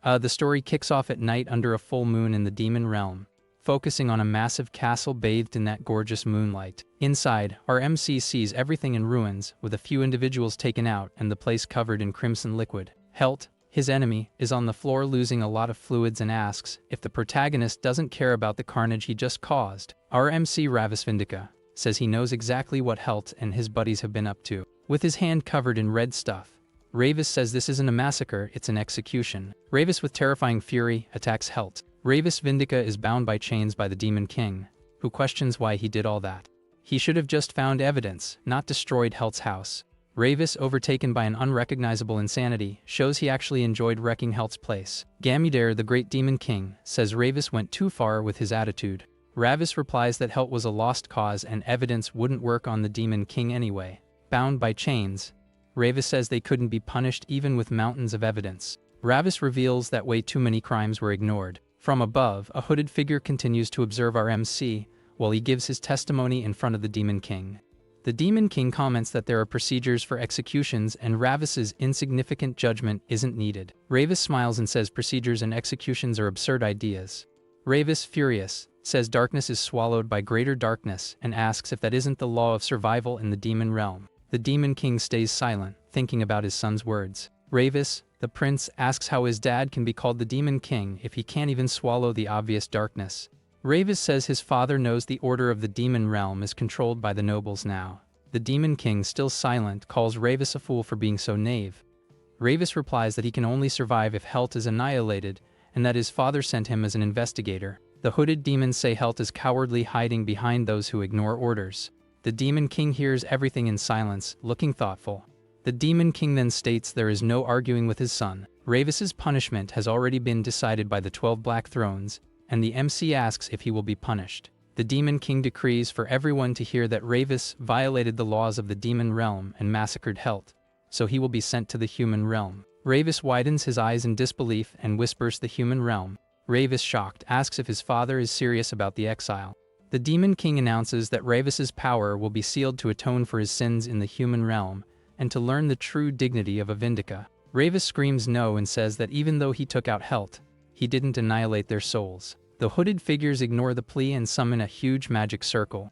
The story kicks off at night under a full moon in the demon realm, focusing on a massive castle bathed in that gorgeous moonlight. Inside, our MC sees everything in ruins, with a few individuals taken out and the place covered in crimson liquid. Hilt, his enemy, is on the floor losing a lot of fluids and asks if the protagonist doesn't care about the carnage he just caused. Our MC Ravis Vindika says he knows exactly what Hilt and his buddies have been up to. With his hand covered in red stuff, Ravis says this isn't a massacre, it's an execution. Ravis, with terrifying fury, attacks Hilt. Ravis Vindika is bound by chains by the Demon King, who questions why he did all that. He should have just found evidence, not destroyed Hilt's house. Ravis, overtaken by an unrecognizable insanity, shows he actually enjoyed wrecking Hilt's place. Gamudare, the great Demon King, says Ravis went too far with his attitude. Ravis replies that Hilt was a lost cause and evidence wouldn't work on the Demon King anyway. Bound by chains, Ravis says they couldn't be punished even with mountains of evidence. Ravis reveals that way too many crimes were ignored. From above, a hooded figure continues to observe our MC while he gives his testimony in front of the Demon King. The Demon King comments that there are procedures for executions and Ravis's insignificant judgment isn't needed. Ravis smiles and says procedures and executions are absurd ideas. Ravis, furious, says darkness is swallowed by greater darkness and asks if that isn't the law of survival in the demon realm. The Demon King stays silent, thinking about his son's words. Ravis, the prince, asks how his dad can be called the Demon King if he can't even swallow the obvious darkness. Ravis says his father knows the order of the demon realm is controlled by the nobles now. The Demon King, still silent, calls Ravis a fool for being so naive. Ravis replies that he can only survive if Hilt is annihilated and that his father sent him as an investigator. The hooded demons say Hilt is cowardly, hiding behind those who ignore orders. The Demon King hears everything in silence, looking thoughtful. The Demon King then states there is no arguing with his son. Ravis's punishment has already been decided by the 12 Black Thrones, and the MC asks if he will be punished. The Demon King decrees for everyone to hear that Ravis violated the laws of the demon realm and massacred Hilt, so he will be sent to the human realm. Ravis widens his eyes in disbelief and whispers the human realm. Ravis, shocked, asks if his father is serious about the exile. The Demon King announces that Ravis's power will be sealed to atone for his sins in the human realm and to learn the true dignity of a Vindika. Ravis screams no and says that even though he took out Hilt, he didn't annihilate their souls. The hooded figures ignore the plea and summon a huge magic circle.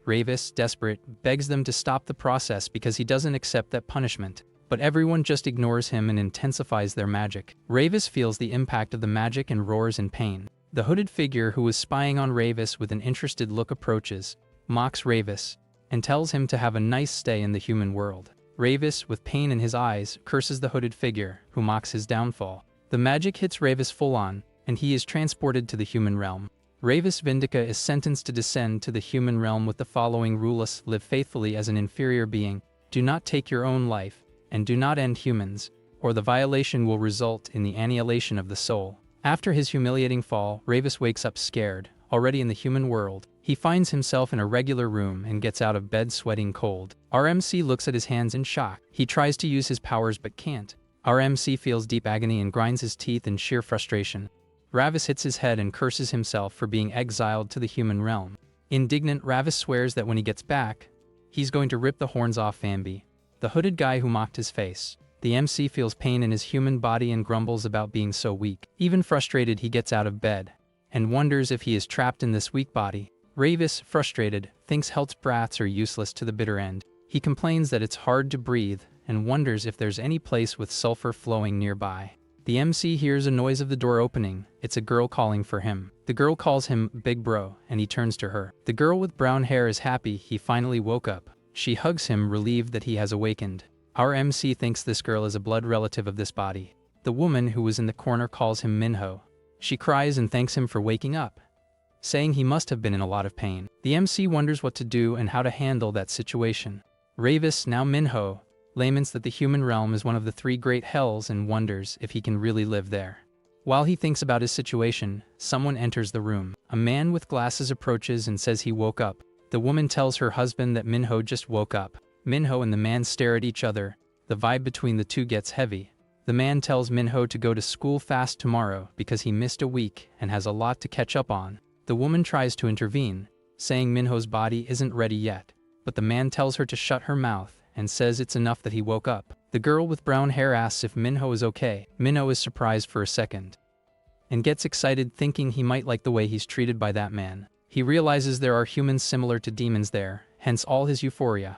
Ravis, desperate, begs them to stop the process because he doesn't accept that punishment, but everyone just ignores him and intensifies their magic. Ravis feels the impact of the magic and roars in pain. The hooded figure who was spying on Ravis with an interested look approaches, mocks Ravis, and tells him to have a nice stay in the human world. Ravis, with pain in his eyes, curses the hooded figure, who mocks his downfall. The magic hits Ravis full on, and he is transported to the human realm. Ravis Vindika is sentenced to descend to the human realm with the following rules: live faithfully as an inferior being, do not take your own life, and do not end humans, or the violation will result in the annihilation of the soul. After his humiliating fall, Ravis wakes up scared, already in the human world. He finds himself in a regular room and gets out of bed sweating cold. Our MC looks at his hands in shock. He tries to use his powers but can't. Our MC feels deep agony and grinds his teeth in sheer frustration. Ravis hits his head and curses himself for being exiled to the human realm. Indignant, Ravis swears that when he gets back, he's going to rip the horns off Fambi, the hooded guy who mocked his face. The MC feels pain in his human body and grumbles about being so weak. Even frustrated, he gets out of bed and wonders if he is trapped in this weak body. Ravis, frustrated, thinks Hilt's breaths are useless to the bitter end. He complains that it's hard to breathe and wonders if there's any place with sulfur flowing nearby. The MC hears a noise of the door opening. It's a girl calling for him. The girl calls him Big Bro, and he turns to her. The girl with brown hair is happy he finally woke up. She hugs him, relieved that he has awakened. Our MC thinks this girl is a blood relative of this body. The woman who was in the corner calls him Minho. She cries and thanks him for waking up, saying he must have been in a lot of pain. The MC wonders what to do and how to handle that situation. Ravis, now Minho, laments that the human realm is one of the 3 great hells and wonders if he can really live there. While he thinks about his situation, someone enters the room. A man with glasses approaches and says he woke up. The woman tells her husband that Minho just woke up. Minho and the man stare at each other. The vibe between the two gets heavy. The man tells Minho to go to school fast tomorrow because he missed a week and has a lot to catch up on. The woman tries to intervene, saying Minho's body isn't ready yet, but the man tells her to shut her mouth and says it's enough that he woke up. The girl with brown hair asks if Minho is okay. Minho is surprised for a second and gets excited, thinking he might like the way he's treated by that man. He realizes there are humans similar to demons there, hence all his euphoria.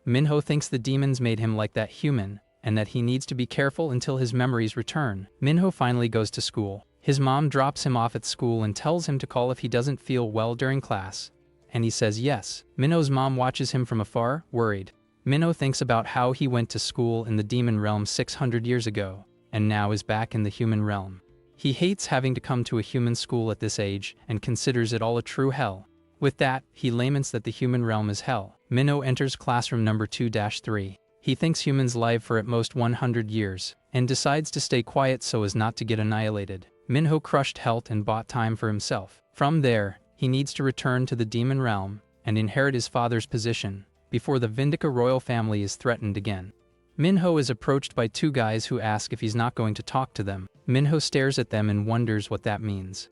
Minho thinks the demons made him like that human, and that he needs to be careful until his memories return. Minho finally goes to school. His mom drops him off at school and tells him to call if he doesn't feel well during class, and he says yes. Minho's mom watches him from afar, worried. Minho thinks about how he went to school in the demon realm 600 years ago, and now is back in the human realm. He hates having to come to a human school at this age and considers it all a true hell. With that, he laments that the human realm is hell. Minho enters classroom number 2-3. He thinks humans live for at most 100 years, and decides to stay quiet so as not to get annihilated. Minho crushed Hilt and bought time for himself. From there, he needs to return to the demon realm and inherit his father's position before the Vindica royal family is threatened again. Minho is approached by two guys who ask if he's not going to talk to them. Minho stares at them and wonders what that means.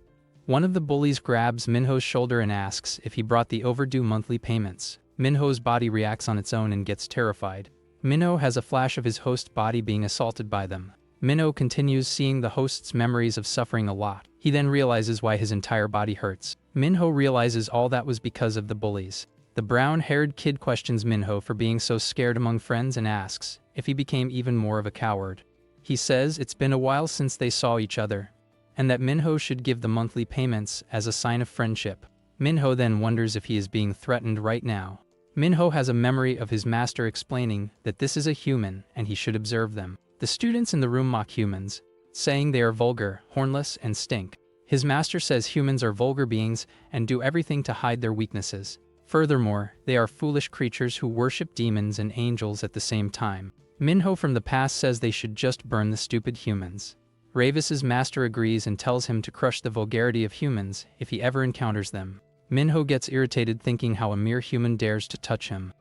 One of the bullies grabs Minho's shoulder and asks if he brought the overdue monthly payments. Minho's body reacts on its own and gets terrified. Minho has a flash of his host body being assaulted by them. Minho continues seeing the host's memories of suffering a lot. He then realizes why his entire body hurts. Minho realizes all that was because of the bullies. The brown-haired kid questions Minho for being so scared among friends and asks if he became even more of a coward. He says it's been a while since they saw each other, and that Minho should give the monthly payments as a sign of friendship. Minho then wonders if he is being threatened right now. Minho has a memory of his master explaining that this is a human and he should observe them. The students in the room mock humans, saying they are vulgar, hornless, and stink. His master says humans are vulgar beings and do everything to hide their weaknesses. Furthermore, they are foolish creatures who worship demons and angels at the same time. Minho from the past says they should just burn the stupid humans. Ravis's master agrees and tells him to crush the vulgarity of humans if he ever encounters them. Minho gets irritated thinking how a mere human dares to touch him.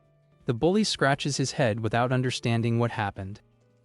The bully scratches his head without understanding what happened,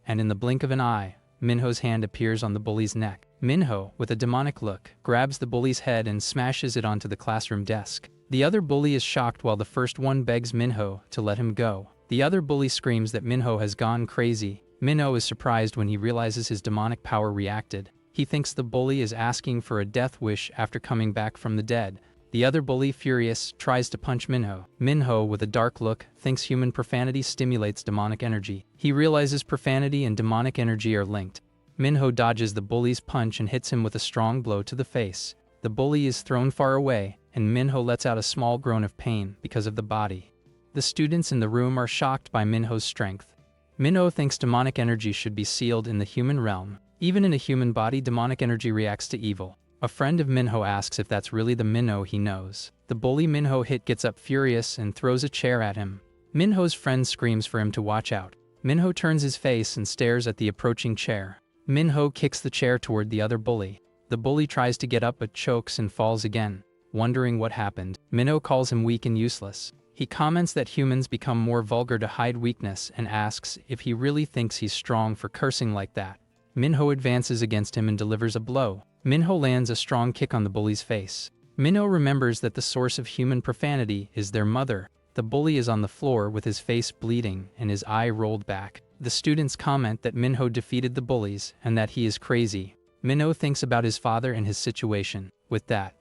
and in the blink of an eye, Minho's hand appears on the bully's neck. Minho, with a demonic look, grabs the bully's head and smashes it onto the classroom desk. The other bully is shocked while the first one begs Minho to let him go. The other bully screams that Minho has gone crazy. Minho is surprised when he realizes his demonic power reacted. He thinks the bully is asking for a death wish after coming back from the dead. The other bully, furious, tries to punch Minho. Minho, with a dark look, thinks human profanity stimulates demonic energy. He realizes profanity and demonic energy are linked. Minho dodges the bully's punch and hits him with a strong blow to the face. The bully is thrown far away, and Minho lets out a small groan of pain because of the body. The students in the room are shocked by Minho's strength. Minho thinks demonic energy should be sealed in the human realm. Even in a human body, demonic energy reacts to evil. A friend of Minho asks if that's really the Minho he knows. The bully Minho hit gets up furious and throws a chair at him. Minho's friend screams for him to watch out. Minho turns his face and stares at the approaching chair. Minho kicks the chair toward the other bully. The bully tries to get up but chokes and falls again. Wondering what happened, Minho calls him weak and useless. He comments that humans become more vulgar to hide weakness and asks if he really thinks he's strong for cursing like that. Minho advances against him and delivers a blow. Minho lands a strong kick on the bully's face. Minho remembers that the source of human profanity is their mother. The bully is on the floor with his face bleeding and his eye rolled back. The students comment that Minho defeated the bullies and that he is crazy. Minho thinks about his father and his situation. With that,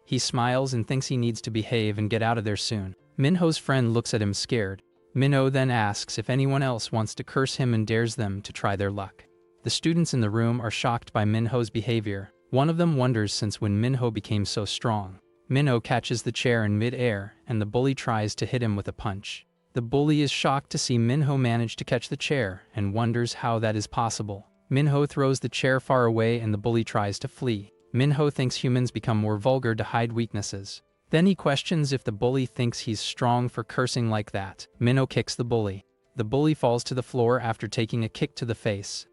he smiles and thinks he needs to behave and get out of there soon. Minho's friend looks at him scared. Minho then asks if anyone else wants to curse him and dares them to try their luck. The students in the room are shocked by Minho's behavior. One of them wonders since when Minho became so strong. Minho catches the chair in mid-air, and the bully tries to hit him with a punch. The bully is shocked to see Minho manage to catch the chair and wonders how that is possible. Minho throws the chair far away and the bully tries to flee. Minho thinks humans become more vulgar to hide weaknesses. Then he questions if the bully thinks he's strong for cursing like that. Minho kicks the bully. The bully falls to the floor after taking a kick to the face.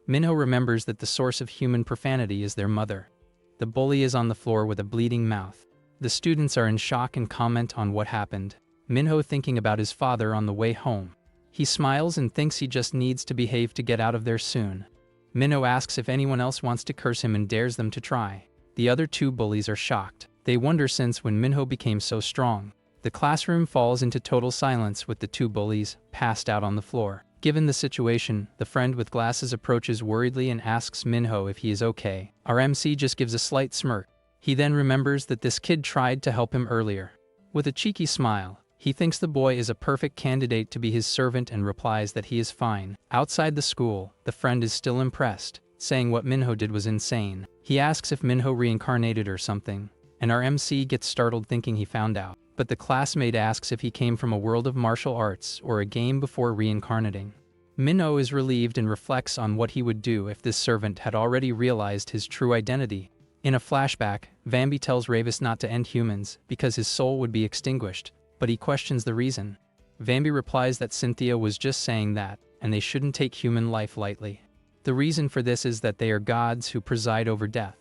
Minho remembers that the source of human profanity is their mother. The bully is on the floor with a bleeding mouth. The students are in shock and comment on what happened. Minho thinking about his father on the way home. He smiles and thinks he just needs to behave to get out of there soon. Minho asks if anyone else wants to curse him and dares them to try. The other two bullies are shocked. They wonder since when Minho became so strong. The classroom falls into total silence with the two bullies passed out on the floor. Given the situation, the friend with glasses approaches worriedly and asks Minho if he is okay. Our MC just gives a slight smirk. He then remembers that this kid tried to help him earlier. With a cheeky smile, he thinks the boy is a perfect candidate to be his servant and replies that he is fine. Outside the school, the friend is still impressed, saying what Minho did was insane. He asks if Minho reincarnated or something, and our MC gets startled thinking he found out. But the classmate asks if he came from a world of martial arts or a game before reincarnating. Minho is relieved and reflects on what he would do if this servant had already realized his true identity. In a flashback, Vambi tells Ravis not to end humans because his soul would be extinguished, but he questions the reason. Vambi replies that Cynthia was just saying that, and they shouldn't take human life lightly. The reason for this is that they are gods who preside over death.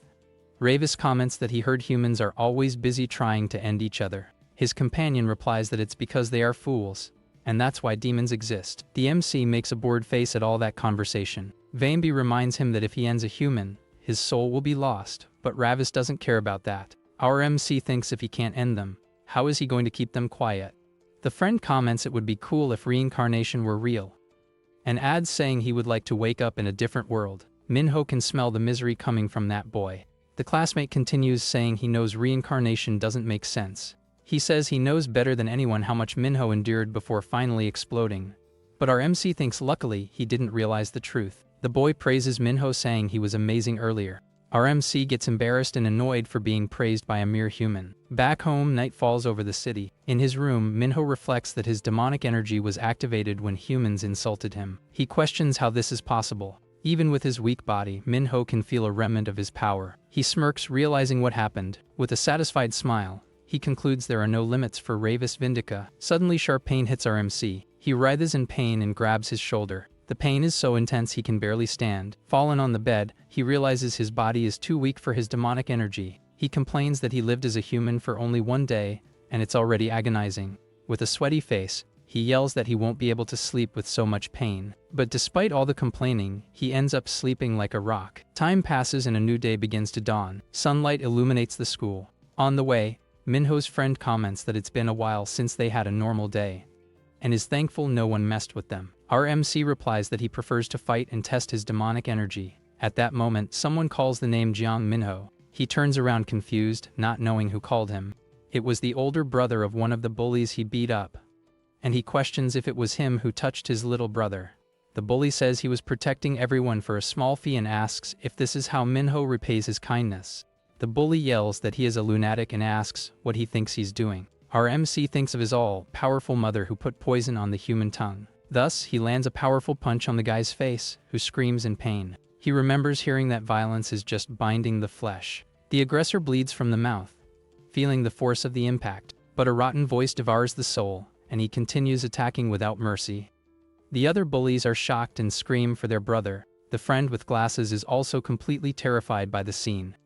Ravis comments that he heard humans are always busy trying to end each other. His companion replies that it's because they are fools, and that's why demons exist. The MC makes a bored face at all that conversation. Vambi reminds him that if he ends a human, his soul will be lost, but Ravis doesn't care about that. Our MC thinks if he can't end them, how is he going to keep them quiet? The friend comments it would be cool if reincarnation were real, and adds saying he would like to wake up in a different world. Minho can smell the misery coming from that boy. The classmate continues saying he knows reincarnation doesn't make sense. He says he knows better than anyone how much Minho endured before finally exploding. But our MC thinks luckily he didn't realize the truth. The boy praises Minho saying he was amazing earlier. Our MC gets embarrassed and annoyed for being praised by a mere human. Back home, night falls over the city. In his room, Minho reflects that his demonic energy was activated when humans insulted him. He questions how this is possible. Even with his weak body, Minho can feel a remnant of his power. He smirks, realizing what happened. With a satisfied smile, he concludes there are no limits for Ravis Vindica. Suddenly sharp pain hits our MC. He writhes in pain and grabs his shoulder. The pain is so intense he can barely stand. Fallen on the bed, he realizes his body is too weak for his demonic energy. He complains that he lived as a human for only one day, and it's already agonizing. With a sweaty face, he yells that he won't be able to sleep with so much pain. But despite all the complaining, he ends up sleeping like a rock. Time passes and a new day begins to dawn. Sunlight illuminates the school. On the way, Minho's friend comments that it's been a while since they had a normal day, and is thankful no one messed with them. Our MC replies that he prefers to fight and test his demonic energy. At that moment, someone calls the name Jiang Minho. He turns around confused, not knowing who called him. It was the older brother of one of the bullies he beat up, and he questions if it was him who touched his little brother. The bully says he was protecting everyone for a small fee and asks if this is how Minho repays his kindness. The bully yells that he is a lunatic and asks what he thinks he's doing. Our MC thinks of his all-powerful mother who put poison on the human tongue. Thus, he lands a powerful punch on the guy's face, who screams in pain. He remembers hearing that violence is just binding the flesh. The aggressor bleeds from the mouth, feeling the force of the impact. But a rotten voice devours the soul, and he continues attacking without mercy. The other bullies are shocked and scream for their brother. The friend with glasses is also completely terrified by the scene.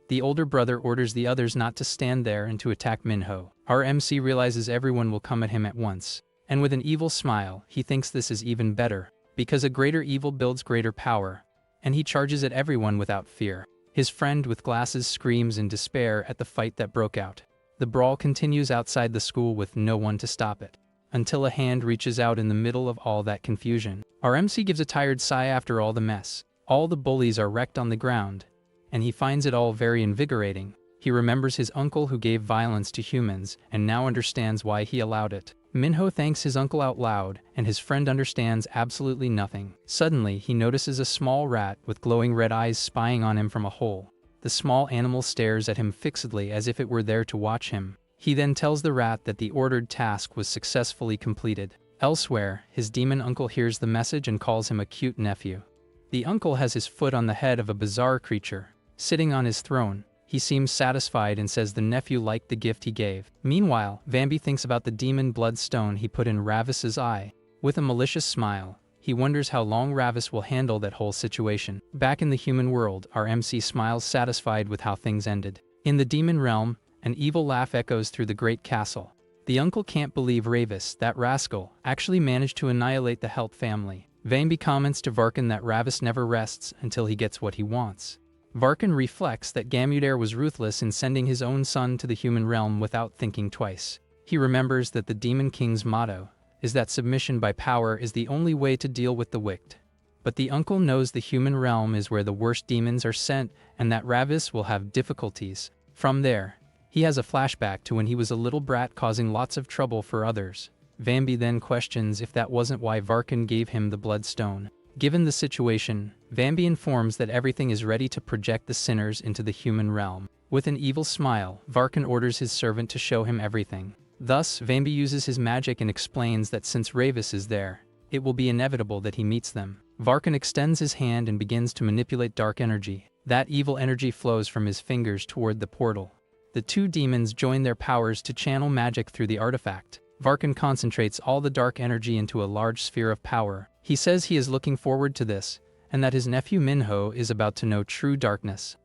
The older brother orders the others not to stand there and to attack Minho. Our MC realizes everyone will come at him at once, and with an evil smile, he thinks this is even better, because a greater evil builds greater power, and he charges at everyone without fear. His friend with glasses screams in despair at the fight that broke out. The brawl continues outside the school with no one to stop it, until a hand reaches out in the middle of all that confusion. Our MC gives a tired sigh after all the mess. All the bullies are wrecked on the ground, and he finds it all very invigorating. He remembers his uncle who gave violence to humans and now understands why he allowed it. Minho thanks his uncle out loud, and his friend understands absolutely nothing. Suddenly, he notices a small rat with glowing red eyes spying on him from a hole. The small animal stares at him fixedly as if it were there to watch him. He then tells the rat that the ordered task was successfully completed. Elsewhere, his demon uncle hears the message and calls him a cute nephew. The uncle has his foot on the head of a bizarre creature, sitting on his throne. He seems satisfied and says the nephew liked the gift he gave. Meanwhile, Vambi thinks about the demon bloodstone he put in Ravis's eye. With a malicious smile, he wonders how long Ravis will handle that whole situation. Back in the human world, our MC smiles satisfied with how things ended. In the demon realm, an evil laugh echoes through the great castle. The uncle can't believe Ravis, that rascal, actually managed to annihilate the Hilt family. Vambi comments to Varkan that Ravis never rests until he gets what he wants. Varkan reflects that Gamudare was ruthless in sending his own son to the human realm without thinking twice. He remembers that the Demon King's motto is that submission by power is the only way to deal with the wicked. But the uncle knows the human realm is where the worst demons are sent and that Ravis will have difficulties. From there, he has a flashback to when he was a little brat causing lots of trouble for others. Vambi then questions if that wasn't why Varkan gave him the bloodstone. Given the situation, Vambi informs that everything is ready to project the sinners into the human realm. With an evil smile, Varkan orders his servant to show him everything. Thus, Vambi uses his magic and explains that since Ravis is there, it will be inevitable that he meets them. Varkan extends his hand and begins to manipulate dark energy. That evil energy flows from his fingers toward the portal. The two demons join their powers to channel magic through the artifact. Varkan concentrates all the dark energy into a large sphere of power. He says he is looking forward to this, and that his nephew Minho is about to know true darkness.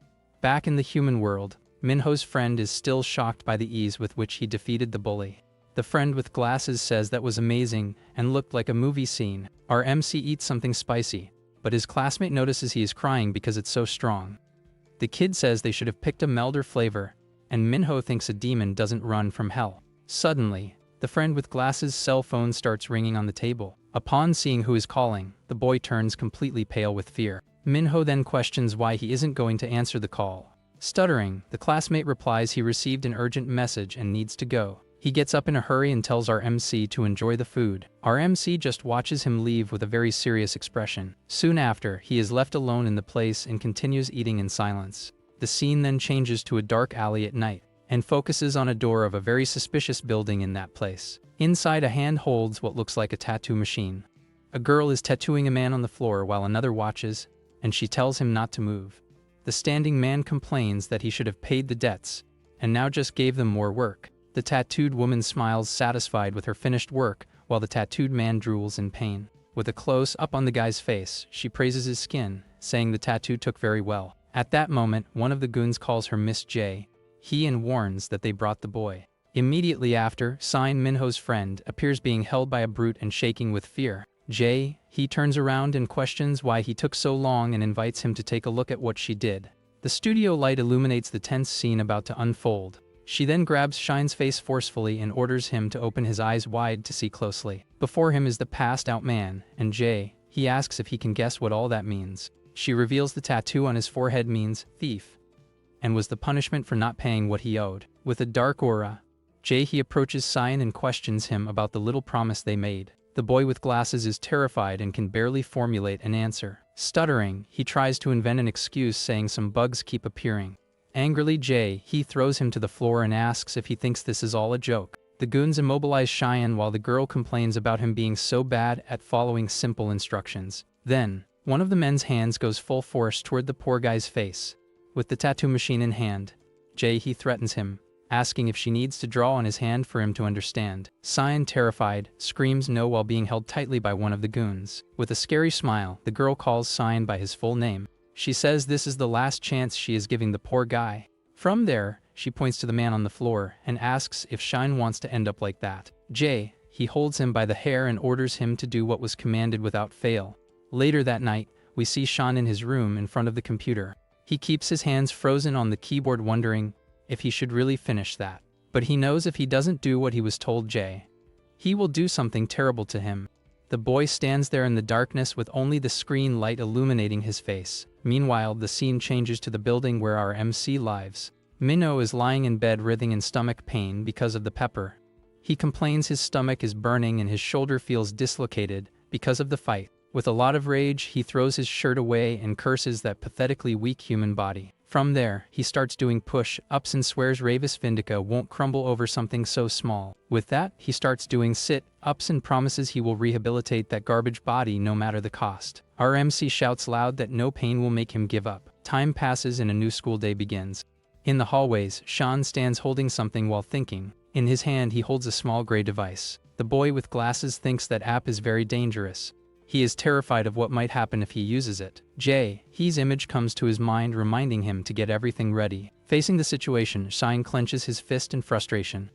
Back in the human world, Minho's friend is still shocked by the ease with which he defeated the bully. The friend with glasses says that was amazing and looked like a movie scene. Our MC eats something spicy, but his classmate notices he is crying because it's so strong. The kid says they should have picked a milder flavor, and Minho thinks a demon doesn't run from hell. Suddenly, the friend with glasses' cell phone starts ringing on the table. Upon seeing who is calling, the boy turns completely pale with fear. Minho then questions why he isn't going to answer the call. Stuttering, the classmate replies he received an urgent message and needs to go. He gets up in a hurry and tells our MC to enjoy the food. Our MC just watches him leave with a very serious expression. Soon after, he is left alone in the place and continues eating in silence. The scene then changes to a dark alley at night, and focuses on a door of a very suspicious building in that place. Inside, a hand holds what looks like a tattoo machine. A girl is tattooing a man on the floor while another watches, and she tells him not to move. The standing man complains that he should have paid the debts, and now just gave them more work. The tattooed woman smiles satisfied with her finished work, while the tattooed man drools in pain. With a close-up on the guy's face, she praises his skin, saying the tattoo took very well. At that moment, one of the goons calls her Miss J. And warns that they brought the boy. Immediately after, Sign Minho's friend appears being held by a brute and shaking with fear. He turns around and questions why he took so long and invites him to take a look at what she did. The studio light illuminates the tense scene about to unfold. She then grabs Shine's face forcefully and orders him to open his eyes wide to see closely. Before him is the passed-out man, and he asks if he can guess what all that means. She reveals the tattoo on his forehead means thief, and was the punishment for not paying what he owed. With a dark aura, he approaches Sign and questions him about the little promise they made. The boy with glasses is terrified and can barely formulate an answer. Stuttering, he tries to invent an excuse saying some bugs keep appearing. Angrily, he throws him to the floor and asks if he thinks this is all a joke. The goons immobilize Cheyenne while the girl complains about him being so bad at following simple instructions. Then, one of the men's hands goes full force toward the poor guy's face. With the tattoo machine in hand, he threatens him, asking if she needs to draw on his hand for him to understand. Cyan, terrified, screams no while being held tightly by one of the goons. With a scary smile, the girl calls Cyan by his full name. She says this is the last chance she is giving the poor guy. From there, she points to the man on the floor and asks if Shine wants to end up like that. He holds him by the hair and orders him to do what was commanded without fail. Later that night, we see Sean in his room in front of the computer. He keeps his hands frozen on the keyboard, wondering if he should really finish that. But he knows if he doesn't do what he was told he will do something terrible to him. The boy stands there in the darkness with only the screen light illuminating his face. Meanwhile, the scene changes to the building where our MC lives. Minho is lying in bed writhing in stomach pain because of the pepper. He complains his stomach is burning and his shoulder feels dislocated because of the fight. With a lot of rage, he throws his shirt away and curses that pathetically weak human body. From there, he starts doing push-ups and swears Ravis Vindica won't crumble over something so small. With that, he starts doing sit-ups and promises he will rehabilitate that garbage body no matter the cost. Our MC shouts loud that no pain will make him give up. Time passes and a new school day begins. In the hallways, Sean stands holding something while thinking. In his hand, he holds a small gray device. The boy with glasses thinks that app is very dangerous. He is terrified of what might happen if he uses it. His image comes to his mind, reminding him to get everything ready. Facing the situation, Shine clenches his fist in frustration.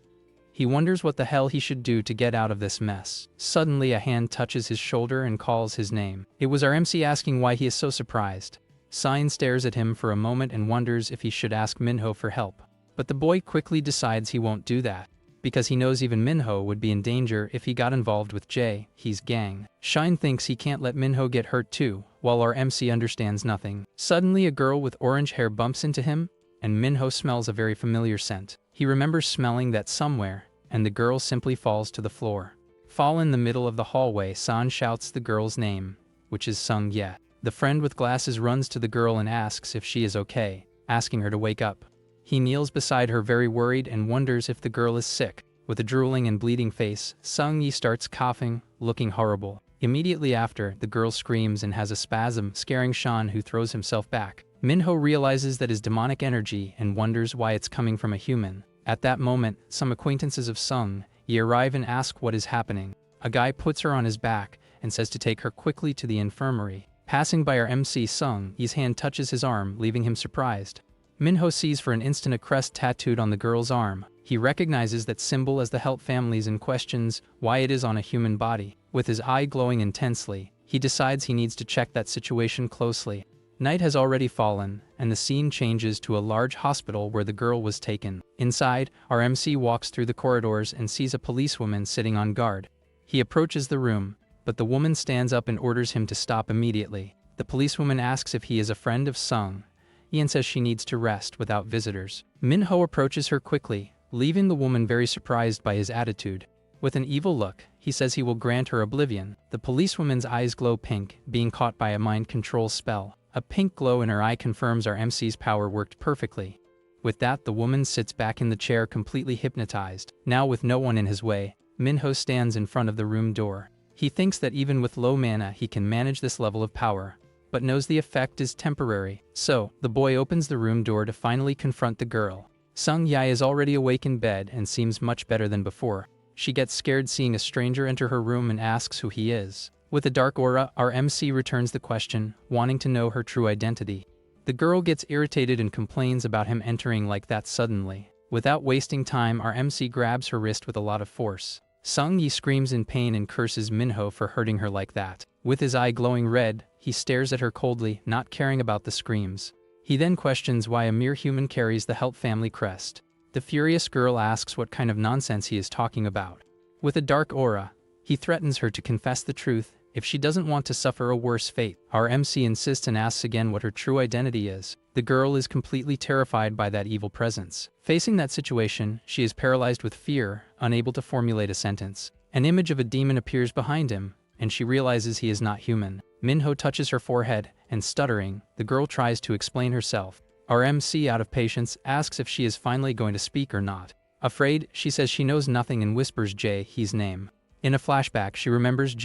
He wonders what the hell he should do to get out of this mess. Suddenly, a hand touches his shoulder and calls his name. It was our MC asking why he is so surprised. Shine stares at him for a moment and wonders if he should ask Minho for help. But the boy quickly decides he won't do that. because he knows even Minho would be in danger if he got involved with He's gang. Shine thinks he can't let Minho get hurt too, while our MC understands nothing. Suddenly a girl with orange hair bumps into him, and Minho smells a very familiar scent. He remembers smelling that somewhere, and the girl simply falls to the floor. Fall in the middle of the hallway, San shouts the girl's name, which is Sung Ye. The friend with glasses runs to the girl and asks if she is okay, asking her to wake up. He kneels beside her very worried and wonders if the girl is sick. With a drooling and bleeding face, Sung Yi starts coughing, looking horrible. Immediately after, the girl screams and has a spasm, scaring Shan, who throws himself back. Minho realizes that is demonic energy and wonders why it's coming from a human. At that moment, some acquaintances of Sung Yi arrive and ask what is happening. A guy puts her on his back and says to take her quickly to the infirmary. Passing by our MC, Sung Yi's hand touches his arm, leaving him surprised. Minho sees for an instant a crest tattooed on the girl's arm. He recognizes that symbol as the Hilt family's and questions why it is on a human body. With his eye glowing intensely, he decides he needs to check that situation closely. Night has already fallen, and the scene changes to a large hospital where the girl was taken. Inside, our MC walks through the corridors and sees a policewoman sitting on guard. He approaches the room, but the woman stands up and orders him to stop immediately. The policewoman asks if he is a friend of Sung Yi and says she needs to rest without visitors. Minho approaches her quickly, leaving the woman very surprised by his attitude. With an evil look, he says he will grant her oblivion. The policewoman's eyes glow pink, being caught by a mind control spell. A pink glow in her eye confirms our MC's power worked perfectly. With that, the woman sits back in the chair completely hypnotized. Now with no one in his way, Minho stands in front of the room door. He thinks that even with low mana he can manage this level of power, but knows the effect is temporary. So, the boy opens the room door to finally confront the girl. Sung Yi is already awake in bed and seems much better than before. She gets scared seeing a stranger enter her room and asks who he is. With a dark aura, our MC returns the question, wanting to know her true identity. The girl gets irritated and complains about him entering like that suddenly. Without wasting time, our MC grabs her wrist with a lot of force. Sung Yi screams in pain and curses Minho for hurting her like that. With his eye glowing red, he stares at her coldly, not caring about the screams. He then questions why a mere human carries the Hilt family crest. The furious girl asks what kind of nonsense he is talking about. With a dark aura, he threatens her to confess the truth if she doesn't want to suffer a worse fate. Our MC insists and asks again what her true identity is. The girl is completely terrified by that evil presence. Facing that situation, she is paralyzed with fear, unable to formulate a sentence. An image of a demon appears behind him, and she realizes he is not human. Minho touches her forehead, and stuttering, the girl tries to explain herself. Our MC, out of patience, asks if she is finally going to speak or not. Afraid, she says she knows nothing and whispers He's name. In a flashback, she remembers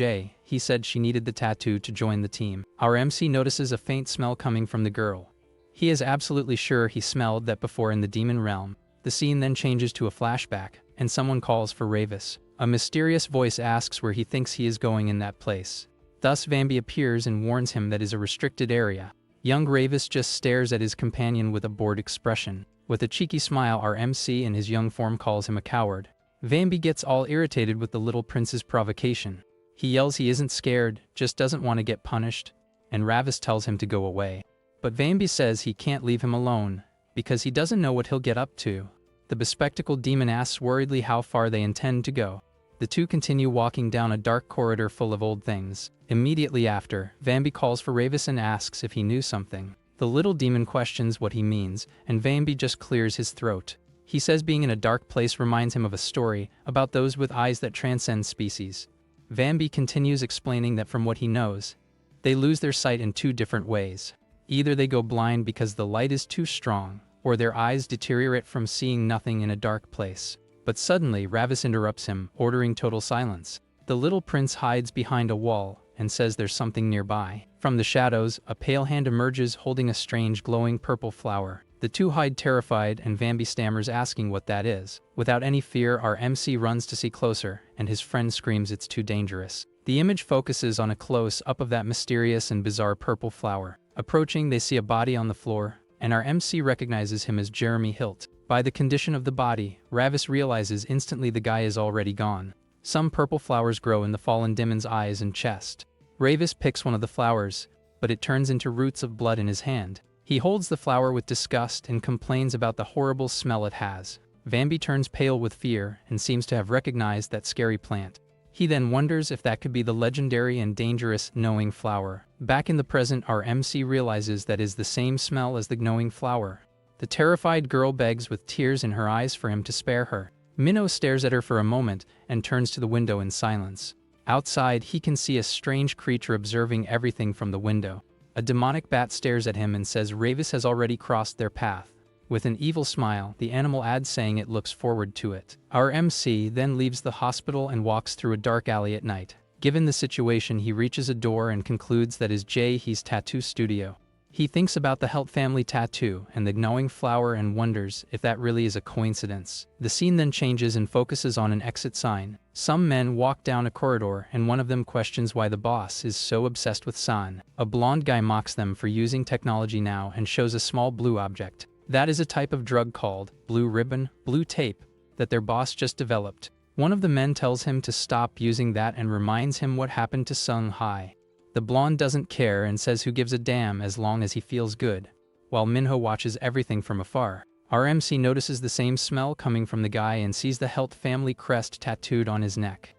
he said she needed the tattoo to join the team. Our MC notices a faint smell coming from the girl. He is absolutely sure he smelled that before in the demon realm. The scene then changes to a flashback, and someone calls for Ravis. A mysterious voice asks where he thinks he is going in that place. Thus Vambi appears and warns him that is a restricted area. Young Ravis just stares at his companion with a bored expression. With a cheeky smile, our MC in his young form calls him a coward. Vambi gets all irritated with the little prince's provocation. He yells he isn't scared, just doesn't want to get punished, and Ravis tells him to go away. But Vambi says he can't leave him alone, because he doesn't know what he'll get up to. The bespectacled demon asks worriedly how far they intend to go. The two continue walking down a dark corridor full of old things. Immediately after, Vambi calls for Ravis and asks if he knew something. The little demon questions what he means, and Vambi just clears his throat. He says being in a dark place reminds him of a story about those with eyes that transcend species. Vambi continues explaining that from what he knows, they lose their sight in two different ways. Either they go blind because the light is too strong, or their eyes deteriorate from seeing nothing in a dark place. But suddenly, Ravis interrupts him, ordering total silence. The little prince hides behind a wall and says there's something nearby. From the shadows, a pale hand emerges holding a strange glowing purple flower. The two hide terrified and Vambi stammers asking what that is. Without any fear, our MC runs to see closer, and his friend screams it's too dangerous. The image focuses on a close-up of that mysterious and bizarre purple flower. Approaching, they see a body on the floor, and our MC recognizes him as Jeremy Hilt. By the condition of the body, Ravis realizes instantly the guy is already gone. Some purple flowers grow in the fallen demon's eyes and chest. Ravis picks one of the flowers, but it turns into roots of blood in his hand. He holds the flower with disgust and complains about the horrible smell it has. Vambi turns pale with fear and seems to have recognized that scary plant. He then wonders if that could be the legendary and dangerous knowing flower. Back in the present, our MC realizes that is the same smell as the knowing flower. The terrified girl begs with tears in her eyes for him to spare her. Minho stares at her for a moment and turns to the window in silence. Outside, he can see a strange creature observing everything from the window. A demonic bat stares at him and says Ravis has already crossed their path. With an evil smile, the animal adds saying it looks forward to it. Our MC then leaves the hospital and walks through a dark alley at night. Given the situation, he reaches a door and concludes that is Jaehee's tattoo studio. He thinks about the Hilt family tattoo and the gnawing flower and wonders if that really is a coincidence. The scene then changes and focuses on an exit sign. Some men walk down a corridor and one of them questions why the boss is so obsessed with San. A blonde guy mocks them for using technology now and shows a small blue object. That is a type of drug called blue ribbon, blue tape, that their boss just developed. One of the men tells him to stop using that and reminds him what happened to Sung Hai. The blonde doesn't care and says who gives a damn as long as he feels good, while Minho watches everything from afar. Our MC notices the same smell coming from the guy and sees the Hilt family crest tattooed on his neck.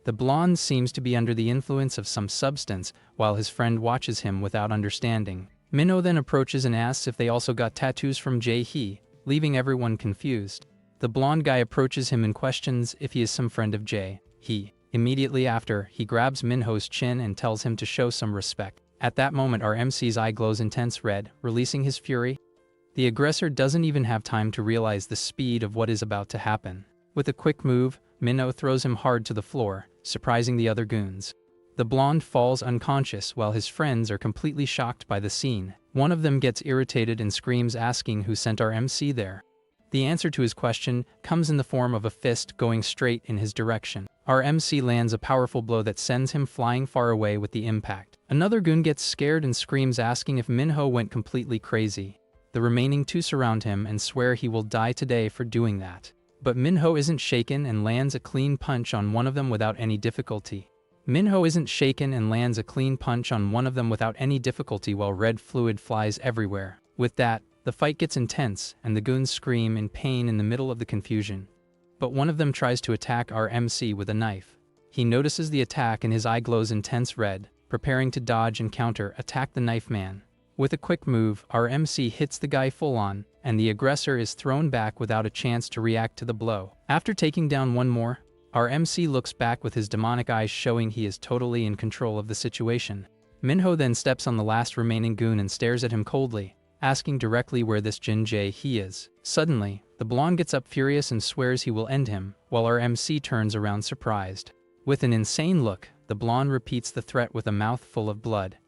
The blonde seems to be under the influence of some substance while his friend watches him without understanding. Minho then approaches and asks if they also got tattoos from Jaehee, leaving everyone confused. The blonde guy approaches him and questions if he is some friend of Jaehee. Immediately after, he grabs Minho's chin and tells him to show some respect. At that moment, our MC's eye glows intense red, releasing his fury. The aggressor doesn't even have time to realize the speed of what is about to happen. With a quick move, Minho throws him hard to the floor, surprising the other goons. The blonde falls unconscious while his friends are completely shocked by the scene. One of them gets irritated and screams asking who sent our MC there. The answer to his question comes in the form of a fist going straight in his direction. Our MC lands a powerful blow that sends him flying far away with the impact. Another goon gets scared and screams asking if Minho went completely crazy. The remaining two surround him and swear he will die today for doing that. But Minho isn't shaken and lands a clean punch on one of them without any difficulty. Minho isn't shaken and lands a clean punch on one of them without any difficulty while red fluid flies everywhere. With that, the fight gets intense and the goons scream in pain in the middle of the confusion. But one of them tries to attack our MC with a knife. He notices the attack and his eye glows intense red, preparing to dodge and counter-attack the knife man. With a quick move, our MC hits the guy full on, and the aggressor is thrown back without a chance to react to the blow. After taking down one more, our MC looks back with his demonic eyes showing he is totally in control of the situation. Minho then steps on the last remaining goon and stares at him coldly, asking directly where this Jin Jaehee is. Suddenly, the blonde gets up furious and swears he will end him, while our MC turns around surprised. With an insane look, the blonde repeats the threat with a mouth full of blood,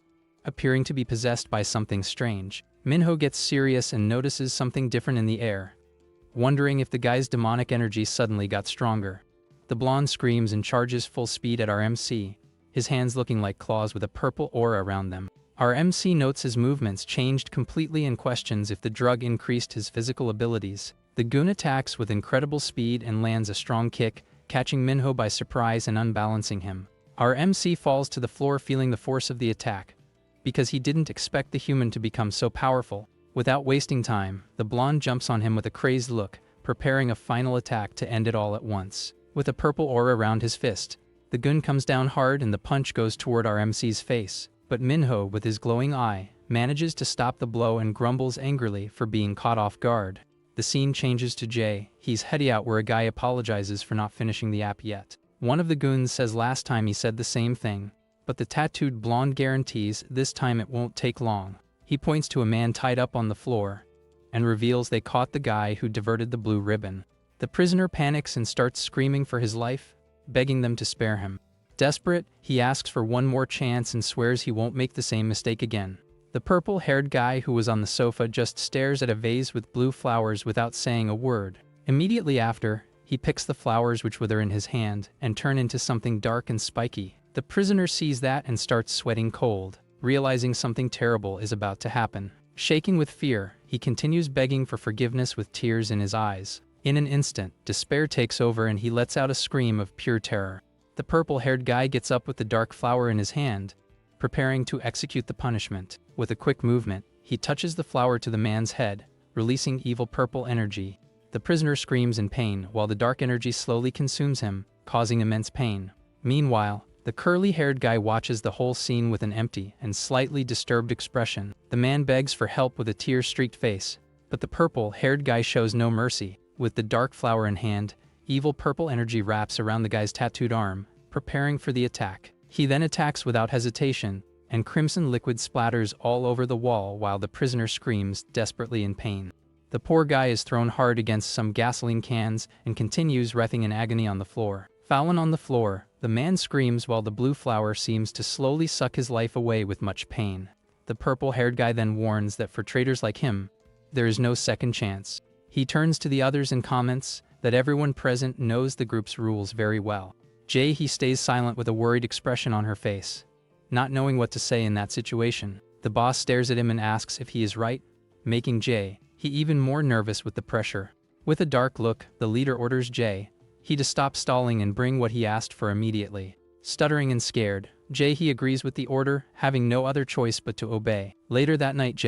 appearing to be possessed by something strange. Minho gets serious and notices something different in the air, wondering if the guy's demonic energy suddenly got stronger. The blonde screams and charges full speed at our MC, his hands looking like claws with a purple aura around them. Our MC notes his movements changed completely and questions if the drug increased his physical abilities. The goon attacks with incredible speed and lands a strong kick, catching Minho by surprise and unbalancing him. Our MC falls to the floor feeling the force of the attack, because he didn't expect the human to become so powerful. Without wasting time, the blonde jumps on him with a crazed look, preparing a final attack to end it all at once. With a purple aura around his fist, the goon comes down hard and the punch goes toward our MC's face. But Minho, with his glowing eye, manages to stop the blow and grumbles angrily for being caught off guard. The scene changes to Jaehee's hideout where a guy apologizes for not finishing the app yet. One of the goons says last time he said the same thing, but the tattooed blonde guarantees this time it won't take long. He points to a man tied up on the floor and reveals they caught the guy who diverted the blue ribbon. The prisoner panics and starts screaming for his life, begging them to spare him. Desperate, he asks for one more chance and swears he won't make the same mistake again. The purple-haired guy who was on the sofa just stares at a vase with blue flowers without saying a word. Immediately after, he picks the flowers which wither in his hand and turn into something dark and spiky. The prisoner sees that and starts sweating cold, realizing something terrible is about to happen. Shaking with fear, he continues begging for forgiveness with tears in his eyes. In an instant, despair takes over and he lets out a scream of pure terror. The purple-haired guy gets up with the dark flower in his hand, preparing to execute the punishment. With a quick movement, he touches the flower to the man's head, releasing evil purple energy. The prisoner screams in pain while the dark energy slowly consumes him, causing immense pain. Meanwhile, the curly-haired guy watches the whole scene with an empty and slightly disturbed expression. The man begs for help with a tear-streaked face, but the purple-haired guy shows no mercy. With the dark flower in hand, evil purple energy wraps around the guy's tattooed arm, preparing for the attack. He then attacks without hesitation, and crimson liquid splatters all over the wall while the prisoner screams desperately in pain. The poor guy is thrown hard against some gasoline cans and continues writhing in agony on the floor. Fallen on the floor, the man screams while the blue flower seems to slowly suck his life away with much pain. The purple-haired guy then warns that for traitors like him, there is no second chance. He turns to the others and comments that everyone present knows the group's rules very well. He stays silent with a worried expression on her face, not knowing what to say in that situation. The boss stares at him and asks if he is right, making he even more nervous with the pressure. With a dark look, the leader orders he to stop stalling and bring what he asked for immediately. Stuttering and scared, he agrees with the order, having no other choice but to obey. Later that night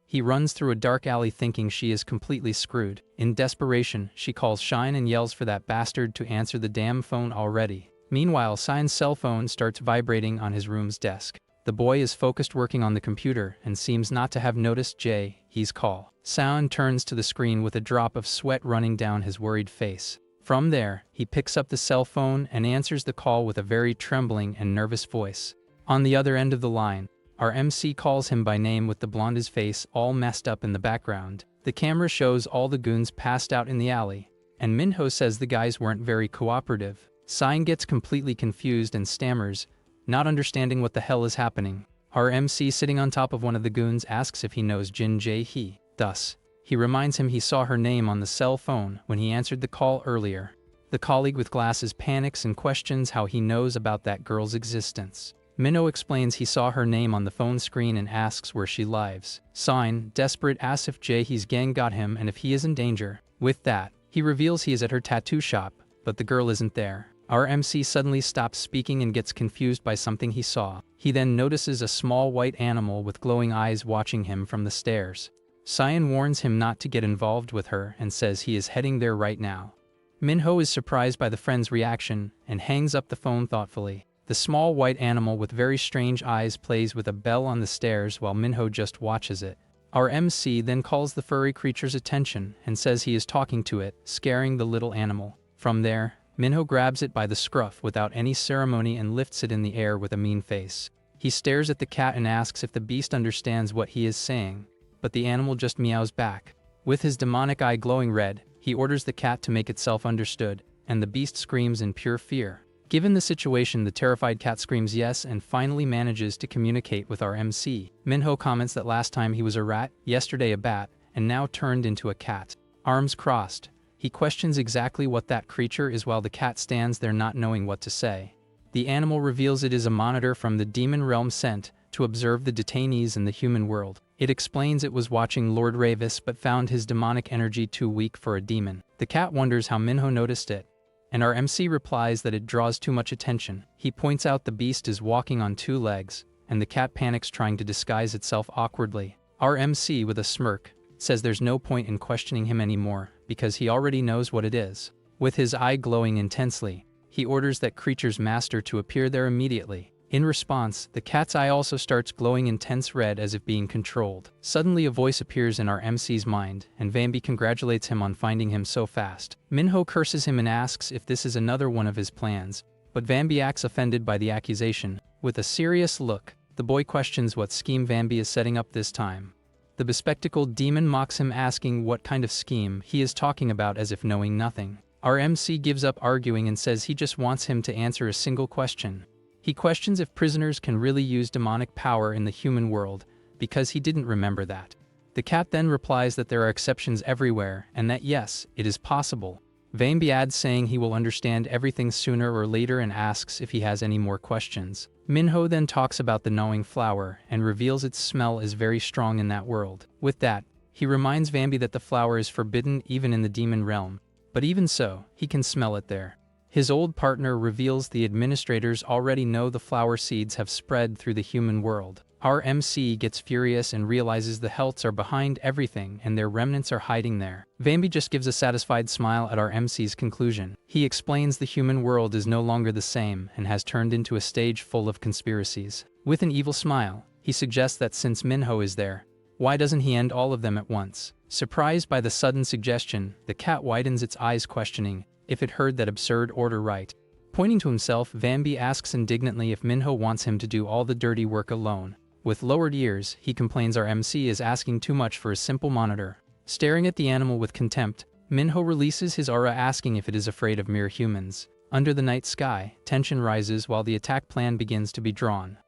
he runs through a dark alley thinking she is completely screwed. In desperation, she calls Shine and yells for that bastard to answer the damn phone already. Meanwhile, Shine's cell phone starts vibrating on his room's desk. The boy is focused working on the computer and seems not to have noticed his call. Sound turns to the screen with a drop of sweat running down his worried face. From there, he picks up the cell phone and answers the call with a very trembling and nervous voice. On the other end of the line, our MC calls him by name with the blonde's face all messed up in the background. The camera shows all the goons passed out in the alley, and Minho says the guys weren't very cooperative. Sign gets completely confused and stammers, not understanding what the hell is happening. Our MC sitting on top of one of the goons asks if he knows Jin Jae-hee. Thus, he reminds him he saw her name on the cell phone when he answered the call earlier. The colleague with glasses panics and questions how he knows about that girl's existence. Minho explains he saw her name on the phone screen and asks where she lives. Sign, desperate, asks if Jae-hee's gang got him and if he is in danger. With that, he reveals he is at her tattoo shop, but the girl isn't there. Our MC suddenly stops speaking and gets confused by something he saw. He then notices a small white animal with glowing eyes watching him from the stairs. Cyan warns him not to get involved with her and says he is heading there right now. Minho is surprised by the friend's reaction and hangs up the phone thoughtfully. The small white animal with very strange eyes plays with a bell on the stairs while Minho just watches it. Our MC then calls the furry creature's attention and says he is talking to it, scaring the little animal. From there, Minho grabs it by the scruff without any ceremony and lifts it in the air with a mean face. He stares at the cat and asks if the beast understands what he is saying, but the animal just meows back. With his demonic eye glowing red, he orders the cat to make itself understood, and the beast screams in pure fear. Given the situation, the terrified cat screams yes and finally manages to communicate with our MC. Minho comments that last time he was a rat, yesterday a bat, and now turned into a cat. Arms crossed, he questions exactly what that creature is while the cat stands there not knowing what to say. The animal reveals it is a monitor from the demon realm sent to observe the detainees in the human world. It explains it was watching Lord Ravis but found his demonic energy too weak for a demon. The cat wonders how Minho noticed it, and our MC replies that it draws too much attention. He points out the beast is walking on two legs, and the cat panics trying to disguise itself awkwardly. Our MC, with a smirk, says there's no point in questioning him anymore because he already knows what it is. With his eye glowing intensely, he orders that creature's master to appear there immediately. In response, the cat's eye also starts glowing intense red as if being controlled. Suddenly a voice appears in our MC's mind, and Vambi congratulates him on finding him so fast. Minho curses him and asks if this is another one of his plans, but Vambi acts offended by the accusation. With a serious look, the boy questions what scheme Vambi is setting up this time. The bespectacled demon mocks him, asking what kind of scheme he is talking about as if knowing nothing. Our MC gives up arguing and says he just wants him to answer a single question. He questions if prisoners can really use demonic power in the human world, because he didn't remember that. The cat then replies that there are exceptions everywhere, and that yes, it is possible. Vambi adds saying he will understand everything sooner or later and asks if he has any more questions. Minho then talks about the gnawing flower, and reveals its smell is very strong in that world. With that, he reminds Vambi that the flower is forbidden even in the demon realm, but even so, he can smell it there. His old partner reveals the administrators already know the flower seeds have spread through the human world. Our MC gets furious and realizes the Hilts are behind everything and their remnants are hiding there. Vambi just gives a satisfied smile at our MC's conclusion. He explains the human world is no longer the same and has turned into a stage full of conspiracies. With an evil smile, he suggests that since Minho is there, why doesn't he end all of them at once? Surprised by the sudden suggestion, the cat widens its eyes questioning if it heard that absurd order right. Pointing to himself, Vambi asks indignantly if Minho wants him to do all the dirty work alone. With lowered ears, he complains our MC is asking too much for a simple monitor. Staring at the animal with contempt, Minho releases his aura asking if it is afraid of mere humans. Under the night sky, tension rises while the attack plan begins to be drawn.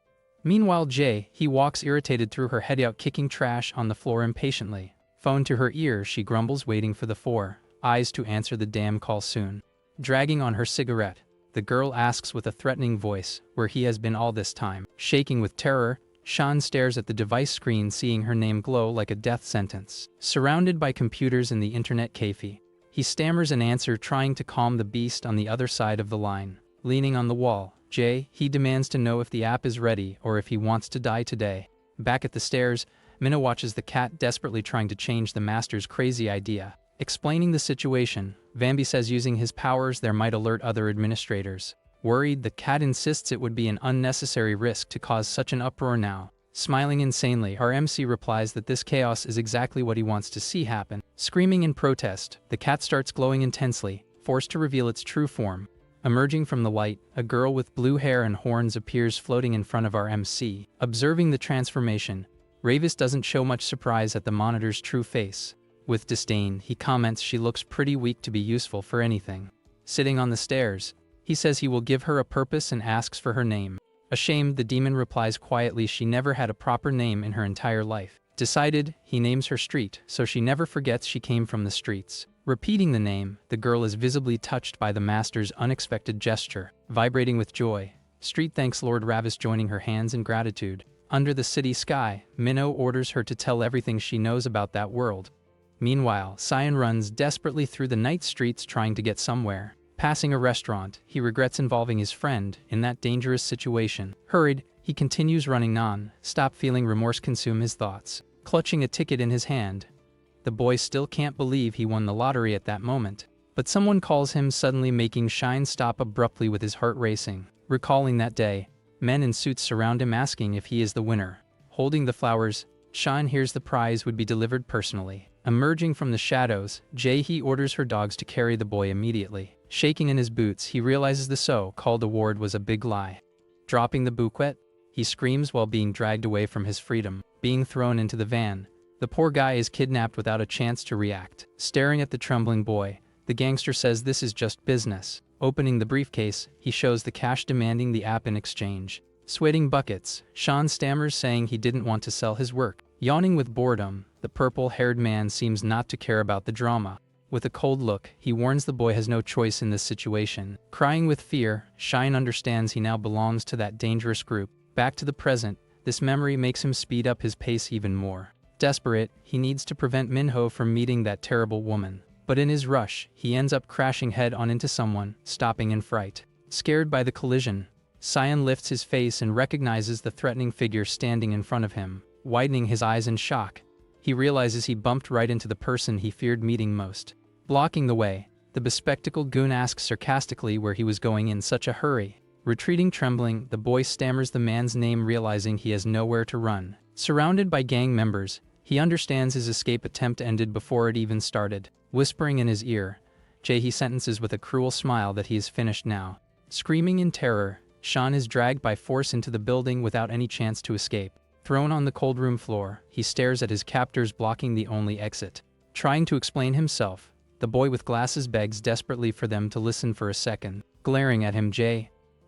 Meanwhile he walks irritated through her head out kicking trash on the floor impatiently. Phone to her ear, she grumbles waiting for the four eyes to answer the damn call soon. Dragging on her cigarette, the girl asks with a threatening voice where he has been all this time. Shaking with terror, Sean stares at the device screen seeing her name glow like a death sentence. Surrounded by computers in the internet cafe, he stammers an answer trying to calm the beast on the other side of the line. Leaning on the wall, he demands to know if the app is ready or if he wants to die today. Back at the stairs, Minna watches the cat desperately trying to change the master's crazy idea. Explaining the situation, Vambi says using his powers there might alert other administrators. Worried, the cat insists it would be an unnecessary risk to cause such an uproar now. Smiling insanely, our MC replies that this chaos is exactly what he wants to see happen. Screaming in protest, the cat starts glowing intensely, forced to reveal its true form. Emerging from the light, a girl with blue hair and horns appears floating in front of our MC. Observing the transformation, Ravis doesn't show much surprise at the monitor's true face. With disdain, he comments she looks pretty weak to be useful for anything. Sitting on the stairs, he says he will give her a purpose and asks for her name. Ashamed, the demon replies quietly she never had a proper name in her entire life. Decided, he names her Street, so she never forgets she came from the streets. Repeating the name, the girl is visibly touched by the master's unexpected gesture. Vibrating with joy, Street thanks Lord Ravis, joining her hands in gratitude. Under the city sky, Minho orders her to tell everything she knows about that world. Meanwhile, Cyan runs desperately through the night streets trying to get somewhere. Passing a restaurant, he regrets involving his friend in that dangerous situation. Hurried, he continues running non-stop, feeling remorse consume his thoughts. Clutching a ticket in his hand, the boy still can't believe he won the lottery at that moment. But someone calls him, suddenly making Shine stop abruptly with his heart racing. Recalling that day, men in suits surround him asking if he is the winner. Holding the flowers, Shine hears the prize would be delivered personally. Emerging from the shadows, he orders her dogs to carry the boy immediately. Shaking in his boots, he realizes the so-called award was a big lie. Dropping the bouquet, he screams while being dragged away from his freedom. Being thrown into the van, the poor guy is kidnapped without a chance to react. Staring at the trembling boy, the gangster says this is just business. Opening the briefcase, he shows the cash, demanding the app in exchange. Sweating buckets, Sean stammers saying he didn't want to sell his work. Yawning with boredom, the purple-haired man seems not to care about the drama. With a cold look, he warns the boy has no choice in this situation. Crying with fear, Shine understands he now belongs to that dangerous group. Back to the present, this memory makes him speed up his pace even more. Desperate, he needs to prevent Minho from meeting that terrible woman. But in his rush, he ends up crashing head-on into someone, stopping in fright. Scared by the collision, Cyan lifts his face and recognizes the threatening figure standing in front of him. Widening his eyes in shock, he realizes he bumped right into the person he feared meeting most. Blocking the way, the bespectacled goon asks sarcastically where he was going in such a hurry. Retreating trembling, the boy stammers the man's name, realizing he has nowhere to run. Surrounded by gang members, he understands his escape attempt ended before it even started. Whispering in his ear, he sentences with a cruel smile that he is finished now. Screaming in terror, Sean is dragged by force into the building without any chance to escape. Thrown on the cold room floor, he stares at his captors blocking the only exit. Trying to explain himself, the boy with glasses begs desperately for them to listen for a second. Glaring at him,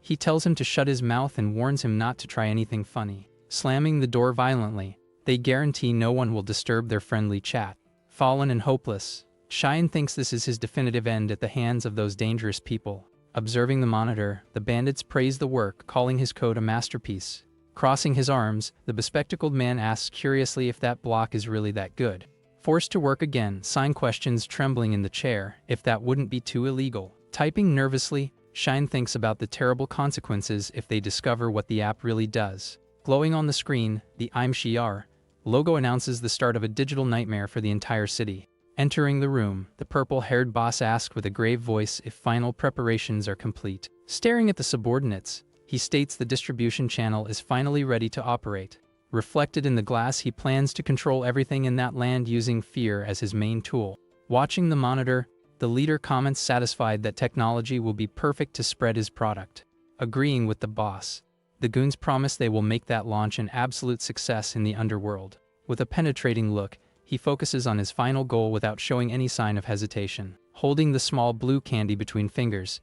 he tells him to shut his mouth and warns him not to try anything funny. Slamming the door violently, they guarantee no one will disturb their friendly chat. Fallen and hopeless, Shine thinks this is his definitive end at the hands of those dangerous people. Observing the monitor, the bandits praise the work, calling his code a masterpiece. Crossing his arms, the bespectacled man asks curiously if that block is really that good. Forced to work again, Shine questions, trembling in the chair, if that wouldn't be too illegal. Typing nervously, Shine thinks about the terrible consequences if they discover what the app really does. Glowing on the screen, the I'm Shiar logo announces the start of a digital nightmare for the entire city. Entering the room, the purple-haired boss asks with a grave voice if final preparations are complete. Staring at the subordinates, he states the distribution channel is finally ready to operate. Reflected in the glass, he plans to control everything in that land using fear as his main tool. Watching the monitor, the leader comments satisfied that technology will be perfect to spread his product. Agreeing with the boss, the goons promise they will make that launch an absolute success in the underworld. With a penetrating look, he focuses on his final goal without showing any sign of hesitation. Holding the small blue candy between fingers,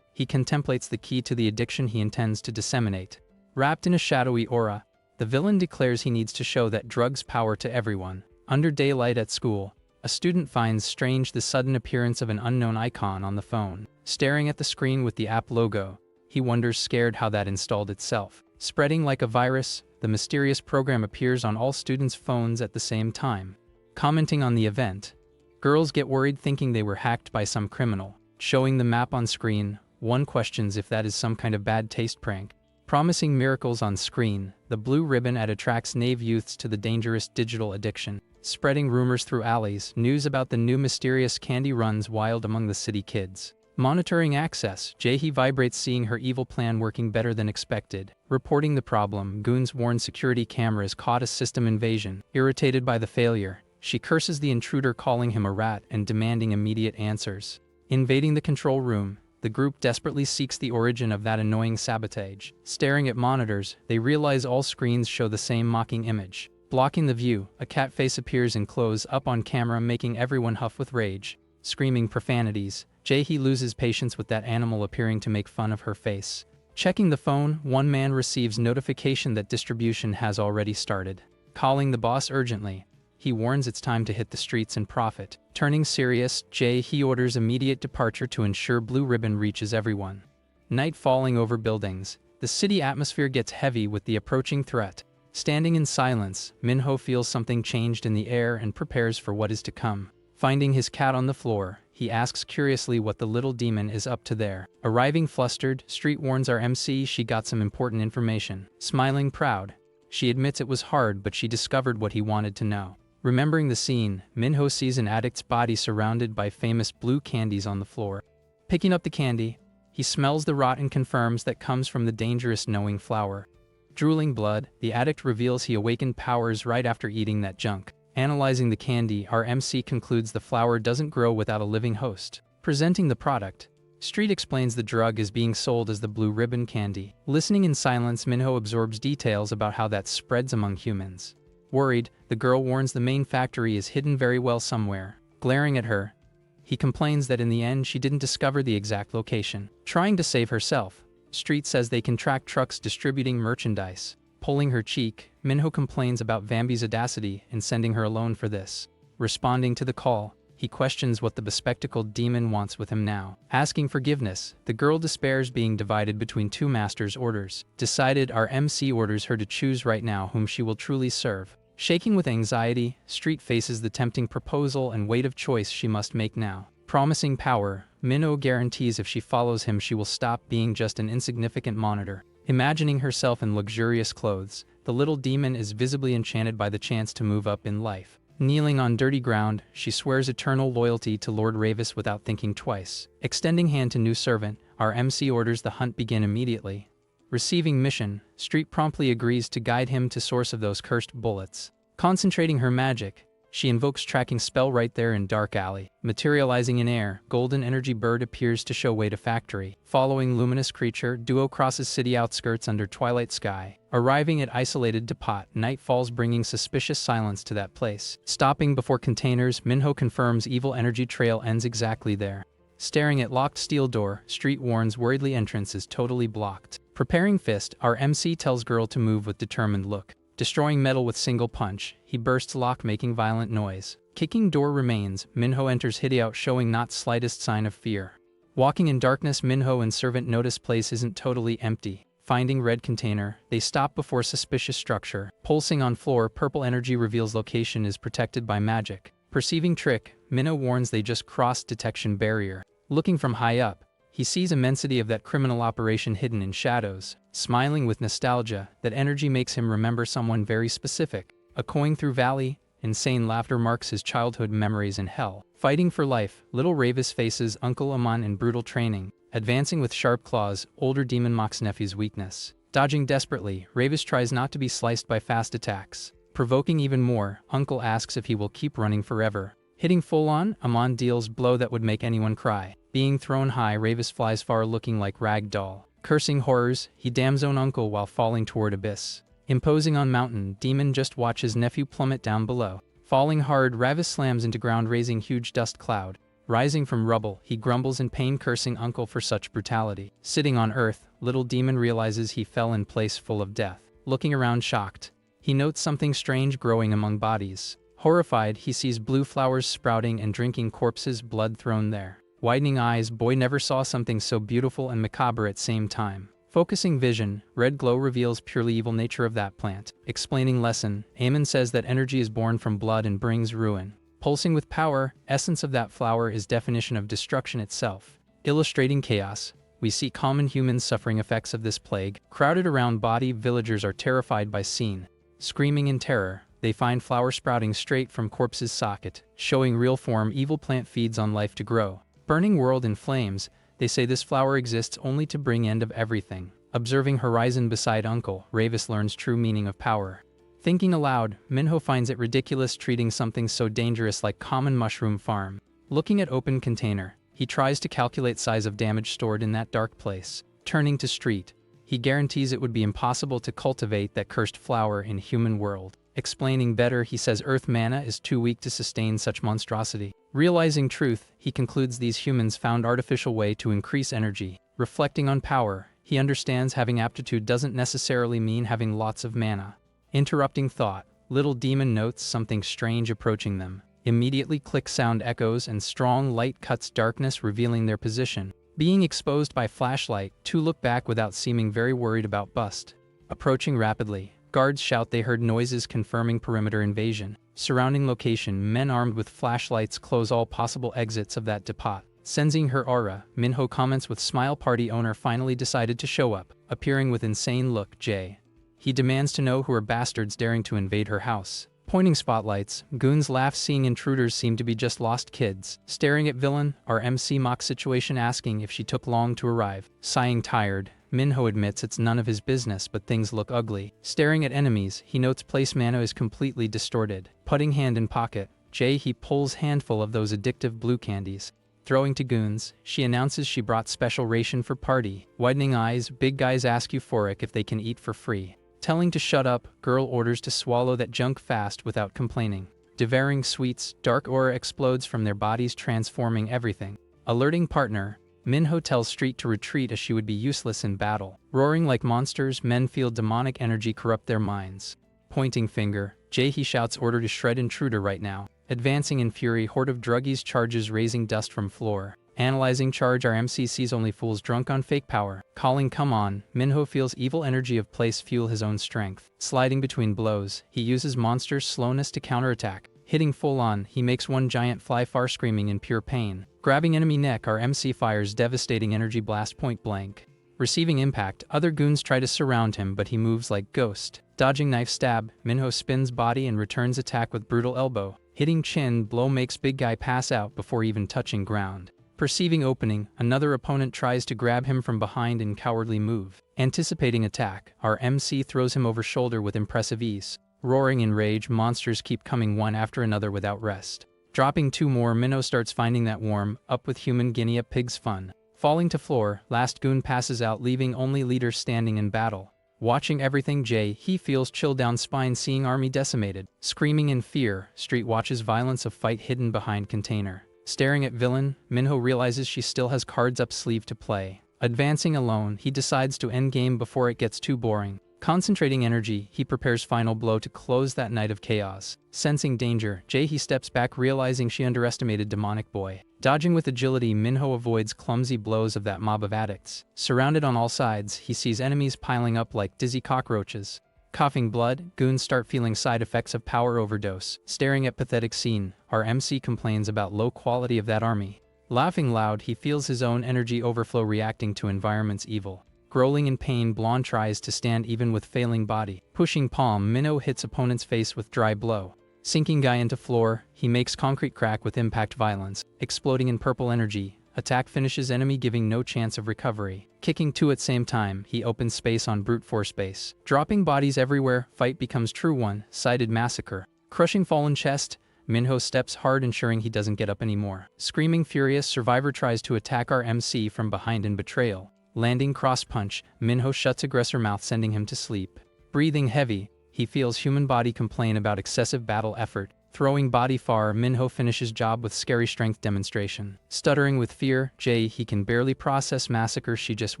he contemplates the key to the addiction he intends to disseminate. Wrapped in a shadowy aura, the villain declares he needs to show that drugs power to everyone. Under daylight at school, a student finds strange the sudden appearance of an unknown icon on the phone. Staring at the screen with the app logo, he wonders scared how that installed itself. Spreading like a virus, the mysterious program appears on all students' phones at the same time. Commenting on the event, girls get worried thinking they were hacked by some criminal. Showing the map on screen, one questions if that is some kind of bad taste prank. Promising miracles on screen, the blue ribbon ad attracts naive youths to the dangerous digital addiction. Spreading rumors through alleys, news about the new mysterious candy runs wild among the city kids. Monitoring access, Jae-hee vibrates seeing her evil plan working better than expected. Reporting the problem, goons warn security cameras caught a system invasion. Irritated by the failure, she curses the intruder calling him a rat and demanding immediate answers. Invading the control room, the group desperately seeks the origin of that annoying sabotage. Staring at monitors, they realize all screens show the same mocking image. Blocking the view, a cat face appears and close up on camera making everyone huff with rage. Screaming profanities, Jae-hee loses patience with that animal appearing to make fun of her face. Checking the phone, one man receives notification that distribution has already started. Calling the boss urgently, he warns it's time to hit the streets and profit. Turning serious, Jae-hee orders immediate departure to ensure Blue Ribbon reaches everyone. Night falling over buildings, the city atmosphere gets heavy with the approaching threat. Standing in silence, Minho feels something changed in the air and prepares for what is to come. Finding his cat on the floor, he asks curiously what the little demon is up to there. Arriving flustered, Street warns our MC she got some important information. Smiling proud, she admits it was hard but she discovered what he wanted to know. Remembering the scene, Minho sees an addict's body surrounded by famous blue candies on the floor. Picking up the candy, he smells the rot and confirms that comes from the dangerous knowing flower. Drooling blood, the addict reveals he awakened powers right after eating that junk. Analyzing the candy, our MC concludes the flower doesn't grow without a living host. Presenting the product, Street explains the drug is being sold as the Blue Ribbon candy. Listening in silence, Minho absorbs details about how that spreads among humans. Worried, the girl warns the main factory is hidden very well somewhere. Glaring at her, he complains that in the end she didn't discover the exact location. Trying to save herself, Street says they can track trucks distributing merchandise. Pulling her cheek, Minho complains about Vambi's audacity in sending her alone for this. Responding to the call, he questions what the bespectacled demon wants with him now. Asking forgiveness, the girl despairs being divided between two masters' orders. Decided, our MC orders her to choose right now whom she will truly serve. Shaking with anxiety, Street faces the tempting proposal and weight of choice she must make now. Promising power, Minho guarantees if she follows him she will stop being just an insignificant monitor. Imagining herself in luxurious clothes, the little demon is visibly enchanted by the chance to move up in life. Kneeling on dirty ground, she swears eternal loyalty to Lord Ravis without thinking twice. Extending hand to new servant, our MC orders the hunt begin immediately. Receiving mission, Street promptly agrees to guide him to source of those cursed bullets. Concentrating her magic, she invokes tracking spell right there in dark alley. Materializing in air, golden energy bird appears to show way to factory. Following luminous creature, duo crosses city outskirts under twilight sky. Arriving at isolated depot, night falls bringing suspicious silence to that place. Stopping before containers, Minho confirms evil energy trail ends exactly there. Staring at locked steel door, Street warns worriedly entrance is totally blocked. Preparing fist, our MC tells girl to move with determined look. Destroying metal with single punch, he bursts lock making violent noise. Kicking door remains, Minho enters hideout showing not slightest sign of fear. Walking in darkness, Minho and servant notice place isn't totally empty. Finding red container, they stop before suspicious structure. Pulsing on floor, purple energy reveals location is protected by magic. Perceiving trick, Minho warns they just crossed detection barrier. Looking from high up, He sees immensity of that criminal operation hidden in shadows, smiling with nostalgia. That energy makes him remember someone very specific. A coin through valley, insane laughter marks his childhood memories in hell. Fighting for life, little Ravis faces Uncle Aman in brutal training. Advancing with sharp claws, older demon mocks nephew's weakness. Dodging desperately, Ravis tries not to be sliced by fast attacks. Provoking even more, Uncle asks if he will keep running forever. Hitting full on, Aman deals blow that would make anyone cry. Being thrown high, Ravis flies far looking like rag doll. Cursing horrors, he damns own uncle while falling toward abyss. Imposing on mountain, demon just watches nephew plummet down below. Falling hard, Ravis slams into ground raising huge dust cloud. Rising from rubble, he grumbles in pain cursing uncle for such brutality. Sitting on earth, little demon realizes he fell in place full of death. Looking around shocked, he notes something strange growing among bodies. Horrified, he sees blue flowers sprouting and drinking corpses, blood thrown there. Widening eyes, boy never saw something so beautiful and macabre at same time. Focusing vision, red glow reveals purely evil nature of that plant. Explaining lesson, Aemon says that energy is born from blood and brings ruin. Pulsing with power, essence of that flower is definition of destruction itself. Illustrating chaos, we see common humans suffering effects of this plague. Crowded around body, villagers are terrified by scene. Screaming in terror, they find flower sprouting straight from corpse's socket. Showing real form, evil plant feeds on life to grow. Burning world in flames, they say this flower exists only to bring end of everything. Observing horizon beside uncle, Ravis learns true meaning of power. Thinking aloud, Minho finds it ridiculous treating something so dangerous like common mushroom farm. Looking at open container, he tries to calculate size of damage stored in that dark place. Turning to street, he guarantees it would be impossible to cultivate that cursed flower in human world. Explaining better, he says earth mana is too weak to sustain such monstrosity. Realizing truth, he concludes these humans found artificial way to increase energy. Reflecting on power, he understands having aptitude doesn't necessarily mean having lots of mana. Interrupting thought, little demon notes something strange approaching them. Immediately click sound echoes and strong light cuts darkness revealing their position. Being exposed by flashlight, two look back without seeming very worried about bust. Approaching rapidly, guards shout they heard noises confirming perimeter invasion. Surrounding location, men armed with flashlights close all possible exits of that depot. Sensing her aura, Minho comments with smile party owner finally decided to show up. Appearing with insane look, Jay. He demands to know who are bastards daring to invade her house. Pointing spotlights, goons laugh seeing intruders seem to be just lost kids. Staring at villain, our MC mocks situation asking if she took long to arrive. Sighing tired, Minho admits it's none of his business but things look ugly. Staring at enemies, he notes place mana is completely distorted. Putting hand in pocket, Jay he pulls handful of those addictive blue candies. Throwing to goons, she announces she brought special ration for party. Widening eyes, big guys ask euphoric if they can eat for free. Telling to shut up, girl orders to swallow that junk fast without complaining. Devouring sweets, dark aura explodes from their bodies transforming everything. Alerting partner, Minho tells Street to retreat as she would be useless in battle. Roaring like monsters, men feel demonic energy corrupt their minds. Pointing finger, Jay he shouts order to shred intruder right now. Advancing in fury, horde of druggies charges raising dust from floor. Analyzing charge, our MC sees only fools drunk on fake power. Calling come on, Minho feels evil energy of place fuel his own strength. Sliding between blows, he uses monster's slowness to counterattack. Hitting full on, he makes one giant fly far screaming in pure pain. Grabbing enemy neck, our MC fires devastating energy blast point blank. Receiving impact, other goons try to surround him but he moves like ghost. Dodging knife stab, Minho spins body and returns attack with brutal elbow. Hitting chin, blow makes big guy pass out before even touching ground. Perceiving opening, another opponent tries to grab him from behind in cowardly move. Anticipating attack, our MC throws him over shoulder with impressive ease. Roaring in rage, monsters keep coming one after another without rest. Dropping two more, Minho starts finding that warm, up with human guinea pig's fun. Falling to floor, last goon passes out leaving only leader standing in battle. Watching everything Jay, he feels chill down spine seeing army decimated. Screaming in fear, Street watches violence of fight hidden behind container. Staring at villain, Minho realizes she still has cards up sleeve to play. Advancing alone, he decides to end game before it gets too boring. Concentrating energy, he prepares final blow to close that night of chaos. Sensing danger, Jay he steps back realizing she underestimated demonic boy. Dodging with agility, Minho avoids clumsy blows of that mob of addicts. Surrounded on all sides, he sees enemies piling up like dizzy cockroaches. Coughing blood, goons start feeling side effects of power overdose. Staring at pathetic scene, our MC complains about low quality of that army. Laughing loud, he feels his own energy overflow reacting to environment's evil. Growling in pain, Blonde tries to stand even with failing body. Pushing palm, Minho hits opponent's face with dry blow. Sinking guy into floor, he makes concrete crack with impact violence. Exploding in purple energy, attack finishes enemy giving no chance of recovery. Kicking two at same time, he opens space on brute force base. Dropping bodies everywhere, fight becomes true one-sided massacre. Crushing fallen chest, Minho steps hard ensuring he doesn't get up anymore. Screaming furious, Survivor tries to attack our MC from behind in betrayal. Landing cross punch, Minho shuts aggressor mouth sending him to sleep. Breathing heavy, he feels human body complain about excessive battle effort. Throwing body far, Minho finishes job with scary strength demonstration. Stuttering with fear, he can barely process massacre she just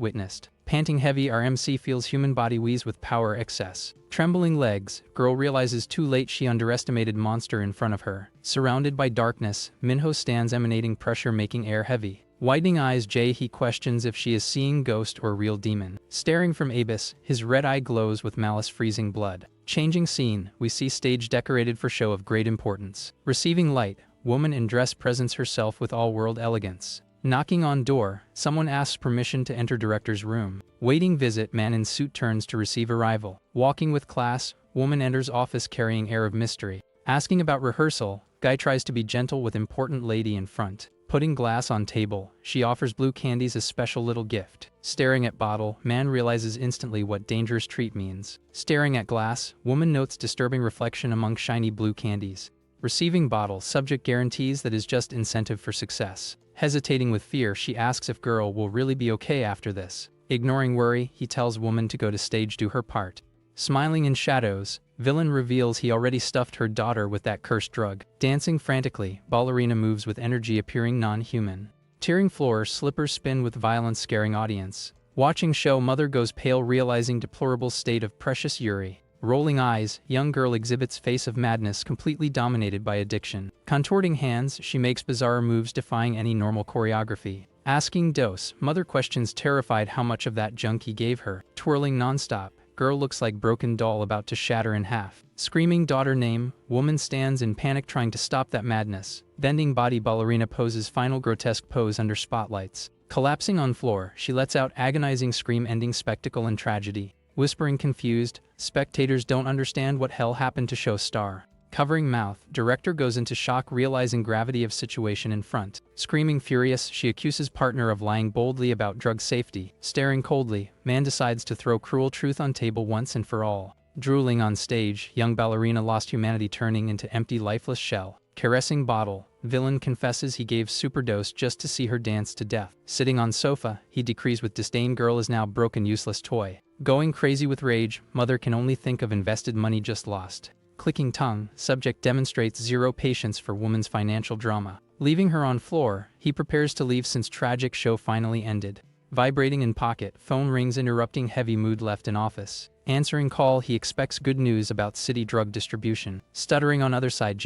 witnessed. Panting heavy, our MC feels human body wheeze with power excess. Trembling legs, girl realizes too late she underestimated monster in front of her. Surrounded by darkness, Minho stands emanating pressure making air heavy. Widening eyes, he questions if she is seeing ghost or real demon. Staring from abyss, his red eye glows with malice freezing blood. Changing scene, we see stage decorated for show of great importance. Receiving light, woman in dress presents herself with all-world elegance. Knocking on door, someone asks permission to enter director's room. Waiting visit, man in suit turns to receive arrival. Walking with class, woman enters office carrying air of mystery. Asking about rehearsal, guy tries to be gentle with important lady in front. Putting glass on table, she offers blue candies as special little gift. Staring at bottle, man realizes instantly what dangerous treat means. Staring at glass, woman notes disturbing reflection among shiny blue candies. Receiving bottle, subject guarantees that is just incentive for success. Hesitating with fear, she asks if girl will really be okay after this. Ignoring worry, he tells woman to go to stage do her part. Smiling in shadows, villain reveals he already stuffed her daughter with that cursed drug. Dancing frantically, ballerina moves with energy appearing non-human. Tearing floor, slippers spin with violence scaring audience. Watching show, mother goes pale realizing deplorable state of precious Yuri. Rolling eyes, young girl exhibits face of madness completely dominated by addiction. Contorting hands, she makes bizarre moves defying any normal choreography. Asking dose, mother questions terrified how much of that junk he gave her. Twirling non-stop, girl looks like broken doll about to shatter in half. Screaming daughter name, woman stands in panic trying to stop that madness. Bending body, ballerina poses final grotesque pose under spotlights. Collapsing on floor, she lets out agonizing scream ending spectacle and tragedy. Whispering confused, spectators don't understand what hell happened to show star. Covering mouth, director goes into shock realizing gravity of situation in front. Screaming furious, she accuses partner of lying boldly about drug safety. Staring coldly, man decides to throw cruel truth on table once and for all. Drooling on stage, young ballerina lost humanity turning into empty lifeless shell. Caressing bottle, villain confesses he gave superdose just to see her dance to death. Sitting on sofa, he decrees with disdain girl is now broken useless toy. Going crazy with rage, mother can only think of invested money just lost. Clicking tongue, subject demonstrates zero patience for woman's financial drama. Leaving her on floor, he prepares to leave since tragic show finally ended. Vibrating in pocket, phone rings interrupting heavy mood left in office. Answering call, he expects good news about city drug distribution. Stuttering on other side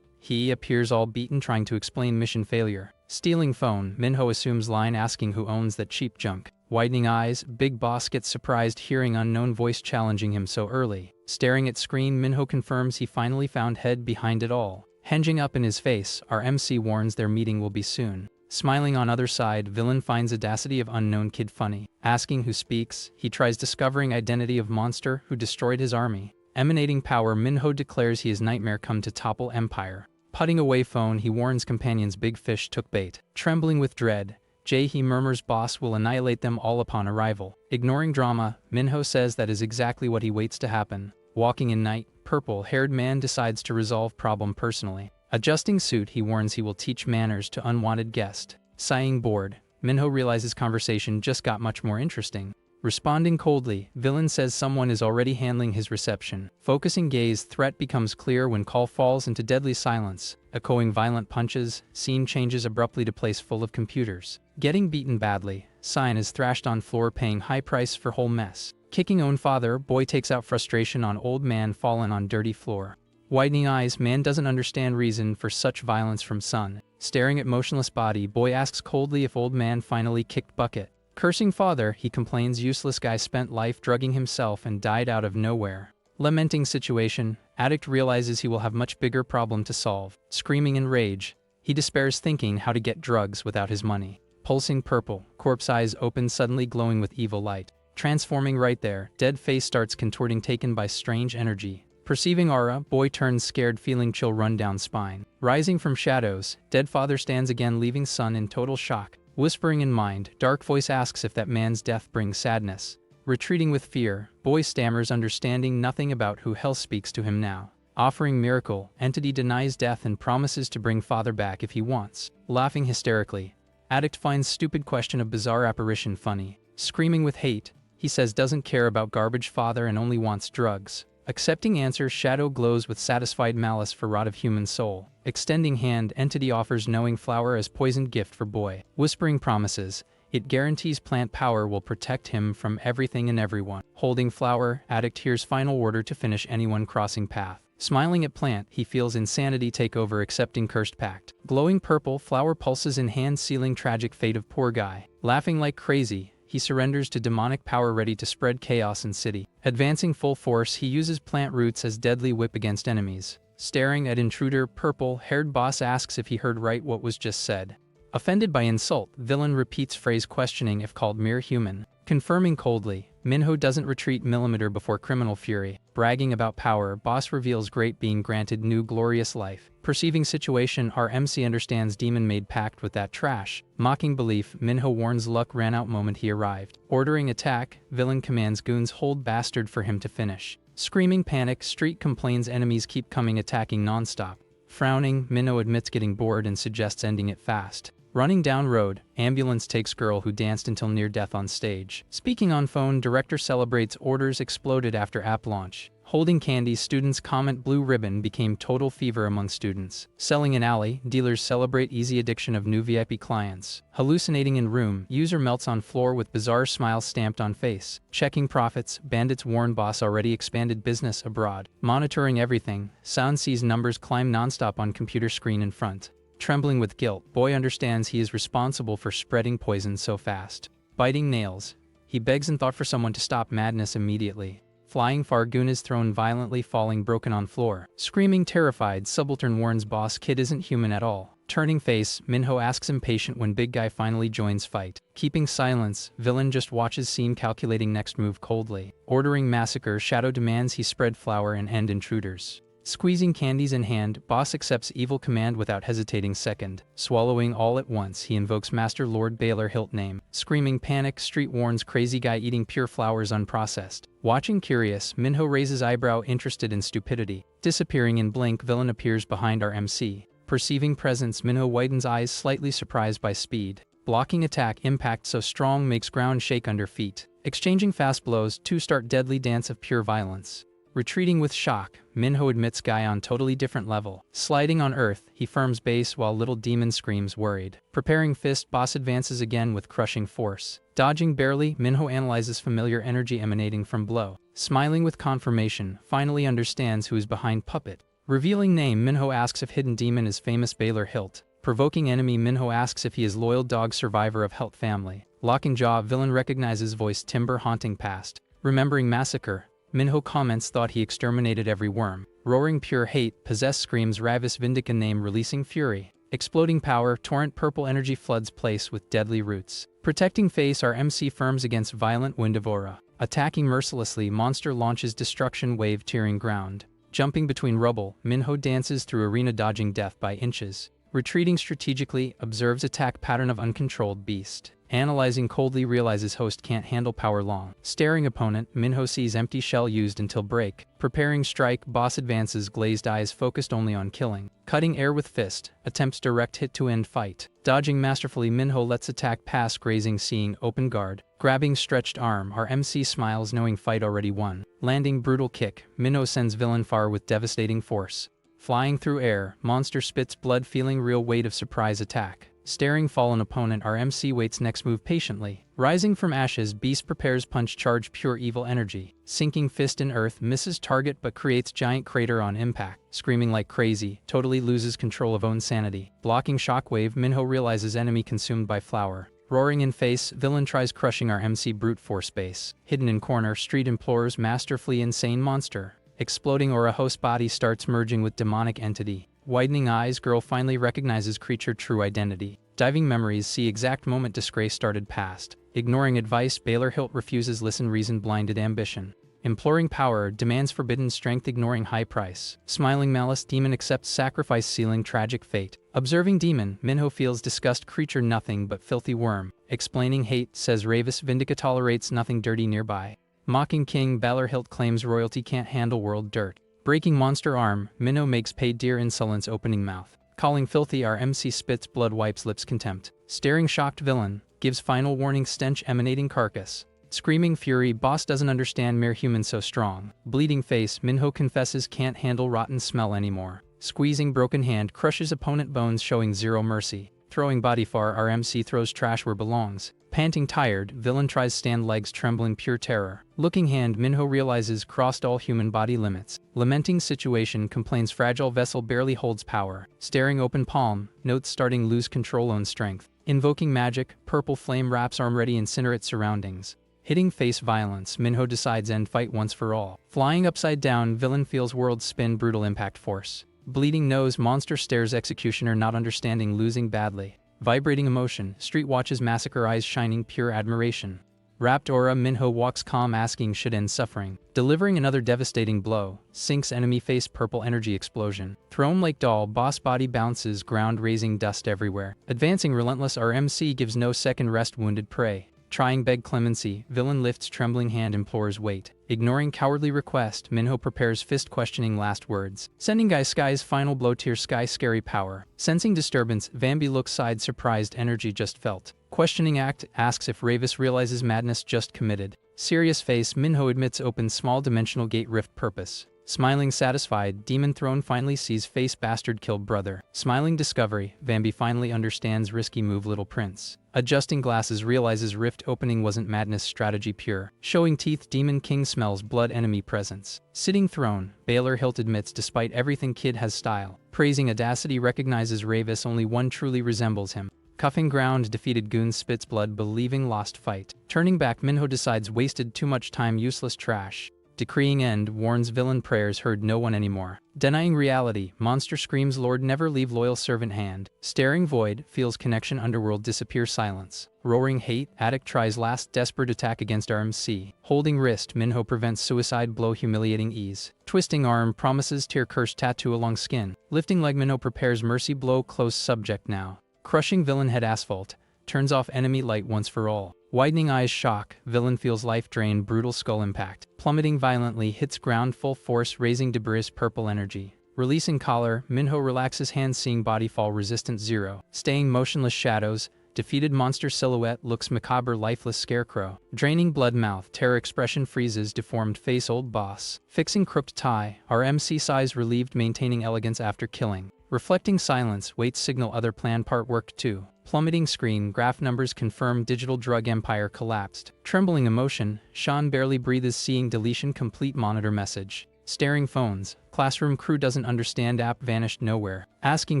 he appears all beaten trying to explain mission failure. Stealing phone, Minho assumes line asking who owns that cheap junk. Widening eyes, big boss gets surprised hearing unknown voice challenging him so early. Staring at screen, Minho confirms he finally found head behind it all. Hinging up in his face, our MC warns their meeting will be soon. Smiling on other side, villain finds audacity of unknown kid funny. Asking who speaks, he tries discovering identity of monster who destroyed his army. Emanating power, Minho declares he is nightmare come to topple empire. Putting away phone, he warns companions big fish took bait. Trembling with dread, he murmurs boss will annihilate them all upon arrival. Ignoring drama, Minho says that is exactly what he waits to happen. Walking in night, purple-haired man decides to resolve problem personally. Adjusting suit, he warns he will teach manners to unwanted guest. Sighing bored, Minho realizes conversation just got much more interesting. Responding coldly, villain says someone is already handling his reception. Focusing gaze, threat becomes clear when call falls into deadly silence. Echoing violent punches, scene changes abruptly to place full of computers. Getting beaten badly, sign is thrashed on floor paying high price for whole mess. Kicking own father, boy takes out frustration on old man fallen on dirty floor. Widening eyes, man doesn't understand reason for such violence from son. Staring at motionless body, boy asks coldly if old man finally kicked bucket. Cursing father, he complains useless guy spent life drugging himself and died out of nowhere. Lamenting situation, addict realizes he will have much bigger problem to solve. Screaming in rage, He despairs thinking how to get drugs without his money. Pulsing purple, corpse eyes open suddenly glowing with evil light. Transforming right there, dead face starts contorting taken by strange energy. Perceiving aura, boy turns scared feeling chill run down spine. Rising from shadows, dead father stands again leaving son in total shock. Whispering in mind, dark voice asks if that man's death brings sadness. Retreating with fear, boy stammers understanding nothing about who hell speaks to him now. Offering miracle, entity denies death and promises to bring father back if he wants. Laughing hysterically, addict finds stupid question of bizarre apparition funny. Screaming with hate, he says doesn't care about garbage father and only wants drugs. Accepting answer, shadow glows with satisfied malice for rot of human soul. Extending hand, entity offers knowing flower as poisoned gift for boy. Whispering promises, it guarantees plant power will protect him from everything and everyone. Holding flower, addict hears final order to finish anyone crossing path. Smiling at plant, he feels insanity take over accepting cursed pact. Glowing purple, flower pulses in hand sealing tragic fate of poor guy. Laughing like crazy, he surrenders to demonic power ready to spread chaos in city. Advancing full force, he uses plant roots as deadly whip against enemies. Staring at intruder, purple-haired boss asks if he heard right what was just said. Offended by insult, villain repeats phrase questioning if called mere human. Confirming coldly, Minho doesn't retreat millimeter before criminal fury. Bragging about power, boss reveals great being granted new glorious life. Perceiving situation, our MC understands demon made pact with that trash. Mocking belief, Minho warns luck ran out moment he arrived. Ordering attack, villain commands goons hold bastard for him to finish. Screaming panic, street complains enemies keep coming attacking non-stop. Frowning, Minho admits getting bored and suggests ending it fast. Running down road, ambulance takes girl who danced until near death on stage. Speaking on phone, director celebrates orders exploded after app launch. Holding candy, students comment blue ribbon became total fever among students. Selling in alley, dealers celebrate easy addiction of new VIP clients. Hallucinating in room, user melts on floor with bizarre smile stamped on face. Checking profits, bandits warn boss already expanded business abroad. Monitoring everything, sound sees numbers climb nonstop on computer screen in front. Trembling with guilt, boy understands he is responsible for spreading poison so fast. Biting nails, he begs in thought for someone to stop madness immediately. Flying far, goon is thrown violently falling broken on floor. Screaming terrified, subaltern warns boss kid isn't human at all. Turning face, Minho asks impatient when big guy finally joins fight. Keeping silence, villain just watches scene calculating next move coldly. Ordering massacre, shadow demands he spread flour and end intruders. Squeezing candies in hand, boss accepts evil command without hesitating second. Swallowing all at once, he invokes Master Lord Balor Hilt name. Screaming panic, street warns crazy guy eating pure flowers unprocessed. Watching curious, Minho raises eyebrow interested in stupidity. Disappearing in blink, villain appears behind our MC. Perceiving presence, Minho widens eyes slightly surprised by speed. Blocking attack, impact so strong makes ground shake under feet. Exchanging fast blows, two start deadly dance of pure violence. Retreating with shock, Minho admits guy on totally different level. Sliding on earth, he firms base while little demon screams worried. Preparing fist, boss advances again with crushing force. Dodging barely, Minho analyzes familiar energy emanating from blow. Smiling with confirmation, finally understands who is behind puppet. Revealing name, Minho asks if hidden demon is famous Balor Hilt. Provoking enemy, Minho asks if he is loyal dog survivor of Hilt family. Locking jaw, villain recognizes voice timber haunting past. Remembering massacre, Minho comments thought he exterminated every worm. Roaring pure hate, possess screams Ravis Vindica name releasing fury. Exploding power, torrent purple energy floods place with deadly roots. Protecting face, our MC firms against violent wind of aura. Attacking mercilessly, monster launches destruction wave tearing ground. Jumping between rubble, Minho dances through arena dodging death by inches. Retreating strategically, observes attack pattern of uncontrolled beast. Analyzing coldly, realizes host can't handle power long. Staring opponent, Minho sees empty shell used until break. Preparing strike, boss advances glazed eyes focused only on killing. Cutting air with fist, attempts direct hit to end fight. Dodging masterfully, Minho lets attack pass grazing seeing open guard. Grabbing stretched arm, our MC smiles knowing fight already won. Landing brutal kick, Minho sends villain far with devastating force. Flying through air, monster spits blood feeling real weight of surprise attack. Staring fallen opponent, our MC waits next move patiently. Rising from ashes, beast prepares punch charge pure evil energy. Sinking fist in earth, misses target but creates giant crater on impact. Screaming like crazy, totally loses control of own sanity. Blocking shockwave, Minho realizes enemy consumed by flower. Roaring in face, villain tries crushing our MC brute force base. Hidden in corner, street implores masterfully insane monster. Exploding aura, host body starts merging with demonic entity. Widening eyes, girl finally recognizes creature true identity. Diving memories, see exact moment disgrace started past. Ignoring advice, Balor Hilt refuses listen reason blinded ambition. Imploring power, demands forbidden strength ignoring high price. Smiling malice, demon accepts sacrifice sealing tragic fate. Observing demon, Minho feels disgust creature nothing but filthy worm. Explaining hate, says Ravis Vindica tolerates nothing dirty nearby. Mocking king, Balor Hilt claims royalty can't handle world dirt. Breaking monster arm, Minho makes pay dear insolence opening mouth. Calling filthy, our MC spits blood wipes lips contempt. Staring shocked villain, gives final warning stench emanating carcass. Screaming fury, boss doesn't understand mere human so strong. Bleeding face, Minho confesses can't handle rotten smell anymore. Squeezing broken hand, crushes opponent bones showing zero mercy. Throwing body far, our MC throws trash where belongs. Panting tired, villain tries stand legs trembling pure terror. Looking hand, Minho realizes crossed all human body limits. Lamenting situation, complains fragile vessel barely holds power. Staring open palm, notes starting lose control own strength. Invoking magic, purple flame wraps arm ready incinerate surroundings. Hitting face violence, Minho decides end fight once for all. Flying upside down, villain feels world spin brutal impact force. Bleeding nose, monster stares executioner not understanding losing badly. Vibrating emotion, street watches massacre eyes shining pure admiration. Wrapped aura, Minho walks calm asking should end suffering. Delivering another devastating blow, sinks enemy face purple energy explosion. Throne like doll, boss body bounces ground raising dust everywhere. Advancing relentless, our MC gives no second rest wounded prey. Trying beg clemency, villain lifts trembling hand implores wait. Ignoring cowardly request, Minho prepares fist questioning last words. Sending guy sky's final blow tear sky scary power. Sensing disturbance, Vambi looks side surprised energy just felt. Questioning act, asks if Ravis realizes madness just committed. Serious face, Minho admits open small dimensional gate rift purpose. Smiling satisfied, demon throne finally sees face bastard killed brother. Smiling discovery, Vambi finally understands risky move little prince. Adjusting glasses realizes rift opening wasn't madness strategy pure. Showing teeth, demon king smells blood enemy presence. Sitting throne, Balor Hilt admits despite everything kid has style. Praising audacity recognizes Ravis only one truly resembles him. Cuffing ground, defeated goon spits blood believing lost fight. Turning back, Minho decides wasted too much time useless trash. Decreeing end, warns villain prayers heard no one anymore. Denying reality, monster screams Lord never leave loyal servant hand. Staring void, feels connection underworld disappear silence. Roaring hate, addict tries last desperate attack against RMC. Holding wrist, Minho prevents suicide blow humiliating ease. Twisting arm, promises tear cursed tattoo along skin. Lifting leg, Minho prepares mercy blow close subject now. Crushing villain head asphalt, turns off enemy light once for all. Widening eyes shock, villain feels life drain brutal skull impact. Plummeting violently, hits ground full force raising debris purple energy. Releasing collar, Minho relaxes hands seeing body fall resistance 0. Staying motionless shadows, defeated monster silhouette looks macabre lifeless scarecrow. Draining blood mouth, terror expression freezes deformed face old boss. Fixing crooked tie, our MC size relieved maintaining elegance after killing. Reflecting silence, waits signal other plan part work 2. Plummeting screen, graph numbers confirm digital drug empire collapsed. Trembling emotion, Sean barely breathes seeing deletion complete monitor message. Staring phones, classroom crew doesn't understand app vanished nowhere. Asking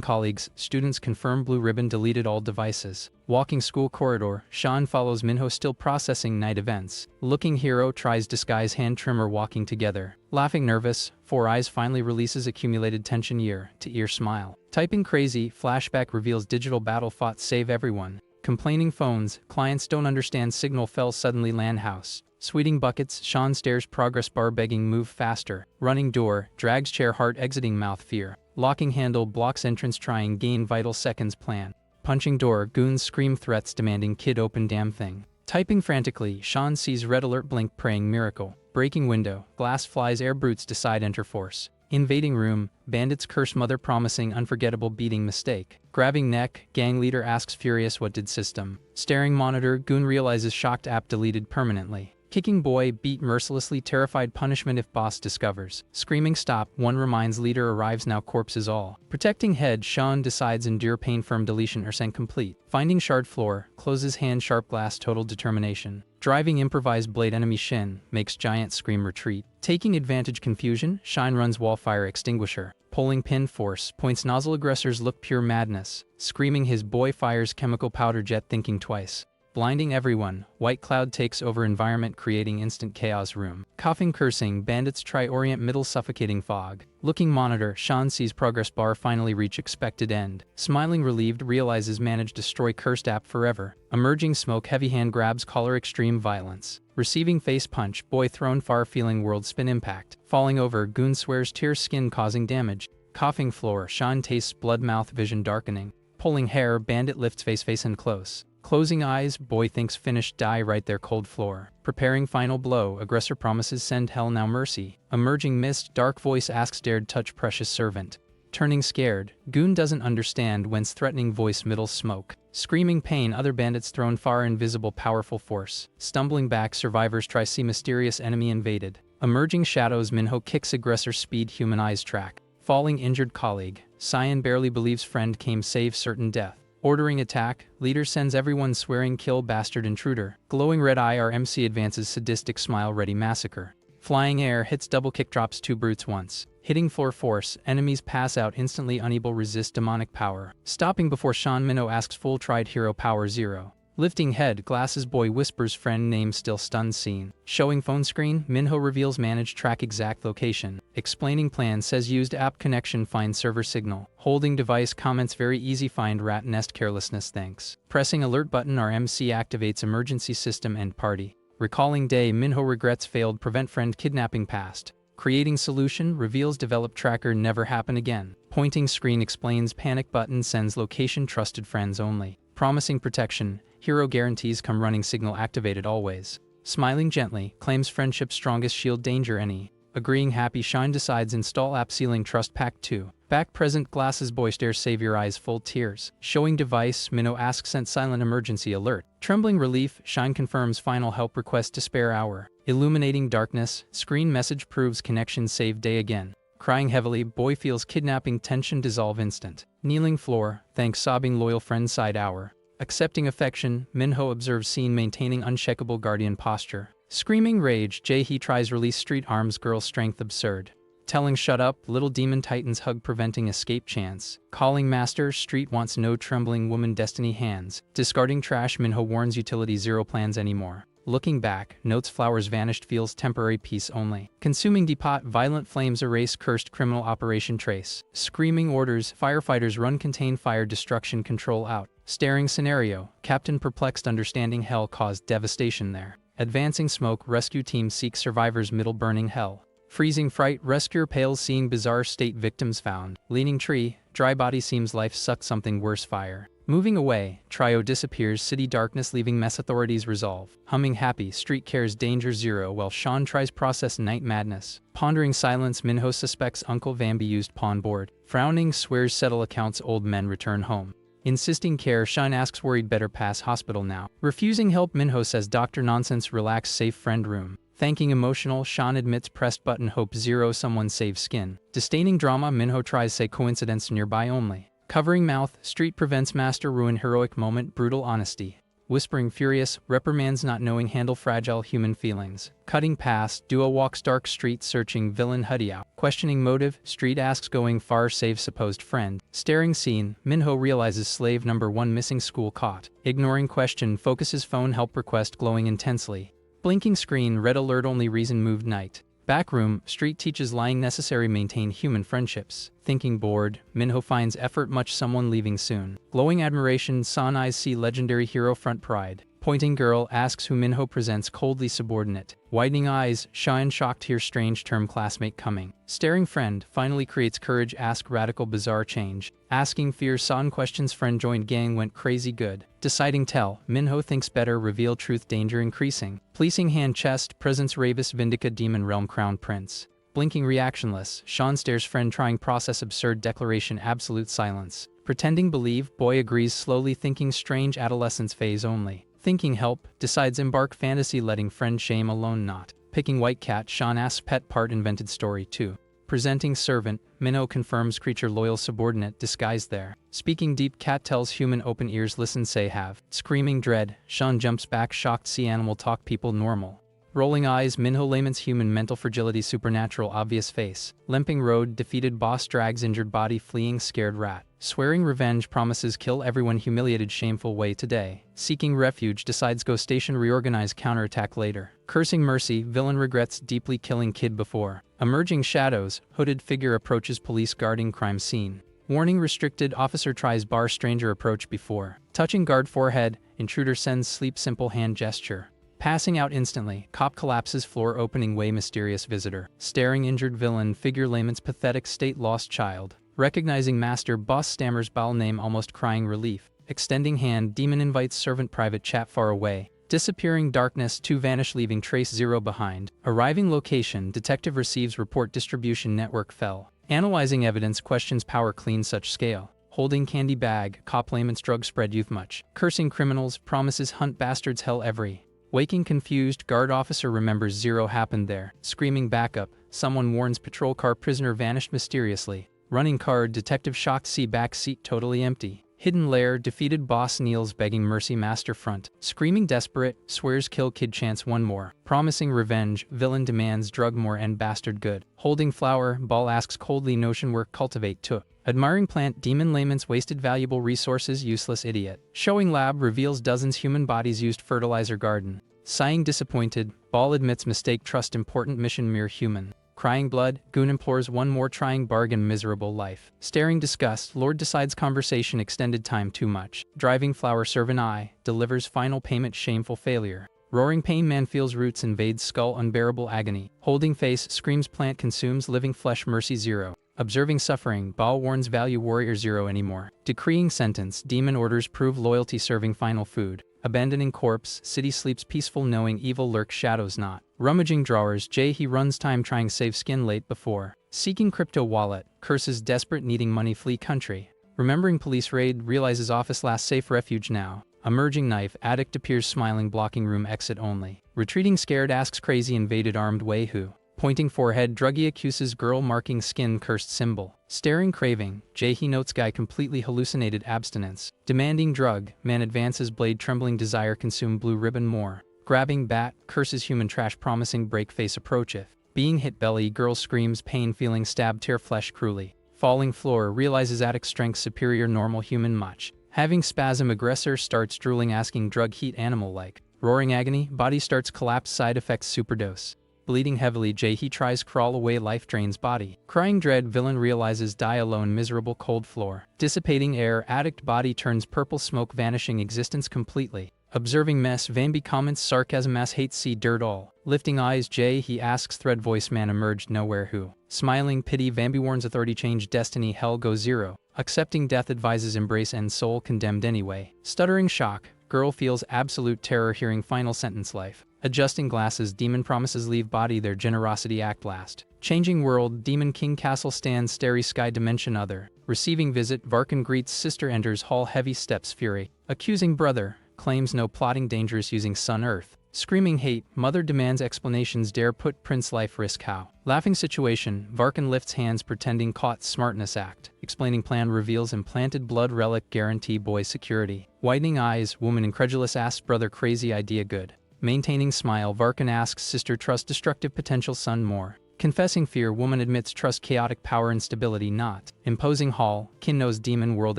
colleagues, students confirm blue ribbon deleted all devices. Walking school corridor, Sean follows Minho still processing night events. Looking hero tries disguise hand trimmer walking together. Laughing nervous, four eyes finally releases accumulated tension ear to ear smile. Typing crazy, flashback reveals digital battle fought save everyone. Complaining phones, clients don't understand signal fell suddenly LAN house. Sweeting buckets, Sean stares progress bar begging move faster. Running door, drags chair heart exiting mouth fear. Locking handle blocks entrance trying gain vital seconds plan. Punching door, goons scream threats demanding kid open damn thing. Typing frantically, Sean sees red alert blink praying miracle. Breaking window, glass flies air brutes decide enter force. Invading room, bandits curse mother promising unforgettable beating mistake. Grabbing neck, gang leader asks furious what did system. Staring monitor, goon realizes shocked app deleted permanently. Kicking boy, beat mercilessly terrified punishment if boss discovers. Screaming stop, one reminds leader arrives now corpses all. Protecting head, Sean decides endure pain firm deletion or sent complete. Finding shard floor, closes hand sharp glass total determination. Driving improvised blade enemy shin, makes giant scream retreat. Taking advantage confusion, Shine runs wall fire extinguisher. Pulling pin force, points nozzle aggressors look pure madness. Screaming his boy fires chemical powder jet thinking twice. blinding everyone. White cloud takes over environment, creating instant chaos room. Coughing, cursing, bandits try orient middle, suffocating fog. Looking monitor, Sean sees progress bar finally reach expected end. Smiling relieved, realizes managed destroy cursed app forever. Emerging smoke, heavy hand grabs collar, extreme violence. Receiving face punch, boy thrown far, feeling world spin impact. Falling over, goon swears tear, skin causing damage. Coughing floor, Sean tastes blood, mouth vision darkening. Pulling hair, bandit lifts face and close. Closing eyes, boy thinks finished, die right there, cold floor. Preparing final blow, aggressor promises send hell now mercy. Emerging mist, dark voice asks dared touch precious servant. Turning scared, goon doesn't understand whence threatening voice, middle smoke. Screaming pain, other bandits thrown far, invisible powerful force. Stumbling back, survivors try see mysterious enemy invaded. Emerging shadows, Manhwa kicks aggressor speed, human eyes track. Falling injured colleague, Cyan barely believes friend came save certain death. Ordering attack, leader sends everyone swearing kill bastard intruder. Glowing red eye, our MC advances, sadistic smile ready massacre. Flying air hits, double kick drops two brutes once. Hitting floor force, enemies pass out instantly, unable resist demonic power. Stopping before Sean, Manhwa asks full tried hero power 0. Lifting head, glasses boy whispers friend name still stunned scene. Showing phone screen, Manhwa reveals manage track exact location. Explaining plan says used app connection find server signal. Holding device comments very easy find rat nest carelessness thanks. Pressing alert button, our MC activates emergency system end party. Recalling day, Manhwa regrets failed prevent friend kidnapping past. Creating solution, reveals develop tracker never happen again. Pointing screen explains panic button sends location trusted friends only. Promising protection, hero guarantees come running signal activated always. Smiling gently, claims friendship strongest shield danger any. Agreeing happy, Shine decides install app ceiling trust pack 2. Back present, glasses boy stares savior eyes full tears. Showing device, Manhwa asks sent silent emergency alert. Trembling relief, Shine confirms final help request to spare hour. Illuminating darkness, screen message proves connection save day again. Crying heavily, boy feels kidnapping tension dissolve instant. Kneeling floor, thanks sobbing loyal friend side hour. Accepting affection, Manhwa observes scene maintaining unshakable guardian posture. Screaming rage, Jae-hee tries release street arms girl strength absurd. Telling shut up, little demon titans hug preventing escape chance. Calling master, street wants no trembling woman destiny hands. Discarding trash, Manhwa warns utility 0 plans anymore. Looking back, notes flowers vanished feels temporary peace only. Consuming depot, violent flames erase cursed criminal operation trace. Screaming orders, firefighters run contain fire destruction control out. Staring scenario, captain perplexed understanding hell caused devastation there. Advancing smoke, rescue team seeks survivors middle burning hell. Freezing fright, rescuer pales seeing bizarre state victims found. Leaning tree, dry body seems life sucked something worse fire. Moving away, trio disappears city darkness leaving mess authorities resolve. Humming happy, street cares danger 0 while Sean tries process night madness. Pondering silence, Manhwa suspects Uncle Vambi used pawn board. Frowning, swears settle accounts old men return home. Insisting care, Shine asks worried better pass hospital now. Refusing help, Manhwa says doctor nonsense relax safe friend room. Thanking emotional, Sean admits pressed button hope 0 someone save skin. Disdaining drama, Manhwa tries say coincidence nearby only. Covering mouth, street prevents master ruin heroic moment brutal honesty. Whispering furious, reprimands not knowing handle fragile human feelings. Cutting past, duo walks dark street searching villain Hudiao. Questioning motive, street asks going far save supposed friend. Staring scene, Manhwa realizes slave number 1 missing school caught. Ignoring question, focuses phone help request glowing intensely. Blinking screen, red alert only reason moved night. Backroom, street teaches lying necessary maintain human friendships. Thinking bored, Manhwa finds effort much someone leaving soon. Glowing admiration, San eyes see legendary hero front pride. Pointing girl asks who Manhwa presents coldly subordinate. Widening eyes, Shine shocked hear strange term classmate coming. Staring friend, finally creates courage ask radical bizarre change. Asking fear San questions friend joined gang went crazy good. Deciding tell, Manhwa thinks better reveal truth danger increasing. Pleasing hand chest, presence Ravis Vindica demon realm crown prince. Blinking reactionless, Sean stares friend trying process absurd declaration absolute silence. Pretending believe, boy agrees slowly thinking strange adolescence phase only. Thinking help, decides embark fantasy letting friend shame alone not. Picking white cat, Sean asks pet part invented story 2. Presenting servant, Manhwa confirms creature loyal subordinate disguised there. Speaking deep cat tells human open ears listen say have. Screaming dread, Sean jumps back shocked see animal talk people normal. Rolling eyes, Manhwa layman's human mental fragility supernatural obvious face. Limping road, defeated boss drags injured body fleeing scared rat. Swearing revenge, promises kill everyone, humiliated, shameful way today. Seeking refuge, decides go station, reorganize, counterattack later. Cursing mercy, villain regrets deeply killing kid before. Emerging shadows, hooded figure approaches police guarding crime scene. Warning restricted, officer tries bar, stranger approach before. Touching guard forehead, intruder sends sleep, simple hand gesture. Passing out instantly, cop collapses floor, opening way, mysterious visitor. Staring injured villain figure, layman's pathetic state, lost child. Recognizing master, boss stammers bowel name, almost crying relief. Extending hand, demon invites servant, private chat far away. Disappearing darkness, 2 vanish leaving trace, 0 behind. Arriving location, detective receives report, distribution network fell. Analyzing evidence, questions power, clean such scale. Holding candy bag, cop layman's drug spread youth much. Cursing criminals, promises hunt bastards hell every. Waking confused, guard officer remembers 0 happened there. Screaming backup, someone warns patrol car, prisoner vanished mysteriously. Running card, detective shocked, see back seat totally empty. Hidden lair, defeated boss kneels begging mercy, master front. Screaming desperate, swears kill kid, chance one more. Promising revenge, villain demands drug more, and bastard good. Holding flower, ball asks coldly, notion work, cultivate took. Admiring plant, demon layman's wasted valuable resources, useless idiot. Showing lab, reveals dozens human bodies used, fertilizer garden. Sighing disappointed, ball admits mistake, trust important mission, mere human. Crying blood, goon implores one more, trying bargain, miserable life. Staring disgust, lord decides conversation, extended time too much. Driving flower, servant eye, delivers final payment, shameful failure. Roaring pain, man feels roots, invades skull, unbearable agony. Holding face, screams plant, consumes living flesh, mercy 0. Observing suffering, ball warns value, warrior 0 anymore. Decreeing sentence, demon orders prove loyalty, serving final food. Abandoning corpse, city sleeps peaceful, knowing evil lurks, shadows not. Rummaging drawers, he runs time trying save skin, late before. Seeking crypto wallet, curses desperate needing money, flee country. Remembering police raid, realizes office last safe refuge now. Emerging knife, addict appears smiling, blocking room exit only. Retreating scared, asks crazy, invaded armed way who. Pointing forehead, druggie accuses girl, marking skin, cursed symbol. Staring craving, he notes guy completely hallucinated, abstinence. Demanding drug, man advances blade, trembling desire, consume blue ribbon more. Grabbing bat, curses human trash, promising break face approacheth. Being hit belly, girl screams pain, feeling stabbed, tear flesh cruelly. Falling floor, realizes addict strength superior, normal human much. Having spasm, aggressor starts drooling, asking drug heat, animal like. Roaring agony, body starts collapse, side effects superdose. Bleeding heavily, he tries crawl away, life drains body. Crying dread, villain realizes die alone, miserable cold floor. Dissipating air, addict body turns purple smoke, vanishing existence completely. Observing mess, Vambi comments sarcasm, mass hate, see dirt all. Lifting eyes, he asks thread voice, man emerged nowhere who. Smiling pity, Vambi warns authority change destiny, hell go 0. Accepting death, advises embrace end soul, condemned anyway. Stuttering shock, girl feels absolute terror, hearing final sentence life. Adjusting glasses, demon promises leave body, their generosity act last. Changing world, demon king castle stands, starry sky dimension other. Receiving visit, Varkan greets sister, enters hall, heavy steps fury. Accusing brother, claims no plotting, dangerous using sun earth. Screaming hate, mother demands explanations, dare put prince life risk how. Laughing situation, Varkan lifts hands pretending caught, smartness act. Explaining plan, reveals implanted blood relic, guarantee boy security. Widening eyes, woman incredulous asks brother crazy idea good. Maintaining smile, Varkan asks sister trust destructive potential son more. Confessing fear, woman admits trust chaotic power instability not. Imposing hall, kin knows demon world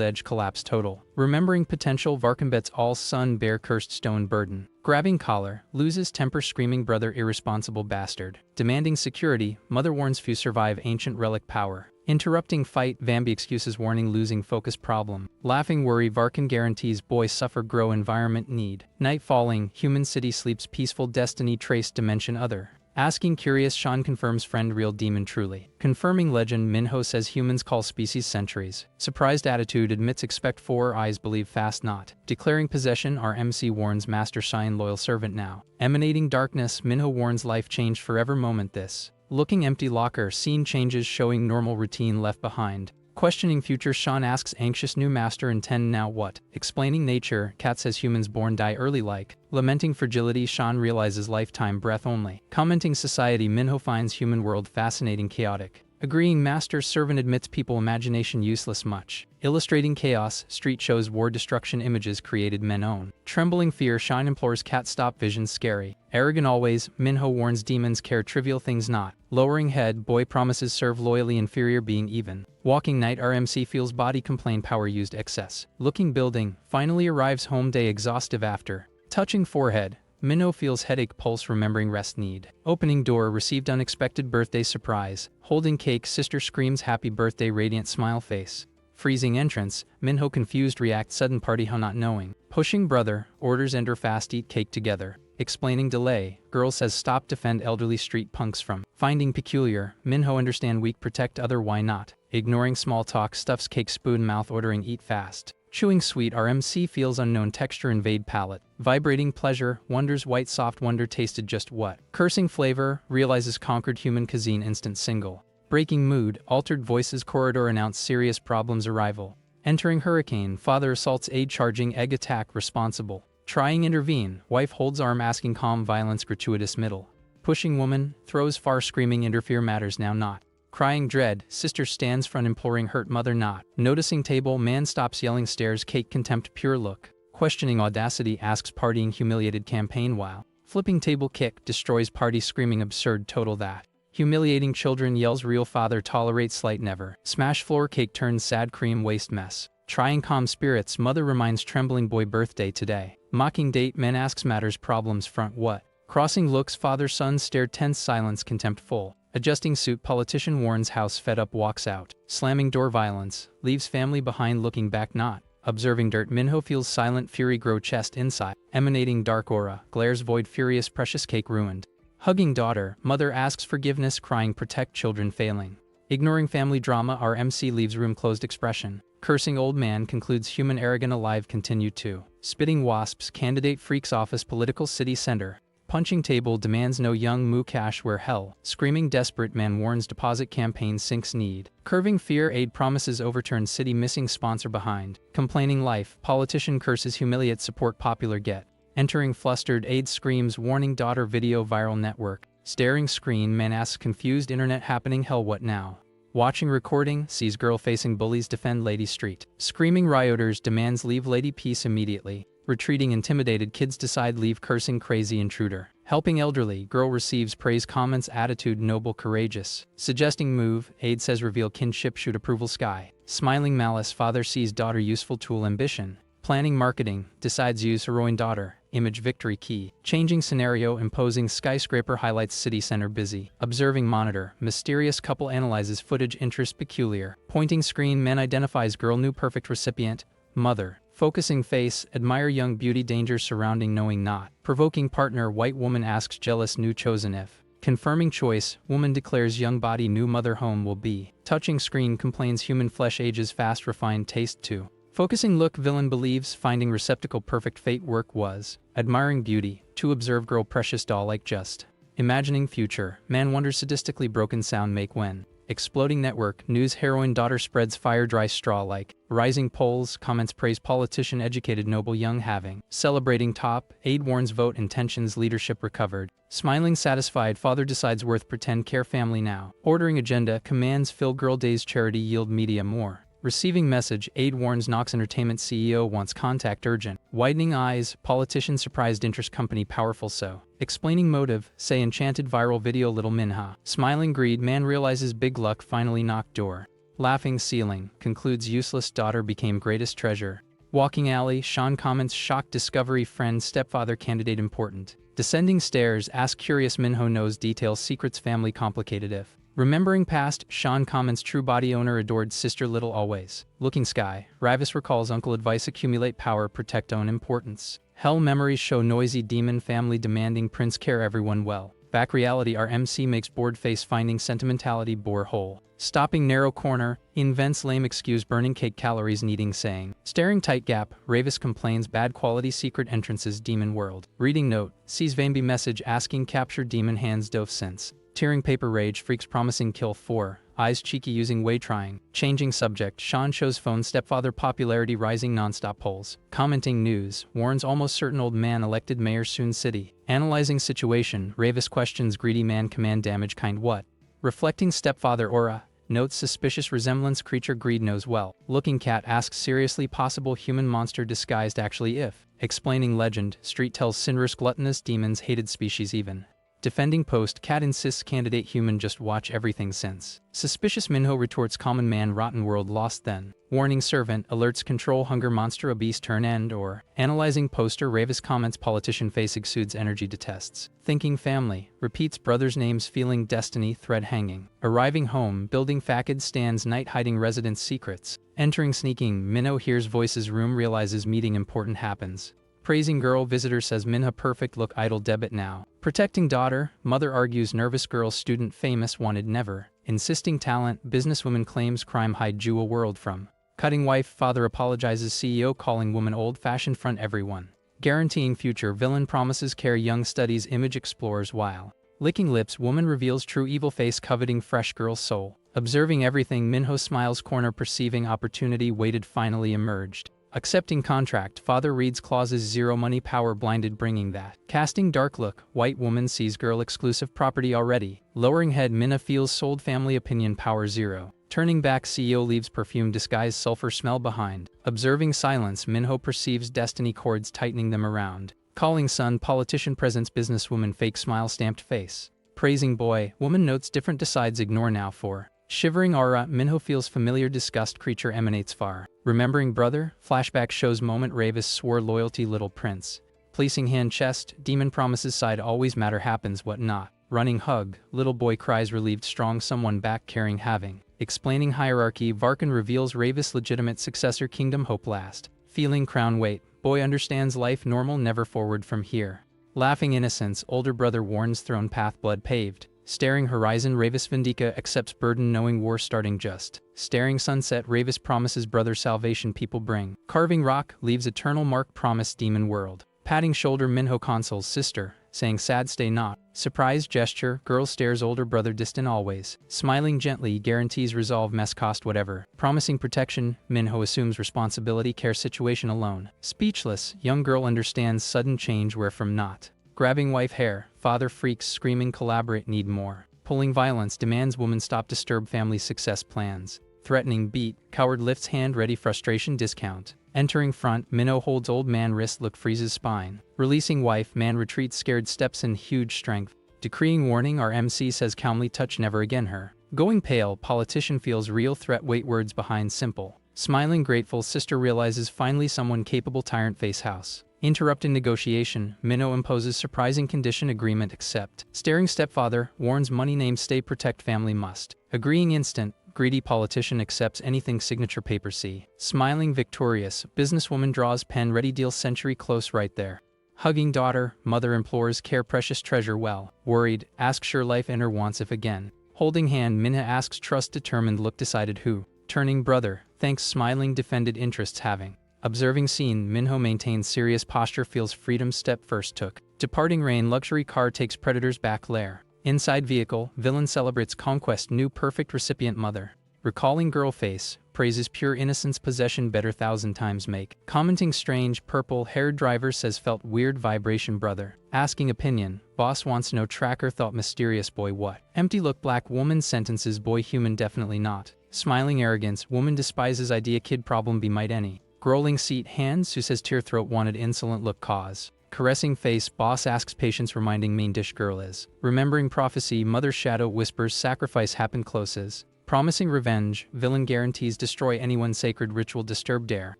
edge collapse total. Remembering potential, Varkan bets all sun bear cursed stone burden. Grabbing collar, loses temper screaming brother irresponsible bastard. Demanding security, mother warns few survive ancient relic power. Interrupting fight, Vambi excuses warning losing focus problem. Laughing worry, Varkan guarantees boy suffer grow environment need. Night falling, human city sleeps peaceful destiny trace dimension other. Asking curious, Sean confirms friend real demon truly. Confirming legend, Minho says humans call species centuries. Surprised attitude, admits expect 4 eyes believe fast not. Declaring possession, RMC warns master shine loyal servant now. Emanating darkness, Minho warns life changed forever moment this. Looking empty locker, scene changes showing normal routine left behind. Questioning future, Sean asks anxious new master intend now what? Explaining nature, Cat says humans born die early like. Lamenting fragility, Sean realizes lifetime breath only. Commenting society, Minho finds human world fascinating chaotic. Agreeing master's servant admits people imagination useless much. Illustrating chaos, street shows war destruction images created men own. Trembling fear, Shine implores cat stop visions scary. Arrogant always, Minho warns demons care trivial things not. Lowering head, boy promises serve loyally inferior being even. Walking night, RMC feels body complain power used excess. Looking building, finally arrives home day exhaustive after. Touching forehead, Minho feels headache pulse remembering rest need. Opening door, received unexpected birthday surprise. Holding cake, sister screams happy birthday radiant smile face. Freezing entrance, Minho confused react sudden party how not knowing. Pushing brother, orders enter fast eat cake together. Explaining delay, girl says stop defend elderly street punks from. Finding peculiar, Minho understand weak protect other why not. Ignoring small talk stuffs cake spoon mouth ordering eat fast. Chewing sweet, RMC feels unknown texture invade palate. Vibrating pleasure, wonders white soft wonder tasted just what. Cursing flavor, realizes conquered human cuisine instant single. Breaking mood, altered voices corridor announce serious problems arrival. Entering hurricane, father assaults aid charging egg attack responsible. Trying intervene, wife holds arm asking calm violence gratuitous middle. Pushing woman, throws far screaming interfere matters now not. Crying dread, sister stands front imploring hurt mother not. Noticing table, man stops yelling stares cake contempt pure look. Questioning audacity asks partying humiliated campaign while. Flipping table kick, destroys party screaming absurd total that. Humiliating children yells real father tolerates slight never. Smash floor cake turns sad cream waste mess. Trying calm spirits, mother reminds trembling boy birthday today. Mocking date, men asks matters problems front what. Crossing looks, father son stare tense silence contempt full. Adjusting suit, politician warns house fed up walks out. Slamming door violence, leaves family behind looking back not. Observing dirt, Minho feels silent fury grow chest inside. Emanating dark aura, glares void furious precious cake ruined. Hugging daughter, mother asks forgiveness crying protect children failing. Ignoring family drama, RMC leaves room closed expression. Cursing old man concludes human arrogant alive continue to. Spitting wasps, candidate freaks office political city center. Punching table demands no young moo cash where hell. Screaming desperate man warns deposit campaign sinks need. Curving fear aid promises overturn city missing sponsor behind. Complaining life, politician curses humiliate support popular get. Entering flustered aid screams warning daughter video viral network. Staring screen man asks confused internet happening hell what now. Watching recording, sees girl facing bullies defend lady street. Screaming rioters demands leave lady peace immediately. Retreating intimidated kids decide leave cursing crazy intruder. Helping elderly, girl receives praise comments attitude noble courageous. Suggesting move, aid says reveal kinship shoot approval sky. Smiling malice father sees daughter useful tool ambition. Planning marketing, decides use heroine daughter. Image victory key. Changing scenario imposing skyscraper highlights city center busy. Observing monitor, mysterious couple analyzes footage interest peculiar. Pointing screen man identifies girl new perfect recipient. Mother. Focusing face, admire young beauty danger surrounding knowing not. Provoking partner white woman asks jealous new chosen if. Confirming choice, woman declares young body new mother home will be. Touching screen complains human flesh ages fast refined taste too. Focusing look villain believes finding receptacle perfect fate work was. Admiring beauty, to observe girl precious doll like just. Imagining future, man wonders sadistically broken sound make when. Exploding network, news heroine daughter spreads fire dry straw like. Rising polls, comments praise politician educated noble young having. Celebrating top, aid warns vote intentions leadership recovered. Smiling satisfied father decides worth pretend care family now. Ordering agenda, commands fill girl days charity yield media more. Receiving message, aid warns Knox Entertainment CEO wants contact urgent. Widening eyes, politician surprised interest company powerful so. Explaining motive, say enchanted viral video little Minha. Smiling greed, man realizes big luck finally knocked door. Laughing ceiling, concludes useless daughter became greatest treasure. Walking alley, Sean comments shocked discovery friend stepfather candidate important. Descending stairs, ask curious Minho knows details secrets family complicated if. Remembering past, Sean comments true body owner adored sister little always. Looking sky, Ravis recalls uncle advice accumulate power protect own importance. Hell memories show noisy demon family demanding prince care everyone well. Back reality RMC makes bored face finding sentimentality bore hole. Stopping narrow corner, invents lame excuse burning cake calories needing saying. Staring tight gap, Ravis complains bad quality secret entrances demon world. Reading note, sees Vamby message asking capture demon hands dove since. Tearing paper rage freaks promising kill 4. Eyes cheeky using way trying. Changing subject, Sean shows phone stepfather popularity rising nonstop polls. Commenting news, warns almost certain old man elected mayor soon city. Analyzing situation, Ravis questions greedy man command damage kind what. Reflecting stepfather aura, Notes suspicious resemblance creature greed knows well. Looking cat asks seriously possible human monster disguised actually if. Explaining legend, street tells Sinrisk gluttonous demons hated species even. Defending post cat insists candidate human just watch everything since. Suspicious Minho retorts common man rotten world lost then. Warning servant alerts control hunger monster obese turn end or. Analyzing poster Ravis comments politician face exudes energy detests. Thinking family repeats brothers names feeling destiny thread hanging. Arriving home building facade stands night hiding residence secrets. Entering sneaking Minho hears voices room realizes meeting important happens. Praising girl visitor says Minha perfect look idle debit now. Protecting daughter, mother argues nervous girl student famous wanted never. Insisting talent, businesswoman claims crime hide Jew a world from. Cutting wife, father apologizes CEO calling woman old-fashioned front everyone. Guaranteeing future villain promises care young studies image explores while. Licking lips woman reveals true evil face coveting fresh girl's soul. Observing everything Minho smiles corner perceiving opportunity waited finally emerged. Accepting contract, father reads clauses 0 money power blinded bringing that. Casting dark look, white woman sees girl exclusive property already. Lowering head Minna feels sold family opinion power 0. Turning back CEO leaves perfume disguise sulfur smell behind. Observing silence Minho perceives destiny cords tightening them around. Calling son politician presents businesswoman fake smile stamped face. Praising boy, woman notes different decides ignore now for. Shivering aura, Minho feels familiar disgust creature emanates far. Remembering brother, flashback shows moment Ravis swore loyalty little prince. Placing hand chest, demon promises side always matter happens what not. Running hug, little boy cries relieved strong someone back carrying having. Explaining hierarchy Varkan reveals Ravis legitimate successor kingdom hope last. Feeling crown weight, boy understands life normal never forward from here. Laughing innocence, older brother warns throne path blood paved. Staring horizon Ravis Vindika accepts burden knowing war starting just. Staring sunset Ravis promises brother salvation people bring. Carving rock leaves eternal mark promise demon world. Patting shoulder Minho consoles sister, saying sad stay not. Surprise gesture girl stares older brother distant always. Smiling gently guarantees resolve mess cost whatever. Promising protection Minho assumes responsibility care situation alone. Speechless young girl understands sudden change where from not. Grabbing wife hair, father freaks screaming collaborate need more. Pulling violence demands woman stop disturb family success plans. Threatening beat, coward lifts hand ready frustration discount. Entering front, Minho holds old man wrist look freezes spine. Releasing wife, man retreats scared steps in huge strength. Decreeing warning our MC says calmly touch never again her. Going pale, politician feels real threat wait words behind simple. Smiling grateful sister realizes finally someone capable tyrant face house. Interrupting negotiation, Minho imposes surprising condition agreement accept. Staring stepfather, warns money name stay protect family must. Agreeing instant, greedy politician accepts anything signature paper see. Smiling victorious, businesswoman draws pen ready deal century close right there. Hugging daughter, mother implores care precious treasure well. Worried, ask sure life enter wants if again. Holding hand Minha asks trust determined look decided who. Turning brother, thanks smiling defended interests having. Observing scene, Minho maintains serious posture feels freedom step first took. Departing rain luxury car takes predators back lair. Inside vehicle, villain celebrates conquest new perfect recipient mother. Recalling girl face, praises pure innocence possession better 1,000 times make. Commenting strange purple haired driver says felt weird vibration brother. Asking opinion, boss wants no tracker thought mysterious boy what. Empty look black woman sentences boy human definitely not. Smiling arrogance, woman despises idea kid problem be might any. Growling seat hands who says tear throat wanted insolent look cause. Caressing face boss asks patience reminding main dish girl is. Remembering prophecy mother shadow whispers sacrifice happen closes. Promising revenge villain guarantees destroy anyone sacred ritual disturb dare.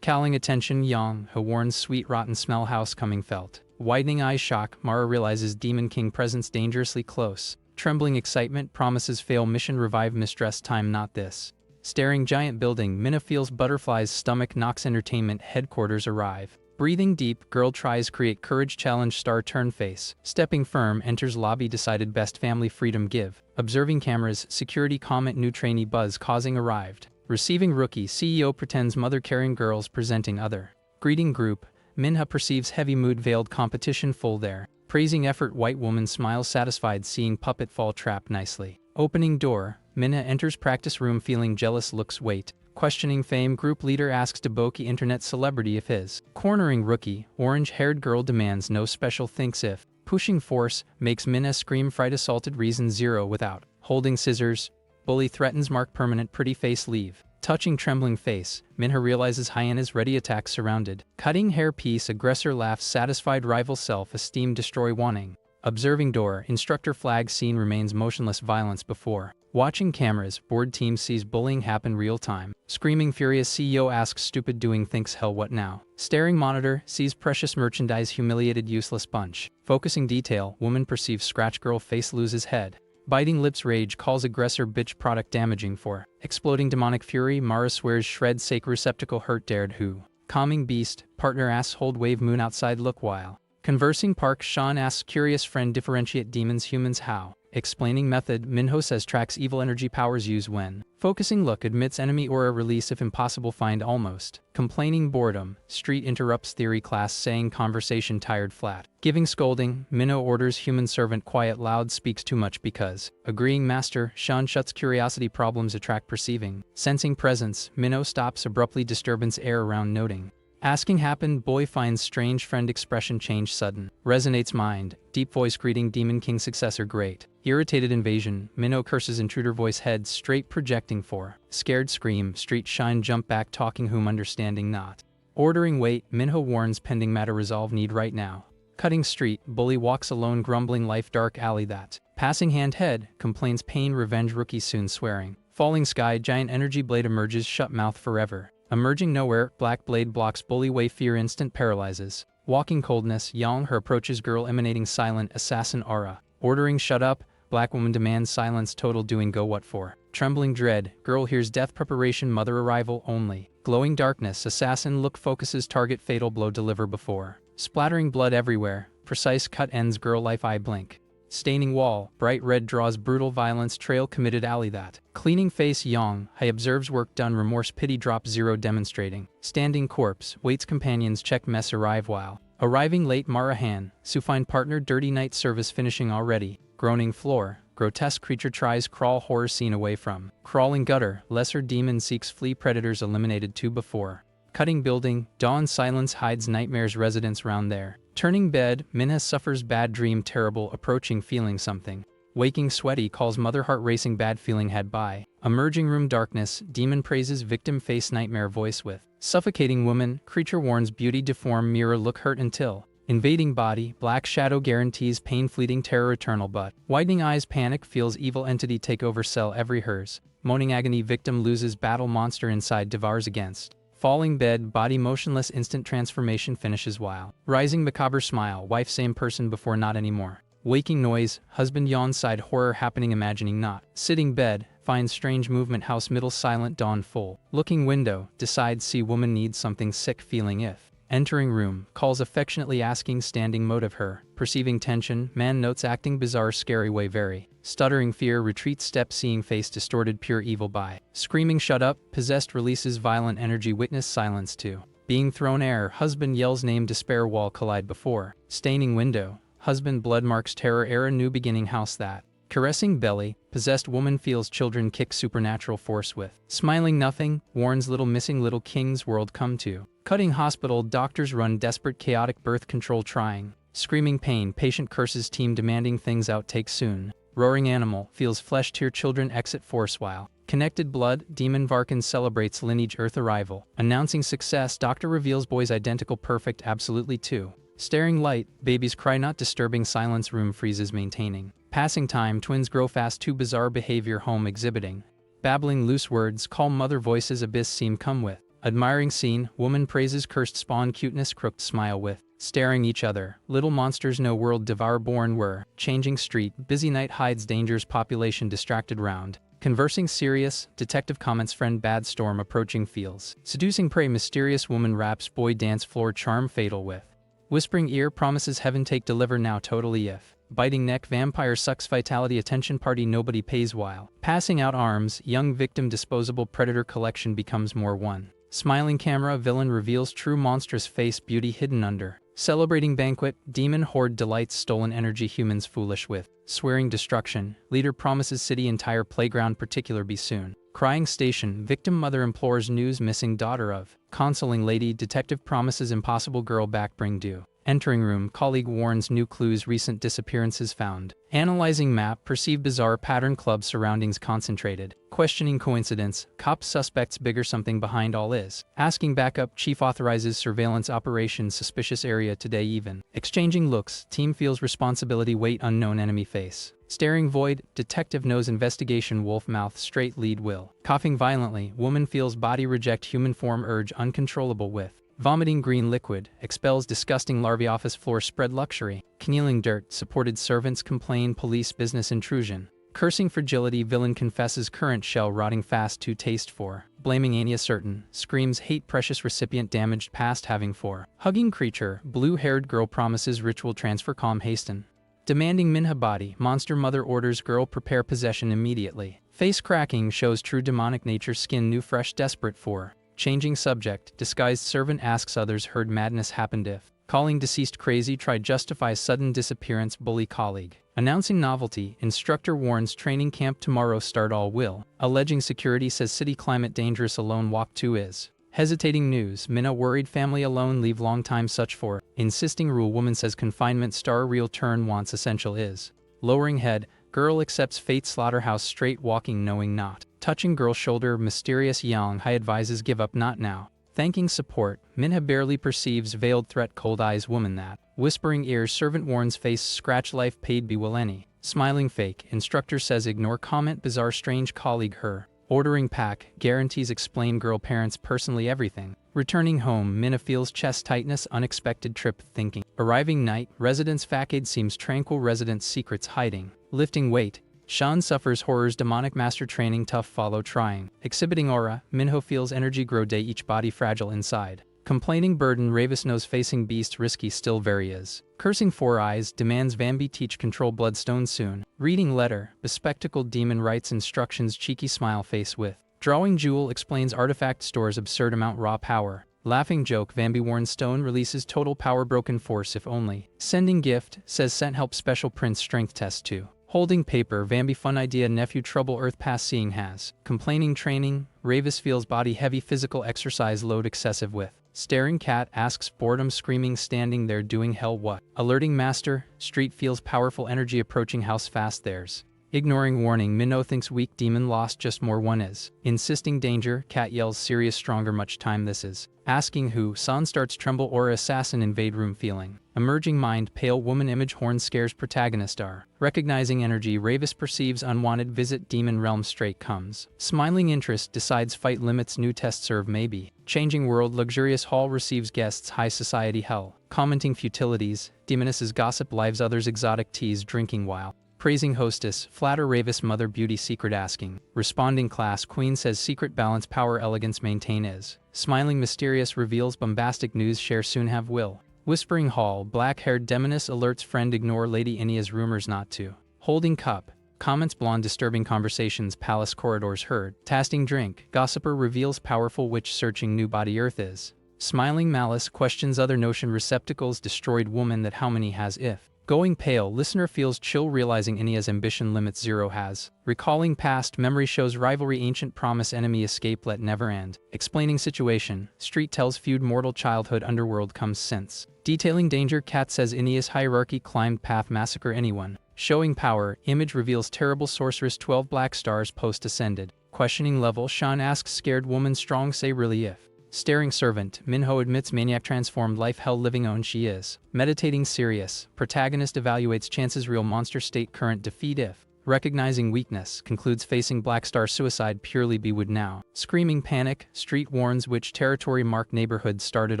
Calling attention Yang who warns sweet rotten smell house coming felt. Widening eye shock Mara realizes demon king presence dangerously close. Trembling excitement promises fail mission revive mistress time not this. Staring giant building Minna feels butterflies stomach knocks entertainment headquarters arrive. Breathing deep girl tries create courage challenge star turn face. Stepping firm enters lobby decided best family freedom give. Observing cameras security comment new trainee buzz causing arrived. Receiving rookie CEO pretends mother carrying girls presenting other. Greeting group Minha perceives heavy mood veiled competition full there. Praising effort white woman smiles satisfied seeing puppet fall trap nicely. Opening door Minha enters practice room feeling jealous looks wait. Questioning fame group leader asks Deboki internet celebrity if his. Cornering rookie, orange-haired girl demands no special thinks if. Pushing force, makes Minna scream fright assaulted reason 0 without. Holding scissors, Bully threatens mark permanent pretty face leave. Touching trembling face, Minho realizes hyena's ready attack surrounded. Cutting hair piece aggressor laughs satisfied rival self-esteem destroy wanting. Observing door, instructor flag scene remains motionless violence before. Watching cameras, board team sees bullying happen real time. Screaming furious CEO asks stupid doing thinks hell what now. Staring monitor, sees precious merchandise humiliated useless bunch. Focusing detail, woman perceives scratch girl face loses head. Biting lips rage calls aggressor bitch product damaging for. Exploding demonic fury Mara swears shred sake receptacle hurt dared who. Calming beast, partner asks hold wave moon outside look while. Conversing park Sean asks curious friend differentiate demons humans how. Explaining method Minho says tracks evil energy powers use when. Focusing look admits enemy aura release if impossible find almost. Complaining boredom, street interrupts theory class saying conversation tired flat. Giving scolding, Minho orders human servant quiet loud speaks too much because. Agreeing master, Sean shuts curiosity problems attract perceiving. Sensing presence, Minho stops abruptly disturbance air around noting. Asking happened boy finds strange friend expression change sudden. Resonates mind, deep voice greeting demon king successor great. Irritated invasion, Minho curses intruder voice head straight projecting for. Scared scream, street shine jump back talking whom understanding not. Ordering wait, Minho warns pending matter resolve need right now. Cutting street, bully walks alone grumbling life dark alley that. Passing hand head, complains pain revenge rookie soon swearing. Falling sky giant energy blade emerges shut mouth forever. Emerging nowhere, black blade blocks bully way fear instant paralyzes. Walking coldness, Yang her approaches girl emanating silent assassin aura. Ordering shut up, black woman demands silence total doing go what for. Trembling dread, girl hears death preparation mother arrival only. Glowing darkness, assassin look focuses target fatal blow deliver before. Splattering blood everywhere, precise cut ends girl life eye blink. Staining wall, bright red draws brutal violence trail committed alley that. Cleaning face Yang, Hai observes work done remorse pity drop zero demonstrating. Standing corpse, waits companions check mess arrive while. Arriving late Marahan, Su find partner dirty night service finishing already. Groaning floor, grotesque creature tries crawl horror scene away from. Crawling gutter, lesser demon seeks flee predators eliminated two before. Cutting building, dawn silence hides nightmares residents round there. Turning bed, Minha suffers bad dream terrible approaching feeling something. Waking sweaty calls mother heart racing bad feeling had by. Emerging room darkness, demon praises victim face nightmare voice with. Suffocating woman, creature warns beauty deform mirror look hurt until. Invading body, black shadow guarantees pain fleeting terror eternal but. Widening eyes panic feels evil entity take over cell every hers. Moaning agony victim loses battle monster inside devours against. Falling bed, body motionless instant transformation finishes while. Rising macabre smile, wife same person before not anymore. Waking noise, husband yawn side horror happening imagining not. Sitting bed, finds strange movement house middle silent dawn full. Looking window, decides see woman needs something sick feeling if. Entering room, calls affectionately asking standing motive her. Perceiving tension, man notes acting bizarre scary way very. Stuttering fear retreats step seeing face distorted pure evil by. Screaming shut up, possessed releases violent energy witness silence too. Being thrown air, husband yells name despair wall collide before. Staining window, husband blood marks terror era new beginning house that. Caressing belly, possessed woman feels children kick supernatural force with. Smiling nothing, warns little missing little king's world come to. Cutting hospital doctors run desperate chaotic birth control trying. Screaming pain patient curses team demanding things outtake soon. Roaring animal feels flesh tear children exit force while. Connected blood, demon Varkin celebrates lineage earth arrival. Announcing success doctor reveals boy's identical perfect absolutely too. Staring light, babies cry not disturbing silence room freezes maintaining. Passing time twins grow fast too bizarre behavior home exhibiting. Babbling loose words calm mother voices abyss seem come with. Admiring scene, woman praises cursed spawn cuteness crooked smile with. Staring each other, little monsters no world devour born were. Changing street, busy night hides dangers population distracted round. Conversing serious, detective comments friend bad storm approaching feels. Seducing prey mysterious woman raps boy dance floor charm fatal with. Whispering ear promises heaven take deliver now totally if. Biting neck vampire sucks vitality attention party nobody pays while. Passing out arms, young victim disposable predator collection becomes more one. Smiling camera villain reveals true monstrous face beauty hidden under. Celebrating banquet, demon horde delights stolen energy humans foolish with. Swearing destruction, leader promises city entire playground particular be soon. Crying station, victim mother implores news missing daughter of. Consoling lady, detective promises impossible girl back bring due. Entering room, colleague warns new clues, recent disappearances found. Analyzing map, perceive bizarre pattern, club surroundings concentrated. Questioning coincidence, cop suspects bigger, something behind all is. Asking backup, chief authorizes surveillance operations, suspicious area today even. Exchanging looks, team feels responsibility, weight unknown enemy face. Staring void, detective knows investigation, wolf mouth straight lead will. Coughing violently, woman feels body reject human form, urge uncontrollable with. Vomiting green liquid, expels disgusting larvae, office floor spread luxury. Kneeling dirt, supported servants complain, police business intrusion. Cursing fragility, villain confesses current shell rotting fast to taste for. Blaming Ania certain, screams hate precious recipient damaged past having for. Hugging creature, blue-haired girl promises ritual transfer, calm hasten. Demanding Manhwa body, monster mother orders girl prepare possession immediately. Face cracking shows true demonic nature, skin new fresh desperate for. Changing subject, disguised servant asks others heard madness happened if. Calling deceased crazy, try justify sudden disappearance, bully colleague. Announcing novelty, instructor warns training camp tomorrow start all will. Alleging security says city climate dangerous, alone walk to is. Hesitating news, Minna worried family alone leave long time such for. Insisting rule, woman says confinement star real turn wants essential is. Lowering head, girl accepts fate, slaughterhouse straight walking knowing not. Touching girl shoulder, mysterious Yang Hai advises give up not now. Thanking support, Minha barely perceives veiled threat, cold eyes woman that. Whispering ears, servant warns face scratch life paid be will any. Smiling fake, instructor says ignore comment, bizarre strange colleague her. Ordering pack, guarantees explain girl parents personally everything. Returning home, Minna feels chest tightness, unexpected trip thinking. Arriving night, residence facade seems tranquil, residence secrets hiding. Lifting weight, Shan suffers horrors, demonic master training tough follow trying. Exhibiting aura, Minho feels energy grow day, each body fragile inside. Complaining burden, Ravis knows facing beast risky still very is. Cursing four eyes, demands Vambi teach control bloodstone soon. Reading letter, bespectacled demon writes instructions, cheeky smile face with. Drawing jewel explains artifact stores absurd amount raw power. Laughing joke, Vambi warns stone releases total power broken force if only. Sending gift, says sent help special prince strength test 2. Holding paper, Vambi fun idea, nephew trouble earth pass seeing has. Complaining training, Ravis feels body heavy, physical exercise load excessive with. Staring cat asks boredom, screaming standing there doing hell what. Alerting master, street feels powerful energy approaching house fast theirs. Ignoring warning, Minnow thinks weak demon lost just more one is. Insisting danger, cat yells serious stronger much time this is. Asking who, San starts tremble or assassin invade room feeling. Emerging mind, pale woman image horn scares protagonist are. Recognizing energy, Ravis perceives unwanted visit demon realm straight comes. Smiling interest, decides fight limits new test serve maybe. Changing world, luxurious hall receives guests high society hell. Commenting futilities, demonesses gossip lives others exotic teas drinking while. Praising hostess, flatter Ravis mother beauty secret asking. Responding class, queen says secret balance power elegance maintain is. Smiling mysterious reveals bombastic news share soon have will. Whispering hall, black-haired demoness alerts friend ignore lady Inia's rumors not to. Holding cup, comments blonde disturbing conversations palace corridors heard. Tasting drink, gossiper reveals powerful witch searching new body earth is. Smiling malice questions other notion receptacles destroyed woman that how many has if. Going pale, listener feels chill realizing Inia's ambition limits zero has. Recalling past, memory shows rivalry ancient promise enemy escape let never end. Explaining situation, street tells feud mortal childhood underworld comes since. Detailing danger, cat says Inia's hierarchy climbed path massacre anyone. Showing power, image reveals terrible sorceress 12 black stars post ascended. Questioning level, Shan asks scared woman strong say really if. Staring servant, Minho admits maniac transformed life hell living own she is. Meditating serious, protagonist evaluates chances real monster state current defeat if. Recognizing weakness, concludes facing black star suicide purely be would now. Screaming panic, street warns which territory mark neighborhood started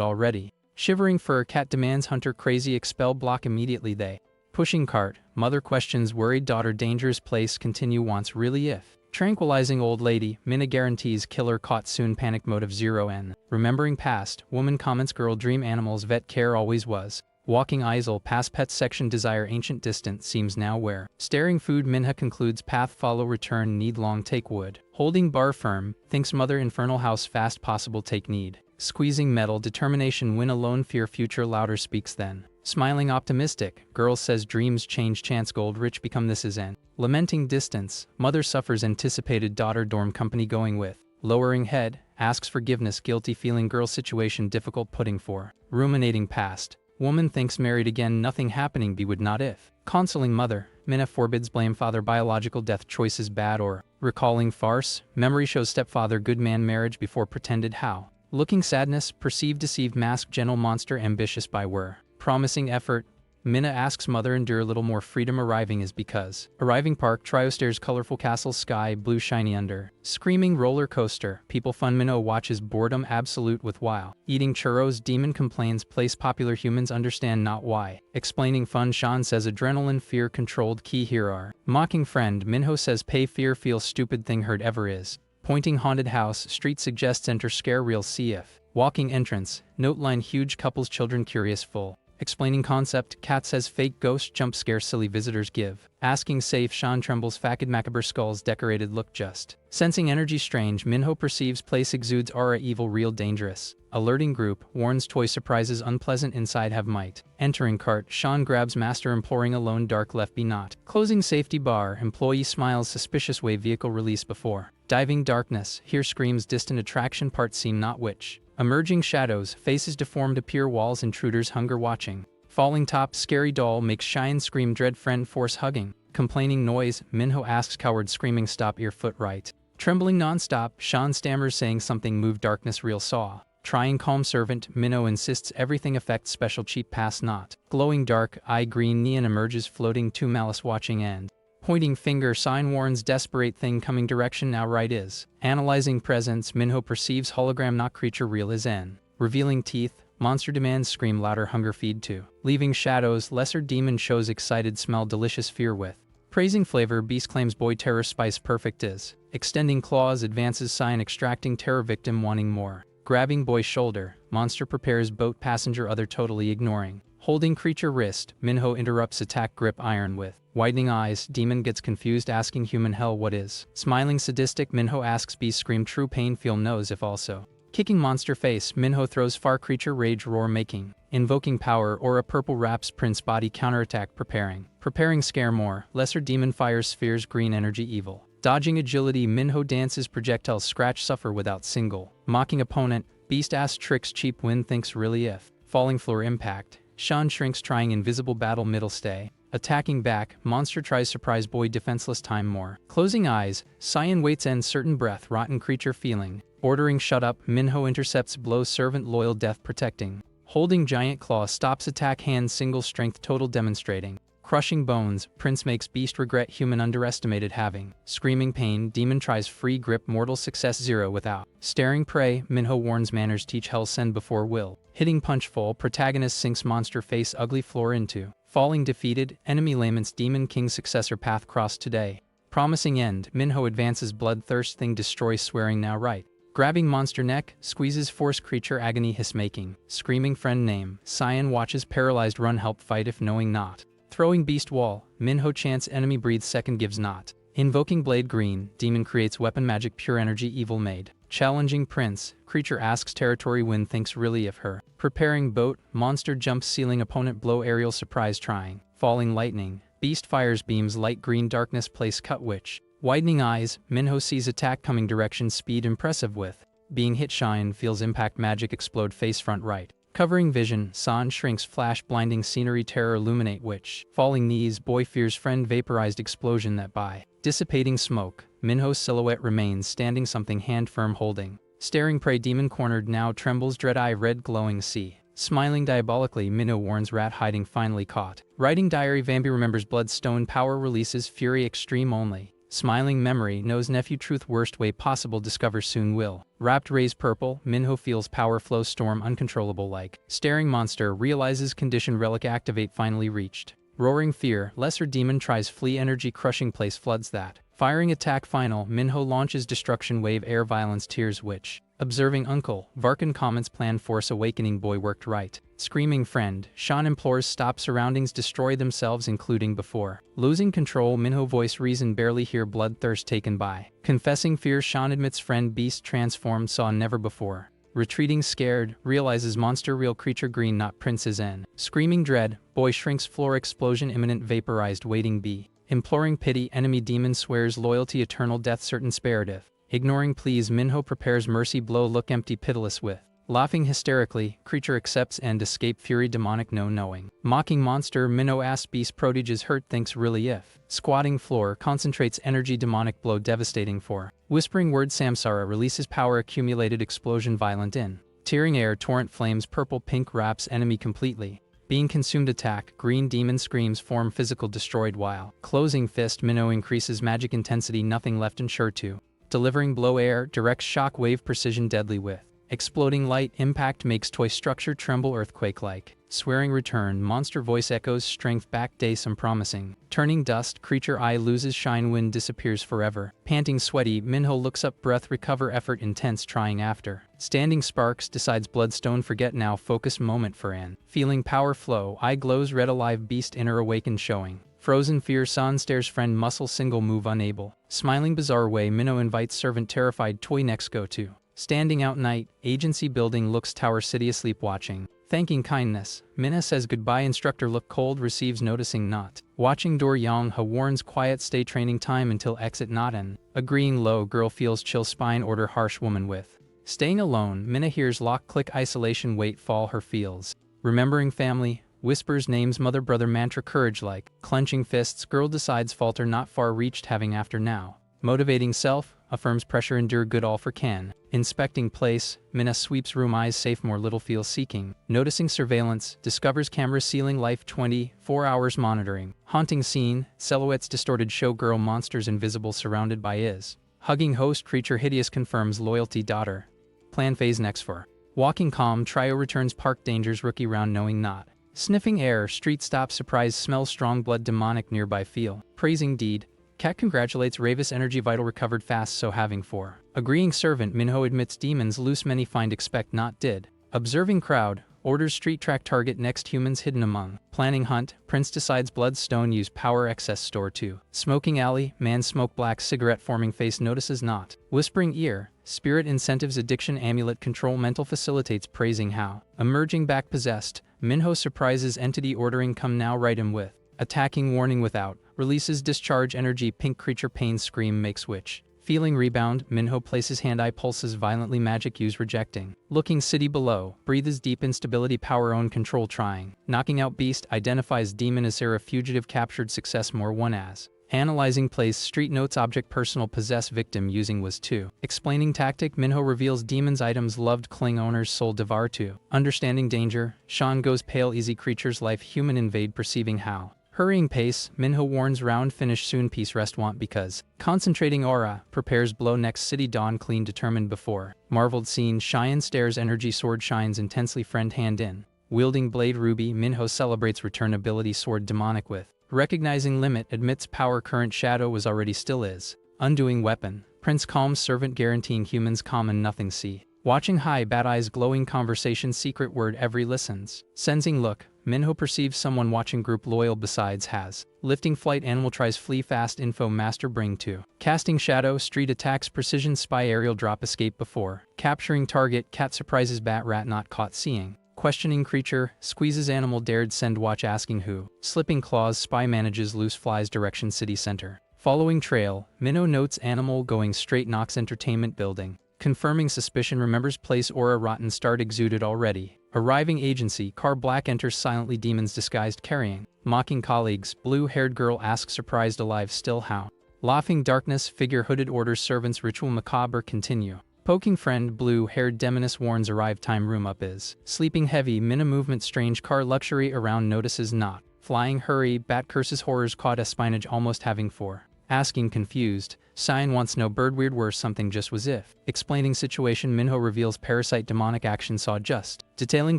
already. Shivering fur, cat demands hunter crazy expel block immediately they. Pushing cart, mother questions worried daughter dangerous place continue wants really if. Tranquilizing old lady, Minna guarantees killer caught soon panic mode of 0n. Remembering past, woman comments girl dream animals vet care always was. Walking Isle past pet section desire ancient distant seems now where. Staring food Minha concludes path follow return need long take wood. Holding bar firm, thinks mother infernal house fast possible take need. Squeezing metal determination win alone fear future louder speaks then. Smiling optimistic, girl says dreams change chance gold rich become this is n. Lamenting distance, mother suffers anticipated daughter dorm company going with. Lowering head, asks forgiveness guilty feeling girl situation difficult putting for. Ruminating past, Woman thinks married again, nothing happening, be would not if. Consoling mother, Minna forbids blame father, biological death choices bad or. Recalling farce, memory shows stepfather good man, marriage before pretended how. Looking sadness, perceived deceived, masked gentle monster, ambitious by were. Promising effort, Minna asks mother, endure little more freedom, arriving is because. Arriving park, trio stairs, colorful castle, sky blue shiny under. Screaming roller coaster, people fun, Minho watches boredom absolute with while. Eating churros, demon complains, place popular, humans understand not why. Explaining fun, Sean says adrenaline, fear controlled, key here are. Mocking friend, Minho says pay fear, feel stupid thing heard ever is. Pointing haunted house, street suggests enter scare real see if. Walking entrance, note line huge couples children curious full. Explaining concept, cat says fake ghost jump scare silly visitors give. Asking safe, Sean trembles faked macabre skulls decorated look just. Sensing energy strange, Minho perceives place exudes aura evil real dangerous. Alerting group, warns toy surprises unpleasant inside have might. Entering cart, Sean grabs master imploring alone dark left be not. Closing safety bar, employee smiles suspicious way vehicle release before. Diving darkness, here screams distant attraction part seem not which. Emerging shadows, faces deformed appear walls intruders hunger watching. Falling top, scary doll makes shine scream dread friend force hugging. Complaining noise, Minho asks coward screaming stop ear foot right. Trembling non-stop, Sean stammers saying something move darkness real saw. Trying calm servant, Minho insists everything affects special cheap pass not. Glowing dark, eye green neon emerges floating to malice watching end. Pointing finger sign warns desperate thing coming direction now right is. Analyzing presence, Minho perceives hologram not creature real is n. Revealing teeth, monster demands scream louder hunger feed to. Leaving shadows, lesser demon shows excited smell delicious fear with. Praising flavor, beast claims boy terror spice perfect is. Extending claws, advances sign extracting terror victim wanting more. Grabbing boy shoulder, monster prepares boat passenger other totally ignoring. Holding creature wrist, Minho interrupts attack grip iron with. Widening eyes, demon gets confused asking human hell what is. Smiling sadistic, Minho asks beast scream true pain feel knows if also. Kicking monster face, Minho throws far creature rage roar making. Invoking power, aura purple wraps prince body counterattack preparing. Preparing scare more, lesser demon fires spheres green energy evil. Dodging agility, Minho dances projectiles scratch suffer without single. Mocking opponent, beast ass tricks cheap win thinks really if. Falling floor impact, Sean shrinks trying invisible battle middle stay. Attacking back, monster tries surprise boy defenseless time more. Closing eyes, Cyan waits end certain breath rotten creature feeling. Ordering shut up, Minho intercepts blows servant loyal death protecting. Holding giant claw stops attack hand single strength total demonstrating. Crushing bones, prince makes beast regret human underestimated having. Screaming pain, demon tries free grip mortal success 0 without. Staring prey, Minho warns manners teach hell send before will. Hitting punch full, protagonist sinks monster face ugly floor into. Falling defeated, enemy laments demon king successor path crossed today. Promising end, Minho advances bloodthirst thing destroys swearing now right. Grabbing monster neck, squeezes force creature agony hiss making. Screaming friend name, Cyan watches paralyzed run help fight if knowing not. Throwing beast wall, Minho chants enemy breathes second gives not. Invoking blade green, demon creates weapon magic pure energy evil made. Challenging prince, creature asks territory win thinks really if her. Preparing boat, monster jumps ceiling opponent blow aerial surprise trying. Falling lightning, beast fires beams light green darkness place cut witch. Widening eyes, Minho sees attack coming direction speed impressive with. Being hit shine feels impact magic explode face front right. Covering vision, San shrinks flash blinding scenery terror illuminate witch. Falling knees, boy fears friend vaporized explosion that by. Dissipating smoke, Minho's silhouette remains standing something hand firm holding. Staring prey demon cornered now trembles dread eye red glowing sea. Smiling diabolically, Minho warns rat hiding finally caught. Writing diary, Vambi remembers bloodstone power releases fury extreme only. Smiling memory knows nephew truth worst way possible discovers soon will. Wrapped rays purple, Minho feels power flow storm uncontrollable like. Staring monster realizes condition relic activate finally reached. Roaring fear, lesser demon tries flee energy crushing place floods that. Firing attack final, Minho launches destruction wave air violence tears witch. Observing uncle, Varkan comments plan force awakening boy worked right. Screaming friend, Sean implores stop surroundings destroy themselves including before. Losing control, Minho voice reason barely hear bloodthirst taken by. Confessing fear, Sean admits friend beast transformed saw never before. Retreating scared, realizes monster real creature green not prince's n. Screaming dread, boy shrinks floor explosion imminent vaporized waiting bee. Imploring pity, enemy demon swears loyalty eternal death certain sparative. Ignoring pleas, Minho prepares mercy blow look empty pitiless with. Laughing hysterically, creature accepts and escape fury demonic no knowing. Mocking monster minnow ass beast prodigies hurt thinks really if. Squatting floor concentrates energy demonic blow devastating for. Whispering word samsara releases power accumulated explosion violent in. Tearing air torrent flames purple pink wraps enemy completely. Being consumed attack, green demon screams form physical destroyed while. Closing fist minnow increases magic intensity nothing left ensure to. Delivering blow air directs shock wave precision deadly with. Exploding light impact makes toy structure tremble earthquake-like. Swearing return monster voice echoes strength back day some promising. Turning dust creature eye loses shine wind disappears forever. Panting sweaty Minho looks up breath recover effort intense trying after. Standing sparks decides bloodstone forget now focus moment for an. Feeling power flow eye glows red alive beast inner awakened showing. Frozen fear San stares friend muscle single move unable. Smiling bizarre way Minnow invites servant terrified toy next go to. Standing out night, agency building looks tower city asleep watching. Thanking kindness, Minna says goodbye instructor look cold receives noticing not. Watching door Yang Ha warns quiet stay training time until exit not in. Agreeing low girl feels chill spine order harsh woman with. Staying alone, Minna hears lock click isolation wait fall her feels. Remembering family, whispers names mother brother mantra courage like. Clenching fists girl decides falter not far reached having after now. Motivating self, affirms pressure endure good all for can. Inspecting place, Minna sweeps room eyes safe more little feels seeking. Noticing surveillance, discovers camera ceiling life 24 hours monitoring. Haunting scene, silhouettes distorted showgirl monsters invisible surrounded by is. Hugging host creature hideous confirms loyalty daughter. Plan phase next for. Walking calm trio returns park dangers rookie round knowing not. Sniffing air street stop surprise smells strong blood demonic nearby feel. Praising deed. Cat congratulates Ravis energy vital recovered fast so having for. Agreeing servant Minho admits demons loose many find expect not did. Observing crowd, orders street track target next humans hidden among. Planning hunt, prince decides bloodstone use power excess store 2. Smoking alley, man smoke black cigarette forming face notices not. Whispering ear, spirit incentives addiction amulet control mental facilitates praising how. Emerging back possessed, Minho surprises entity ordering come now right him with. Attacking warning without, releases discharge energy pink creature pain scream makes witch. Feeling rebound, Minho places hand eye pulses violently magic use rejecting. Looking city below, breathes deep instability power own control trying. Knocking out beast identifies demon as Sarah fugitive captured success more one as. Analyzing place street notes object personal possess victim using was 2. Explaining tactic Minho reveals demons items loved cling owners soul devour 2. Understanding danger, Sean goes pale easy creatures life human invade perceiving how. Hurrying pace, Minho warns round finish soon peace rest want because. Concentrating aura, prepares blow next city dawn clean determined before. Marveled scene Cheyenne stares energy sword shines intensely friend hand in. Wielding blade ruby Minho celebrates return ability sword demonic with. Recognizing limit admits power current shadow was already still is. Undoing weapon, prince calms servant guaranteeing humans common nothing see. Watching high bad eyes glowing conversation secret word every listens. Sensing look, Minho perceives someone watching group loyal besides has. Lifting flight animal tries flee fast info master bring to. Casting shadow street attacks precision spy aerial drop escape before. Capturing target cat surprises bat rat not caught seeing. Questioning creature, squeezes animal dared send watch asking who. Slipping claws spy manages loose flies direction city center. Following trail, Minho notes animal going straight knocks entertainment building. Confirming suspicion remembers place aura rotten start exuded already. Arriving agency car black enters silently demons disguised carrying. Mocking colleagues blue-haired girl asks surprised alive still how. Laughing darkness figure hooded orders servants ritual macabre continue. Poking friend blue-haired demoness warns arrive time room up is. Sleeping heavy Minna movement strange car luxury around notices not. Flying hurry bat curses horrors caught espionage almost having for. Asking confused, Cyan wants no bird weird worse something just was if. Explaining situation Minho reveals parasite demonic action saw just. Detailing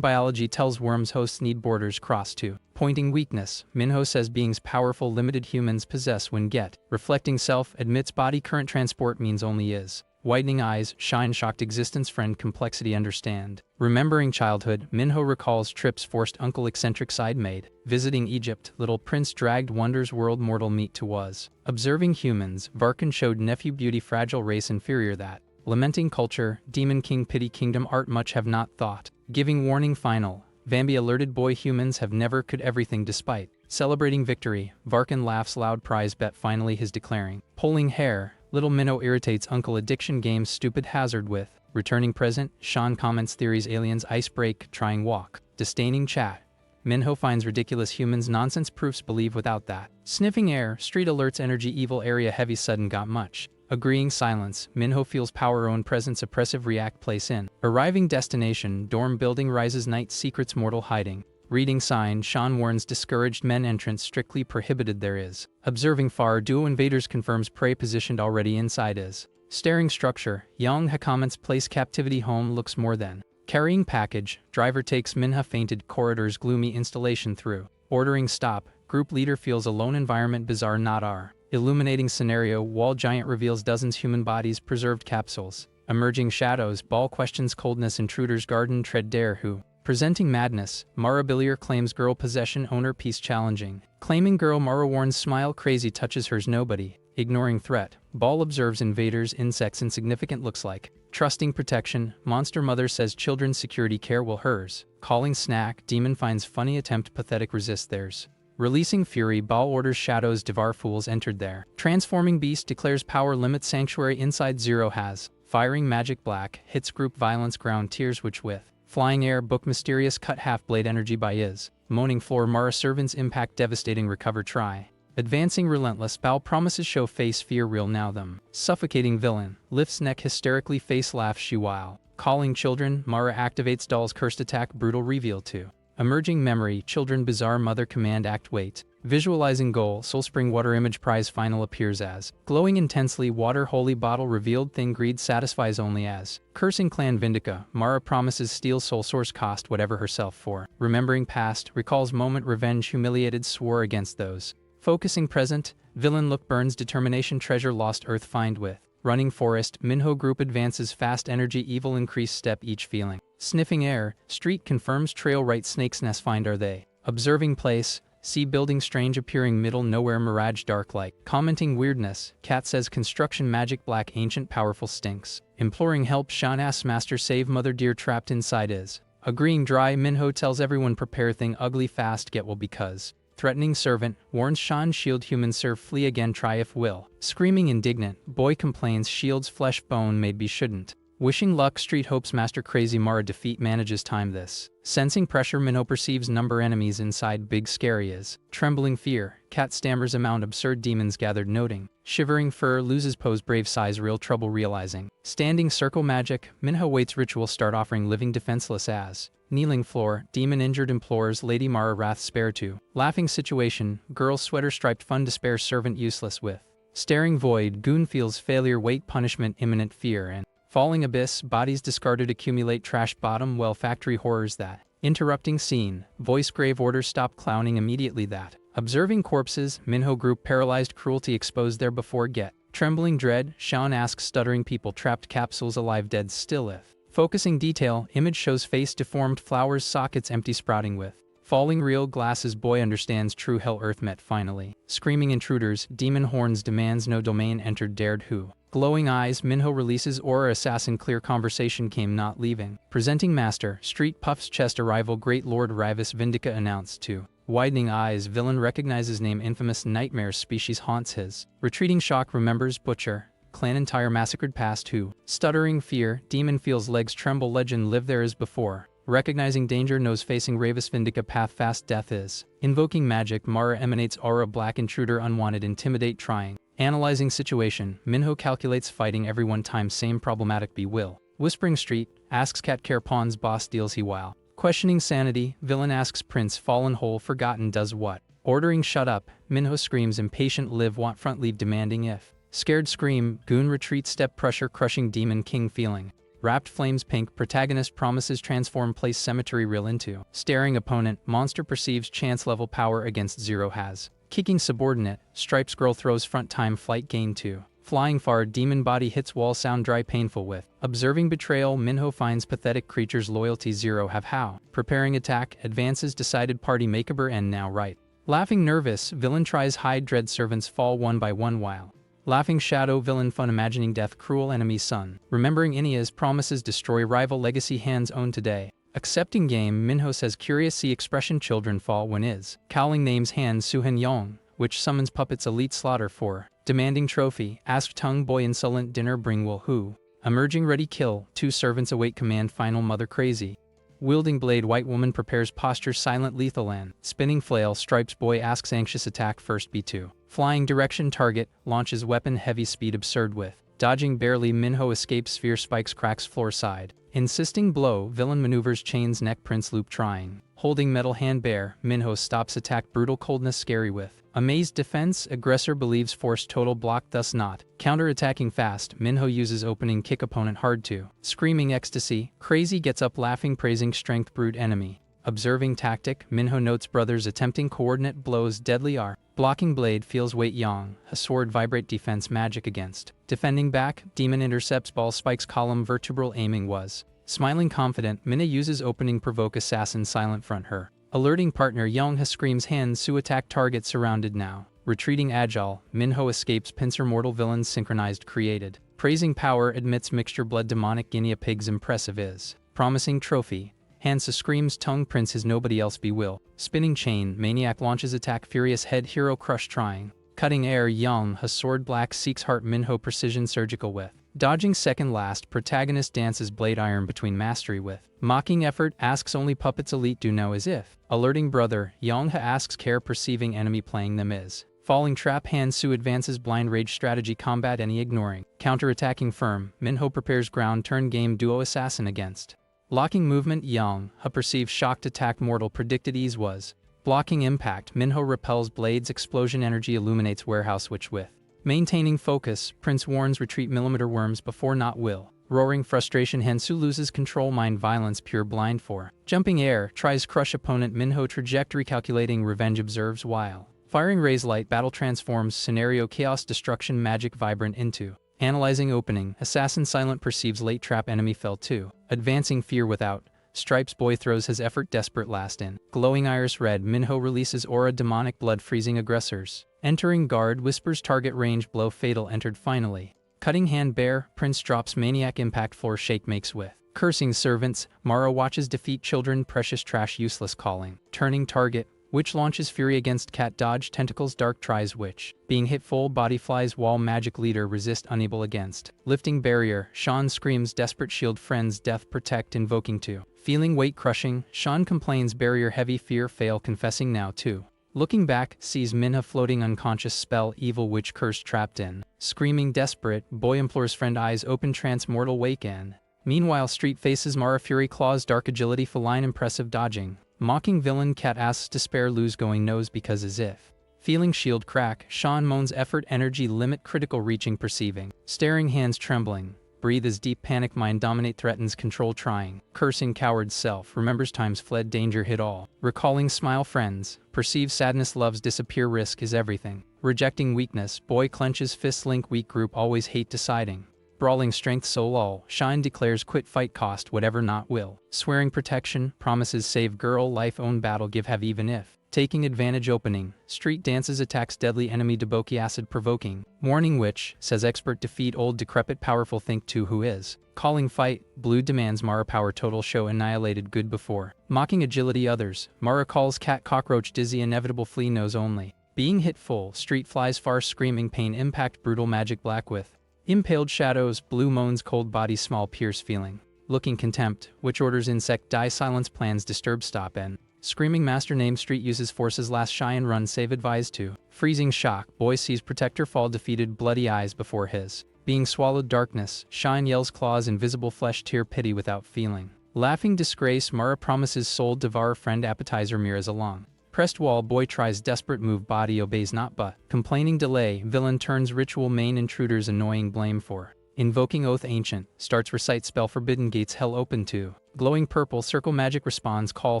biology tells worms hosts need borders crossed to. Pointing weakness, Minho says beings powerful limited humans possess when get. Reflecting self admits body current transport means only is. Widening eyes, shine shocked existence friend complexity understand. Remembering childhood, Minho recalls trips forced uncle eccentric side made. Visiting Egypt, little prince dragged wonders world mortal meet to was. Observing humans, Varkan showed nephew beauty fragile race inferior that. Lamenting culture, demon king pity kingdom art much have not thought. Giving warning final, Vambi alerted boy humans have never could everything despite. Celebrating victory, Varkan laughs loud prize bet finally his declaring. Pulling hair, little Minnow irritates uncle addiction games stupid hazard with. Returning present, Sean comments theories aliens ice break, trying walk. Disdaining chat. Minho finds ridiculous humans nonsense proofs believe without that. Sniffing air, street alerts energy evil area heavy sudden got much. Agreeing silence, Minho feels power own presence oppressive react place in. Arriving destination, dorm building rises night secrets mortal hiding. Reading sign, Sean warns discouraged men entrance strictly prohibited there is. Observing far, duo invaders confirms prey positioned already inside is. Staring structure, Young Ha comments place captivity home looks more than. Carrying package, driver takes Minha fainted corridors gloomy installation through. Ordering stop, group leader feels alone environment bizarre not our. Illuminating scenario, wall giant reveals dozens human bodies preserved capsules. Emerging shadows, ball questions coldness intruders garden tread dare who. Presenting madness, Mara Billier claims girl possession owner piece challenging. Claiming girl Mara warns smile crazy touches hers nobody. Ignoring threat, ball observes invaders insects insignificant looks like. Trusting protection, monster mother says children's security care will hers. Calling snack, demon finds funny attempt pathetic resist theirs. Releasing fury, ball orders shadows devour fools entered there. Transforming beast declares power limit sanctuary inside zero has. Firing magic black, hits group violence ground tears which with. Flying air book mysterious cut half blade energy by is. Moaning floor Mara servants impact devastating recover try. Advancing relentless bow promises show face fear real now them. Suffocating villain, lifts neck hysterically face laughs she while. Calling children, Mara activates doll's cursed attack brutal reveal to. Emerging memory, children bizarre mother command act wait. Visualizing goal, soulspring water image prize final appears as. Glowing intensely water holy bottle revealed thing greed satisfies only as. Cursing clan Vindica, Mara promises steal soul source cost whatever herself for. Remembering past, recalls moment revenge humiliated swore against those. Focusing present, villain look burns determination treasure lost earth find with. Running forest, Minho group advances fast energy evil increase step each feeling. Sniffing air, street confirms trail right snake's nest find are they. Observing place, see building strange appearing middle nowhere mirage dark light. Commenting weirdness, cat says construction magic black ancient powerful stinks. Imploring help Sean asks master save mother deer trapped inside is. Agreeing dry Minho tells everyone prepare thing ugly fast get well because. Threatening servant, warns Sean shield human serve flee again try if will. Screaming indignant, boy complains shields flesh bone made be shouldn't. Wishing luck street hopes master crazy Mara defeat manages time this. Sensing pressure Minho perceives number enemies inside big scary is. Trembling fear, cat stammers amount absurd demons gathered noting. Shivering fur loses pose brave size real trouble realizing. Standing circle magic, Minho waits ritual start offering living defenseless as. Kneeling floor, demon injured implores Lady Mara wrath spare to. Laughing situation, girl sweater striped fun despair servant useless with. Staring void, goon feels failure wait punishment imminent fear and. Falling abyss, bodies discarded accumulate trash bottom well factory horrors that. Interrupting scene, voice grave order stop clowning immediately that. Observing corpses, Minho group paralyzed cruelty exposed there before get. Trembling dread, Sean asks stuttering people trapped capsules alive dead still if. Focusing detail, image shows face deformed flowers sockets empty sprouting with. Falling real glasses boy understands true hell earth met finally. Screaming intruders, demon horns demands no domain entered dared who. Glowing eyes, Minho releases aura assassin clear conversation came not leaving. Presenting master, street puffs chest arrival great lord Rivus Vindica announced to. Widening eyes, villain recognizes name infamous nightmare species haunts his. Retreating shock remembers butcher. Clan entire massacred past who. Stuttering fear, demon feels legs tremble legend live there as before. Recognizing danger knows facing Ravis Vindica path fast death is. Invoking magic Mara emanates aura black intruder unwanted intimidate trying. Analyzing situation, Minho calculates fighting everyone time same problematic be will. Whispering street, asks cat care pawns boss deals he while. Questioning sanity, villain asks prince fallen whole forgotten does what. Ordering shut up, Minho screams impatient live want front leave demanding if. Scared scream, goon retreat step pressure crushing demon king feeling. Wrapped flames pink protagonist promises transform place cemetery real into. Staring opponent, monster perceives chance level power against zero has. Kicking subordinate, stripes girl throws front time flight gain 2. Flying far demon body hits wall sound dry painful with. Observing betrayal Minho finds pathetic creatures loyalty zero have how. Preparing attack, advances decided party makeover and now right. Laughing nervous, villain tries hide dread servants fall one by one while. Laughing shadow villain fun imagining death cruel enemy son. Remembering Inea's promises destroy rival legacy hands own today. Accepting game Minho says curious see expression children fall when is. Cowling names hand Suhan Yong, which summons puppets elite slaughter for. Demanding trophy, ask tongue boy insolent dinner bring will who. Emerging ready kill, 2 servants await command final mother crazy. Wielding blade white woman prepares posture silent lethal an. Spinning flail stripes boy asks anxious attack first B2. Flying direction target, launches weapon heavy speed absurd with. Dodging barely Minho escapes sphere spikes cracks floor side. Insisting blow villain maneuvers chains neck prince loop trying. Holding metal hand bear, Minho stops attack brutal coldness scary with. Amazed defense, aggressor believes force total block thus not. Counter-attacking fast, Minho uses opening kick opponent hard to. Screaming ecstasy, crazy gets up laughing praising strength brute enemy. Observing tactic, Minho notes brothers attempting coordinate blows deadly are. Blocking blade feels weight yang, a sword vibrate defense magic against. Defending back, demon intercepts ball spikes column vertebral aiming was. Smiling confident, Minna uses opening provoke assassin silent front her. Alerting partner Yongha screams Han Su attack target surrounded now. Retreating agile, Minho escapes pincer mortal villains synchronized created. Praising power admits mixture blood demonic guinea pigs impressive is. Promising trophy. Hansa screams tongue prince his nobody else be will. Spinning chain, maniac launches attack furious head hero crush trying. Cutting air Yongha sword black seeks heart Minho precision surgical with. Dodging second last, protagonist dances blade iron between mastery with. Mocking effort, asks only puppets elite do know as if. Alerting brother, Yongha asks care perceiving enemy playing them is. Falling trap Han Su advances blind rage strategy combat any ignoring. Counter-attacking firm, Minho prepares ground turn game duo assassin against. Locking movement Yongha perceives shocked attack mortal predicted ease was. Blocking impact, Minho repels blades explosion energy illuminates warehouse switch with. Maintaining focus, Prince warns retreat millimeter worms before not will. Roaring frustration Hansu loses control mind violence pure blind for. Jumping air, tries crush opponent Minho trajectory calculating revenge observes while. Firing raise light battle transforms scenario chaos destruction magic vibrant into. Analyzing opening, assassin silent perceives late trap enemy fell too. Advancing fear without. Stripes boy throws his effort desperate last in. Glowing iris red Minho releases aura demonic blood freezing aggressors. Entering guard whispers target range blow fatal entered finally. Cutting hand bear, prince drops maniac impact floor shake makes with. Cursing servants, Mara watches defeat children precious trash useless calling. Turning target, witch launches fury against cat dodge tentacles dark tries witch. Being hit full body flies wall magic leader resist unable against. Lifting barrier, Sean screams desperate shield friends death protect invoking to. Feeling weight crushing, Sean complains barrier heavy fear fail confessing now too. Looking back, sees Minha floating unconscious spell evil witch curse trapped in. Screaming desperate, boy implores friend eyes open trance mortal wake in. Meanwhile street faces Mara fury claws dark agility feline impressive dodging. Mocking villain cat asks despair lose going nose because as if. Feeling shield crack, Sean moans effort energy limit critical reaching perceiving. Staring hands trembling. Breathe as deep panic mind dominate threatens control trying. Cursing coward self remembers times fled danger hit all. Recalling smile friends. Perceive sadness loves disappear risk is everything. Rejecting weakness boy clenches fist link weak group always hate deciding. Brawling strength soul all. Shine declares quit fight cost whatever not will. Swearing protection promises save girl life own battle give have even if. Taking advantage opening. Street dances attacks deadly enemy deboki acid provoking. Warning witch says expert defeat old decrepit powerful think to who is. Calling fight, blue demands Mara power total show annihilated good before. Mocking agility others, Mara calls cat cockroach dizzy inevitable flee knows only. Being hit full, street flies far screaming pain impact brutal magic black with. Impaled shadows, blue moans cold body small pierce feeling. Looking contempt, witch orders insect die silence plans disturb stop n. Screaming master name street uses forces last shy and run save advised to. Freezing shock, boy sees protector fall defeated bloody eyes before his. Being swallowed darkness, shine yells claws invisible flesh tear pity without feeling. Laughing disgrace Mara promises soul devour friend appetizer mirrors along. Pressed wall boy tries desperate move body obeys not but. Complaining delay villain turns ritual main intruders annoying blame for. Invoking oath ancient, starts recite spell forbidden gates hell open to. Glowing purple circle magic responds call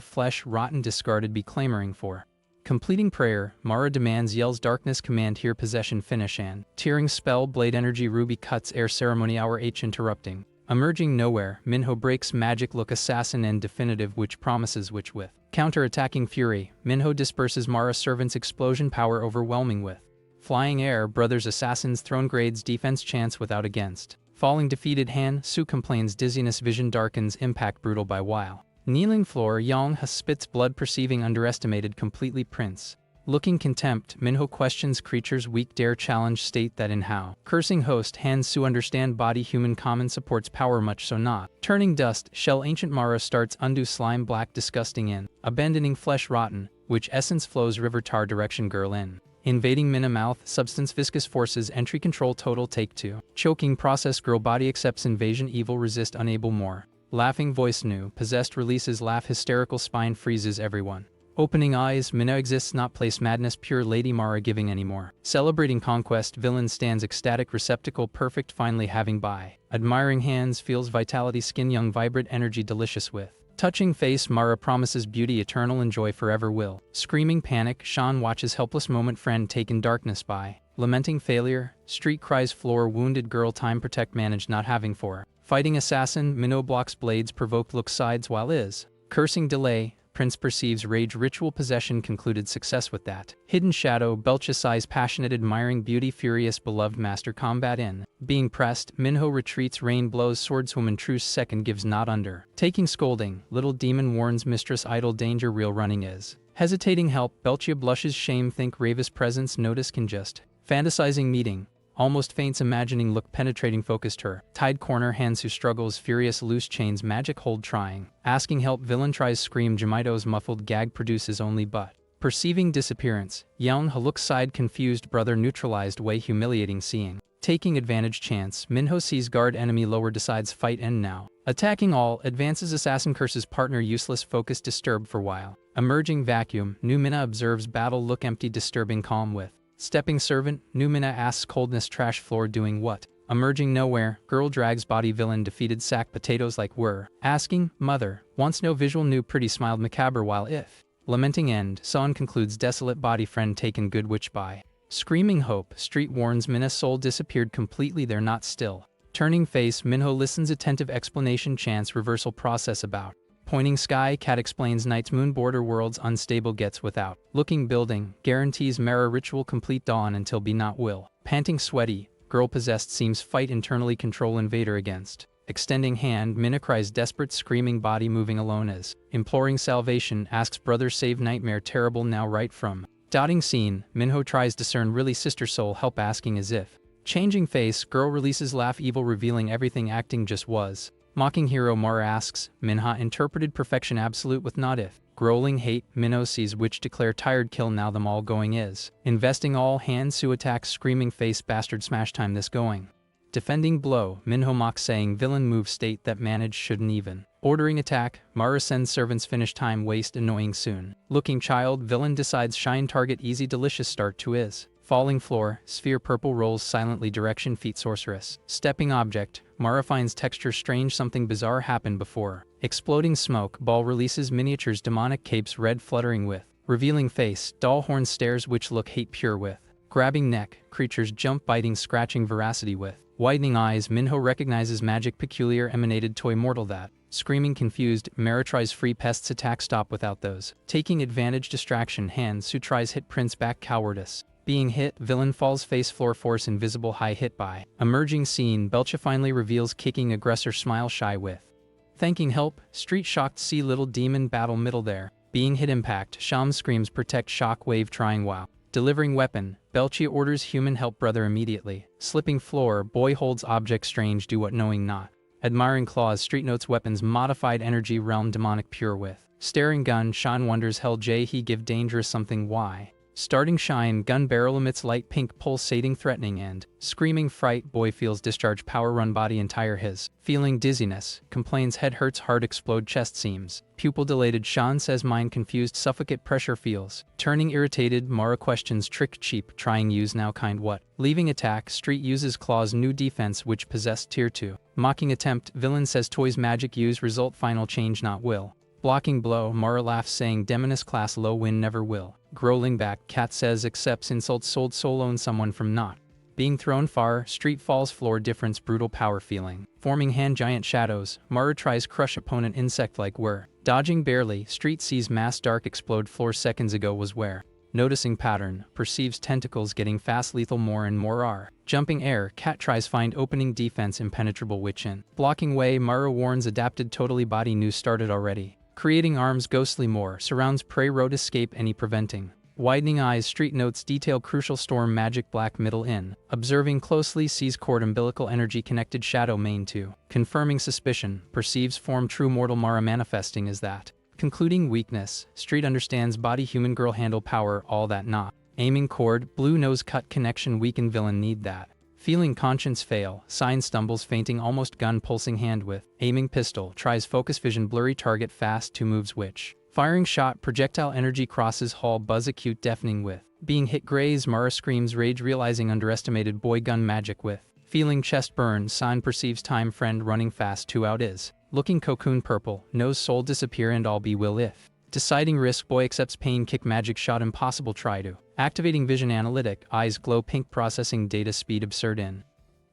flesh rotten discarded be clamoring for. Completing prayer, Mara demands yells darkness command here possession finish and. Tearing spell blade energy ruby cuts air ceremony hour H interrupting. Emerging nowhere, Minho breaks magic look assassin and definitive which promises which with. Counter-attacking fury, Minho disperses Mara servants explosion power overwhelming with. Flying air brothers assassins throne grades defense chance without against. Falling defeated Han Su complains dizziness vision darkens impact brutal by while. Kneeling floor Yong has spits blood perceiving underestimated completely prince. Looking contempt, Minho questions creature's weak dare challenge state that in how. Cursing host, Han Su understand body human common supports power much so not. Turning dust, shell ancient Mara starts undo slime black disgusting in. Abandoning flesh rotten, which essence flows river tar direction girl in. Invading Mina mouth, substance viscous forces entry control total take 2. Choking process girl body accepts invasion evil resist unable more. Laughing voice new, possessed releases laugh hysterical spine freezes everyone. Opening eyes, Mina exists not place madness pure lady Mara giving anymore. Celebrating conquest, villain stands ecstatic receptacle perfect finally having by. Admiring hands feels vitality skin young vibrant energy delicious with. Touching face, Mara promises beauty eternal and joy forever will. Screaming panic, Sean watches helpless moment friend taken darkness by. Lamenting failure, street cries floor wounded girl time protect managed not having for. Fighting assassin, Minnow blocks blades provoke look sides while is. Cursing delay, Prince perceives rage ritual possession concluded success with that. Hidden shadow, Belcha sighs passionate admiring beauty furious beloved master combat in. Being pressed, Minho retreats rain blows swordswoman truce second gives not under. Taking scolding, little demon warns mistress idle danger real running is. Hesitating help, Belcha blushes shame think Ravis presence notice can just. Fantasizing meeting. Almost faints imagining look penetrating focused her. Tide corner hands who struggles furious loose chains magic hold trying. Asking help villain tries scream Jamito's muffled gag produces only but. Perceiving disappearance. Yeon Haluk side confused brother neutralized way humiliating seeing. Taking advantage chance. Minho sees guard enemy lower decides fight end now. Attacking all advances assassin curses partner useless focus disturbed for while. Emerging vacuum. New Mina observes battle look empty disturbing calm with. Stepping servant, Numina asks coldness trash floor doing what? Emerging nowhere, girl drags body villain defeated sack potatoes like were. Asking, mother, wants no visual new pretty smiled macabre while if. Lamenting end, Son concludes desolate body friend taken good witch by. Screaming hope, street warns Minna soul disappeared completely they're not still. Turning face, Minho listens attentive explanation chance reversal process about. Pointing sky, cat explains night's moon border worlds unstable gets without. Looking building, guarantees Mara ritual complete dawn until be not will. Panting sweaty, girl possessed seems fight internally control invader against. Extending hand, Minna cries desperate screaming body moving alone as. Imploring salvation, asks brother save nightmare terrible now right from. Dotting scene, Minho tries discern really sister soul help asking as if. Changing face, girl releases laugh evil revealing everything acting just was. Mocking hero Mara asks, Minha interpreted perfection absolute with not if. Growling hate, Minho sees witch declare tired kill now them all going is. Investing all hands Su attacks screaming face bastard smash time this going. Defending blow, Minho mocks saying villain move state that manage shouldn't even. Ordering attack, Mara sends servants finish time waste annoying soon. Looking child, villain decides shine target easy delicious start to is. Falling floor, sphere purple rolls silently direction feet sorceress. Stepping object, Mara finds texture strange something bizarre happened before. Exploding smoke, ball releases miniatures demonic capes red fluttering with. Revealing face, doll horn stares which look hate pure with. Grabbing neck, creatures jump biting scratching veracity with. Widening eyes, Minho recognizes magic peculiar emanated toy mortal that. Screaming confused, Mara tries free pests attack stop without those. Taking advantage distraction hand Su tries hit prince back cowardice. Being hit, villain falls face floor force invisible high hit by. Emerging scene, Belcha finally reveals kicking aggressor smile shy with. Thanking help, street shocked see little demon battle middle there. Being hit impact, Sham screams protect shock wave trying wow. Delivering weapon, Belchi orders human help brother immediately. Slipping floor, boy holds object strange do what knowing not. Admiring claws street notes weapons modified energy realm demonic pure with. Staring gun, Sean wonders hell J he give dangerous something why. Starting shine, gun barrel emits light pink pulsating threatening and. Screaming fright, boy feels discharge power run body entire his. Feeling dizziness, complains head hurts heart explode chest seams. Pupil dilated Sean says mind confused suffocate pressure feels. Turning irritated, Mara questions trick cheap trying use now kind what. Leaving attack, street uses claws new defense which possessed tier 2. Mocking attempt, villain says toys magic use result final change not will. Blocking blow, Mara laughs saying demoness class low win never will. Growling back, cat says accepts insults sold soul own someone from not. Being thrown far, street falls floor difference brutal power feeling. Forming hand giant shadows, Mara tries crush opponent insect like were. Dodging barely, street sees mass dark explode floor seconds ago was where. Noticing pattern, perceives tentacles getting fast lethal more and more are. Jumping air, cat tries find opening defense impenetrable witch in. Blocking way, Mara warns adapted totally body new started already. Creating arms ghostly more, surrounds prey road escape any preventing. Widening eyes, street notes detail crucial storm magic black middle in. Observing closely, sees cord umbilical energy connected shadow main 2. Confirming suspicion, perceives form true mortal Mara manifesting as that. Concluding weakness, street understands body human girl handle power all that not. Aiming cord, blue nose cut connection weaken villain need that. Feeling conscience fail, sign stumbles fainting almost gun pulsing hand with. Aiming pistol, tries focus vision blurry target fast 2 moves which. Firing shot, projectile energy crosses hall buzz acute deafening with. Being hit graze, Mara screams rage realizing underestimated boy gun magic with. Feeling chest burn, sign perceives time friend running fast 2 out is. Looking cocoon purple, knows soul disappear and all be will if. Deciding risk, boy accepts pain kick magic shot impossible try to. Activating vision analytic, eyes glow pink processing data speed absurd in.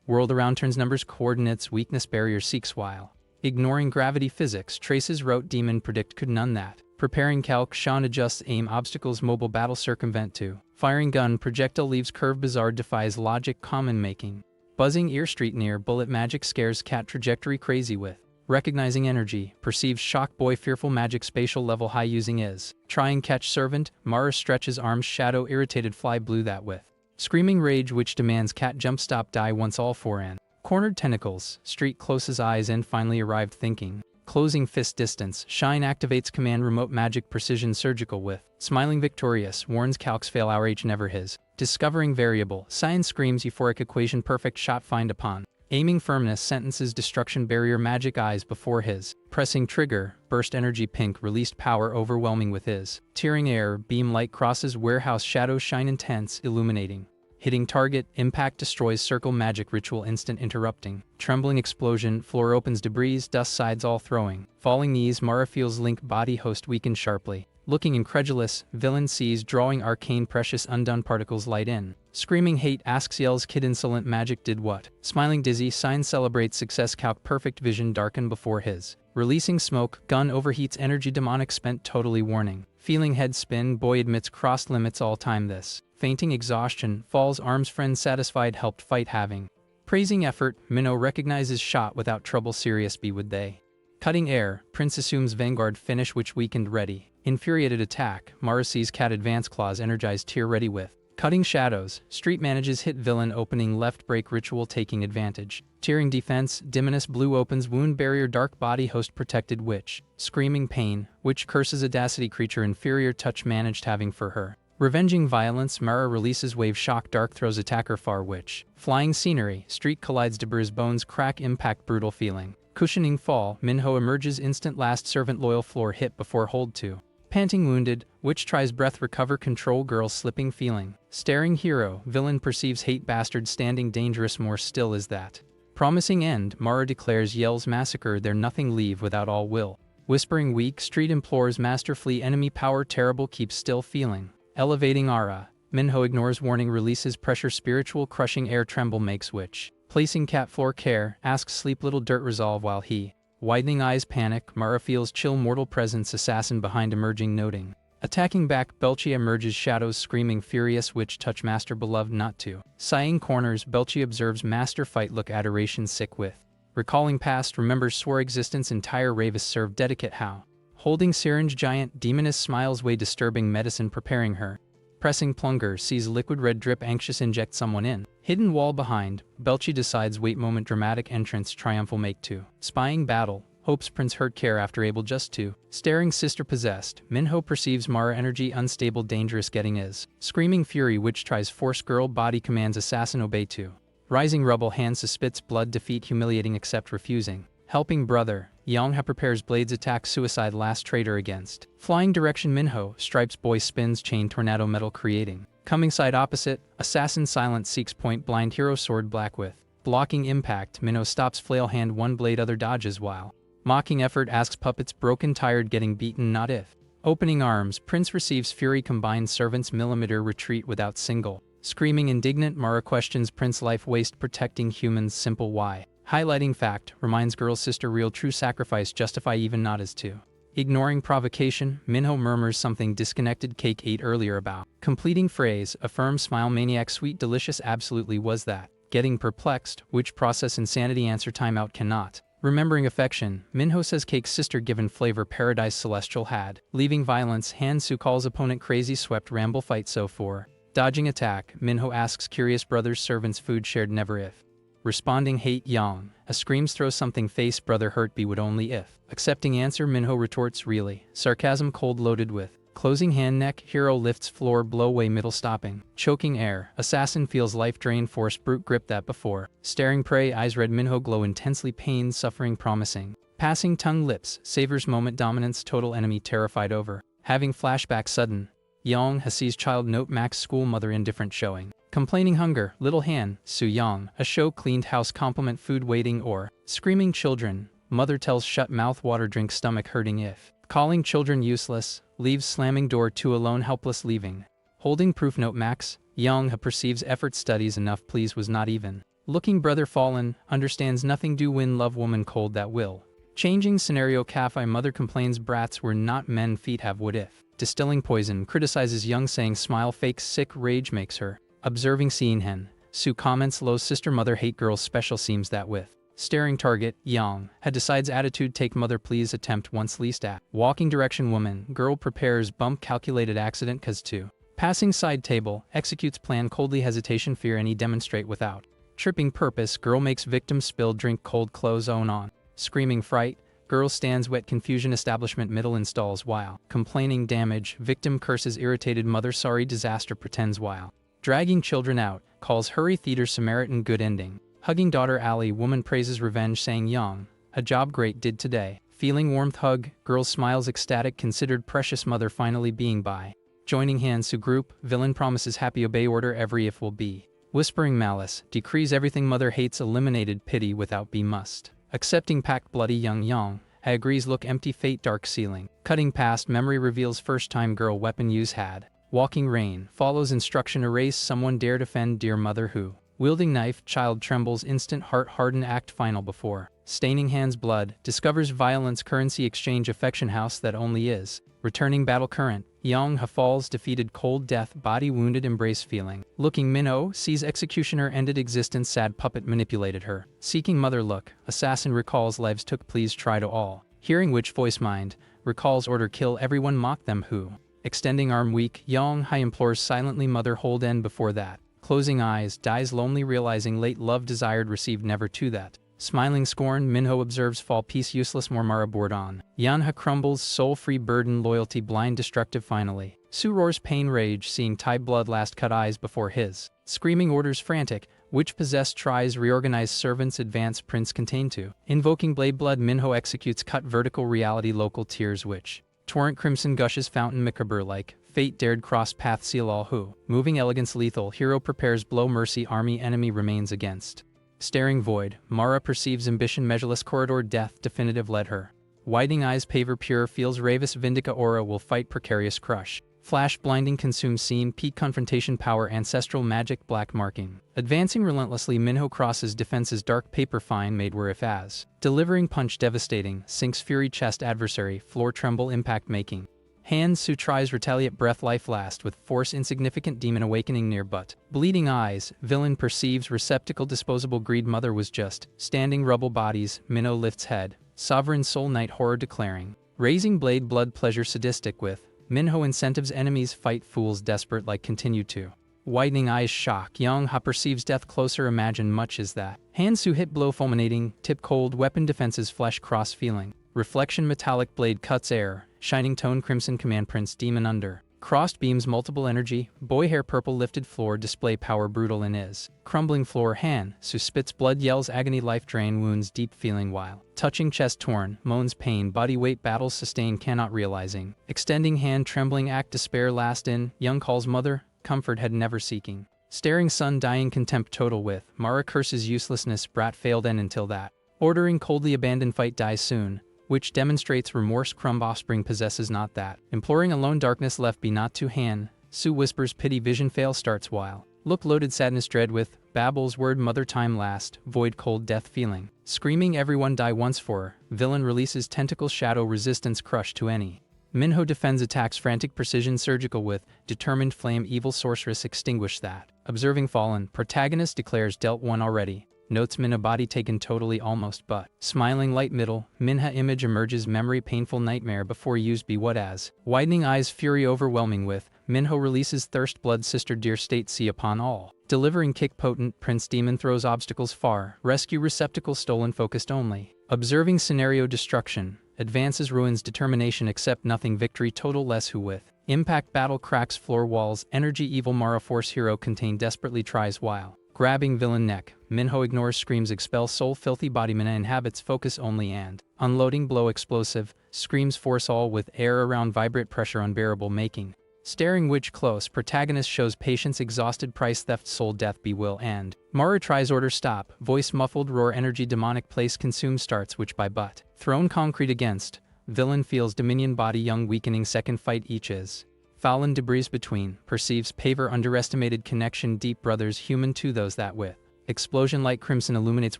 World around turns numbers coordinates weakness barrier seeks while. Ignoring gravity physics, traces rote demon predict could none that. Preparing calc, Sean adjusts aim obstacles mobile battle circumvent 2. Firing gun, projectile leaves curve bizarre defies logic common making. Buzzing ear street near bullet magic scares cat trajectory crazy with. Recognizing energy, perceives shock boy fearful magic spatial level high using is. Trying catch servant, Mara stretches arms shadow irritated fly blue that with. Screaming rage which demands cat jump stop die once all 4 in. Cornered tentacles, street closes eyes and finally arrived thinking. Closing fist distance, shine activates command remote magic precision surgical with. Smiling victorious, warns calcs fail our H never his. Discovering variable, science screams euphoric equation perfect shot find upon. Aiming firmness sentences destruction barrier magic eyes before his. Pressing trigger, burst energy pink released power overwhelming with his. Tearing air, beam light crosses warehouse shadow shine intense illuminating. Hitting target, impact destroys circle magic ritual instant interrupting. Trembling explosion, floor opens debris dust sides all throwing. Falling knees Mara feels link body host weakened sharply. Looking incredulous, villain sees drawing arcane precious undone particles light in. Screaming hate asks yells kid insolent magic did what? Smiling dizzy sign celebrates success calc perfect vision darken before his. Releasing smoke, gun overheats energy demonic spent totally warning. Feeling head spin boy admits crossed limits all time this. Fainting exhaustion, falls arms friend satisfied helped fight having. Praising effort, Minnow recognizes shot without trouble serious be would they. Cutting air, Prince assumes Vanguard finish which weakened ready. Infuriated attack, Mara sees cat advance claws energized tier ready with. Cutting shadows, street manages hit villain opening left break ritual taking advantage. Tearing defense, Diminus blue opens wound barrier dark body host protected witch. Screaming pain, witch curses audacity creature inferior touch managed having for her. Revenging violence, Mara releases wave shock dark throws attacker far witch. Flying scenery, street collides debris bones crack impact brutal feeling. Cushioning fall, Minho emerges instant last servant loyal floor hit before hold 2. Panting wounded, witch tries breath recover control girl slipping feeling. Staring hero, villain perceives hate bastard standing dangerous more still is that. Promising end, Mara declares yells massacre there nothing leave without all will. Whispering weak, street implores master flee enemy power terrible keeps still feeling. Elevating aura, Minho ignores warning releases pressure spiritual crushing air tremble makes witch. Placing cat floor care, asks sleep little dirt resolve while he. Widening eyes panic, Mara feels chill mortal presence assassin behind emerging noting. Attacking back, Belchi emerges shadows screaming furious witch touch master beloved not to. Sighing corners, Belchi observes master fight look adoration sick with. Recalling past, remembers swore existence entire Ravis served dedicate how. Holding syringe giant, demoness smiles way disturbing medicine preparing her. Pressing plunger, sees liquid red drip anxious inject someone in. Hidden wall behind, Belchi decides wait moment dramatic entrance triumphal make 2. Spying battle, hopes Prince hurt care after able just to. Staring sister possessed, Minho perceives Mara energy unstable dangerous getting is. Screaming fury witch tries force girl body commands assassin obey 2. Rising rubble hand suspits blood defeat humiliating accept refusing. Helping brother, Yongha prepares blades attack suicide last traitor against. Flying direction Minho, stripes boy spins chain tornado metal creating. Coming side opposite, assassin silent seeks point blind hero sword black with. Blocking impact, Minho stops flail hand one blade other dodges while. Mocking effort asks puppets broken tired getting beaten not if. Opening arms, Prince receives fury combined servants millimeter retreat without single. Screaming indignant Mara questions Prince life waste protecting humans simple why. Highlighting fact, reminds girl's sister real true sacrifice justify even not as to. Ignoring provocation, Minho murmurs something disconnected cake ate earlier about. Completing phrase, affirm smile maniac sweet delicious absolutely was that. Getting perplexed, which process insanity answer timeout cannot. Remembering affection, Minho says Cake's sister given flavor paradise celestial had. Leaving violence, Han-Soo calls opponent crazy swept ramble fight so for. Dodging attack, Minho asks curious brother's servants food shared never if. Responding hate Yang, a screams throw something face brother hurt be would only if. Accepting answer Minho retorts really. Sarcasm cold loaded with. Closing hand neck, hero lifts floor blow away middle stopping. Choking air, assassin feels life drain force brute grip that before. Staring prey eyes red Minho glow intensely pain suffering promising. Passing tongue lips, savors moment dominance total enemy terrified over. Having flashback sudden. Yang sees child note max school mother indifferent showing. Complaining hunger, little Han, Su Yang, a show cleaned house compliment food waiting or. Screaming children, mother tells shut mouth water drink stomach hurting if. Calling children useless, leaves slamming door to alone helpless leaving. Holding proof note max, Yang perceives effort studies enough please was not even. Looking brother fallen, understands nothing do win love woman cold that will. Changing scenario cafe mother complains brats were not men feet have would if. Distilling poison criticizes Young saying smile fakes sick rage makes her. Observing scene hen, Su comments low sister mother hate girls special seems that with. Staring target, Yang, had decides attitude take mother please attempt once least at. Walking direction woman, girl prepares bump calculated accident cause to. Passing side table, executes plan coldly hesitation fear any demonstrate without. Tripping purpose, girl makes victim spill drink cold clothes own on. Screaming fright, girl stands wet confusion establishment middle installs while. Complaining damage, victim curses irritated mother sorry disaster pretends while. Dragging children out, calls hurry theater Samaritan good ending. Hugging daughter Allie woman praises revenge saying Yang, a job great did today. Feeling warmth hug, girl smiles ecstatic considered precious mother finally being by. Joining Han-Soo group, villain promises happy obey order every if will be. Whispering malice, decrees everything mother hates eliminated pity without be must. Accepting packed bloody young Yang, agrees look empty fate dark ceiling. Cutting past memory reveals first time girl weapon use had. Walking rain, follows instruction erase someone dare defend dear mother who. Wielding knife, child trembles instant heart harden act final before. Staining hands blood, discovers violence currency exchange affection house that only is. Returning battle current, Yang falls defeated cold death body wounded embrace feeling. Looking Minho, sees executioner ended existence sad puppet manipulated her. Seeking mother look, assassin recalls lives took please try to all. Hearing witch voice mind, recalls order kill everyone mock them who. Extending arm weak, Yang implores silently mother hold end before that. Closing eyes, dies lonely realizing late love desired received never to that. Smiling scorn, Minho observes fall peace useless Mormara board on. Yanha crumbles, soul free burden loyalty blind destructive finally. Su roars pain rage seeing Thai blood last cut eyes before his. Screaming orders frantic, witch possessed tries reorganize servants advance prince contain to. Invoking blade blood Minho executes cut vertical reality local tears witch. Torrent crimson gushes fountain macabre like. Fate dared cross path seal all who. Moving elegance lethal hero prepares blow mercy army enemy remains against. Staring void, Mara perceives ambition measureless corridor death definitive led her. Widening eyes paver pure feels Ravis Vindica aura will fight precarious crush. Flash blinding consume scene peak confrontation power ancestral magic black marking. Advancing relentlessly Minho crosses defenses dark paper fine made were if as. Delivering punch devastating, sinks fury chest adversary floor tremble impact making. Han-Soo tries retaliate breath life last with force insignificant demon awakening near but. Bleeding eyes, villain perceives receptacle disposable greed mother was just. Standing rubble bodies, Minho lifts head. Sovereign soul knight horror declaring. Raising blade blood pleasure sadistic with. Minho incentives enemies fight fools desperate like continue to. Widening eyes shock Yang perceives death closer imagine much is that. Han-Soo hit blow fulminating, tip cold weapon defenses flesh cross feeling. Reflection metallic blade cuts air. Shining tone crimson command prince demon under. Crossed beams multiple energy, boy hair purple lifted floor display power brutal in is. Crumbling floor Han-Soo spits blood yells agony life drain wounds deep feeling while. Touching chest torn, moans pain body weight battles sustain cannot realizing. Extending hand trembling act despair last in, young calls mother, comfort had never seeking. Staring son dying contempt total with, Mara curses uselessness brat failed end until that. Ordering coldly abandon fight die soon. Which demonstrates remorse crumb offspring possesses not that. Imploring alone darkness left be not to Han-Soo whispers pity vision fail starts while. Look loaded sadness dread with, babbles word mother time last, void cold death feeling. Screaming everyone die once for, villain releases tentacle shadow resistance crush to any. Minho defends attacks frantic precision surgical with, determined flame evil sorceress extinguish that. Observing fallen, protagonist declares dealt one already. Notes Minha body taken totally almost but. Smiling light middle, Minha image emerges memory painful nightmare before used be what as. Widening eyes fury overwhelming with. Minho releases thirst blood sister dear state see upon all. Delivering kick potent prince demon throws obstacles far. Rescue receptacle stolen focused only. Observing scenario destruction. Advances ruins determination accept nothing victory total less who with. Impact battle cracks floor walls. Energy evil Mara force hero contain desperately tries while. Grabbing villain neck, Minho ignores screams expel soul filthy body Minha inhabits focus only and. Unloading blow explosive, screams force all with air around vibrate pressure unbearable making. Staring witch close protagonist shows patience exhausted price theft soul death be will and. Mara tries order stop, voice muffled roar energy demonic place consume starts which by but. Thrown concrete against, villain feels dominion body young weakening second fight each is. Fallon debris between, perceives paver underestimated connection deep brothers human to those that with. Explosion light crimson illuminates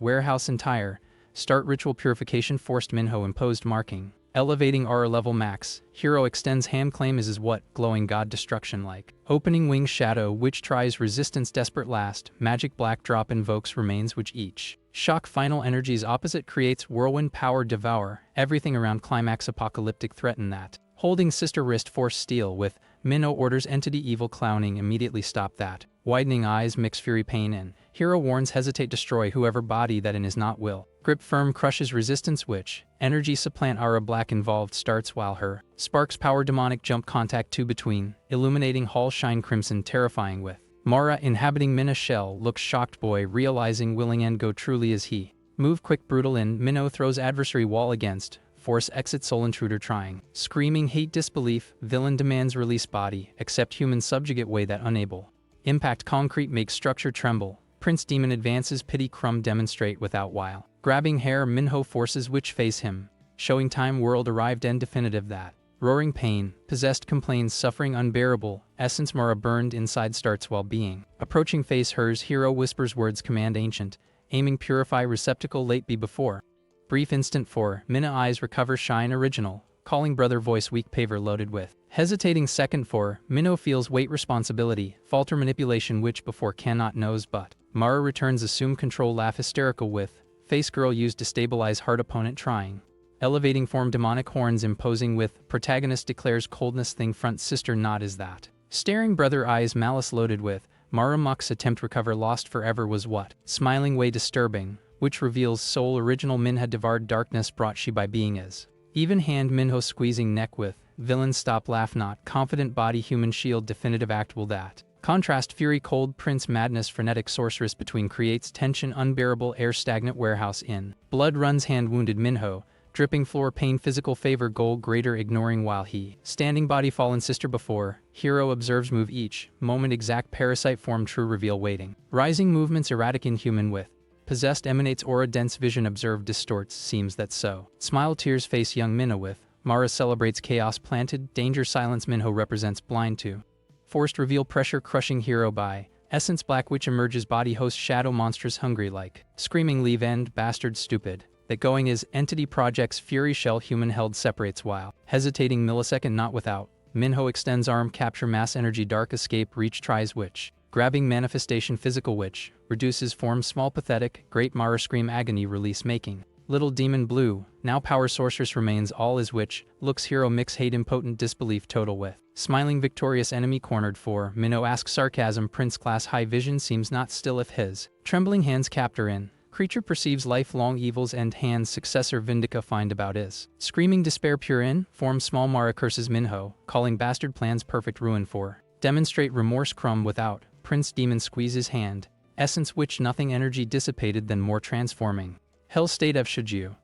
warehouse entire, start ritual purification forced Minho imposed marking. Elevating aura level max, hero extends ham claim is what, glowing god destruction like. Opening wing shadow which tries resistance desperate last, magic black drop invokes remains which each. Shock final energies opposite creates whirlwind power devour, everything around climax apocalyptic threaten that. Holding sister wrist force steel with, Minho orders entity evil clowning immediately stop that. Widening eyes mix fury pain in, hero warns hesitate destroy whoever body that in is not will. Grip firm crushes resistance which, energy supplant aura black involved starts while her. Sparks power demonic jump contact 2 between, illuminating hall shine crimson terrifying with. Mara inhabiting Minha shell looks shocked boy realizing willing end go truly is he. Move quick brutal in, Minho throws adversary wall against. Force exit soul intruder trying. Screaming hate disbelief, villain demands release body, accept human subjugate way that unable. Impact concrete makes structure tremble. Prince demon advances pity crumb demonstrate without while. Grabbing hair Minho forces which face him. Showing time world arrived end definitive that. Roaring pain, possessed complains suffering unbearable, essence Mara burned inside starts while being. Approaching face hers hero whispers words command ancient, aiming purify receptacle late be before. Brief instant for, Minha eyes recover shine original, calling brother voice weak paver loaded with. Hesitating second for, Minho feels weight responsibility, falter manipulation which before cannot knows but. Mara returns assume control laugh hysterical with, face girl used to stabilize hard opponent trying. Elevating form demonic horns imposing with, protagonist declares coldness thing front sister not is that. Staring brother eyes malice loaded with, Mara mucks attempt recover lost forever was what. Smiling way disturbing, which reveals soul original Minha devoured darkness brought she by being is. Even hand Minho squeezing neck with, villain stop laugh not, confident body human shield definitive act will that. Contrast fury cold prince madness frenetic sorceress between creates tension unbearable air stagnant warehouse in. Blood runs hand wounded Minho, dripping floor pain physical favor goal greater ignoring while he. Standing body fallen sister before, hero observes move each, moment exact parasite form true reveal waiting. Rising movements erratic inhuman with. Possessed emanates aura dense vision observed distorts seems that so. Smile tears face young Minho with. Mara celebrates chaos planted, danger silence Minho represents blind to. Forced reveal pressure crushing hero by. Essence black witch emerges body host shadow monstrous hungry like. Screaming leave end bastard stupid. That going is entity projects fury shell human held separates while. Hesitating millisecond not without. Minho extends arm capture mass energy dark escape reach tries witch. Grabbing manifestation physical witch, reduces form small pathetic, great Mara scream agony release making. Little demon blue, now power sorceress remains all is witch, looks hero mix hate impotent disbelief total with. Smiling victorious enemy cornered for, Minho asks sarcasm prince class high vision seems not still if his. Trembling hands captor in, creature perceives lifelong evils end hands successor vindica find about is. Screaming despair pure in, form small Mara curses Minho, calling bastard plans perfect ruin for. Demonstrate remorse crumb without. Prince demon squeezes hand, essence which nothing energy dissipated than more transforming. Hell state of should you?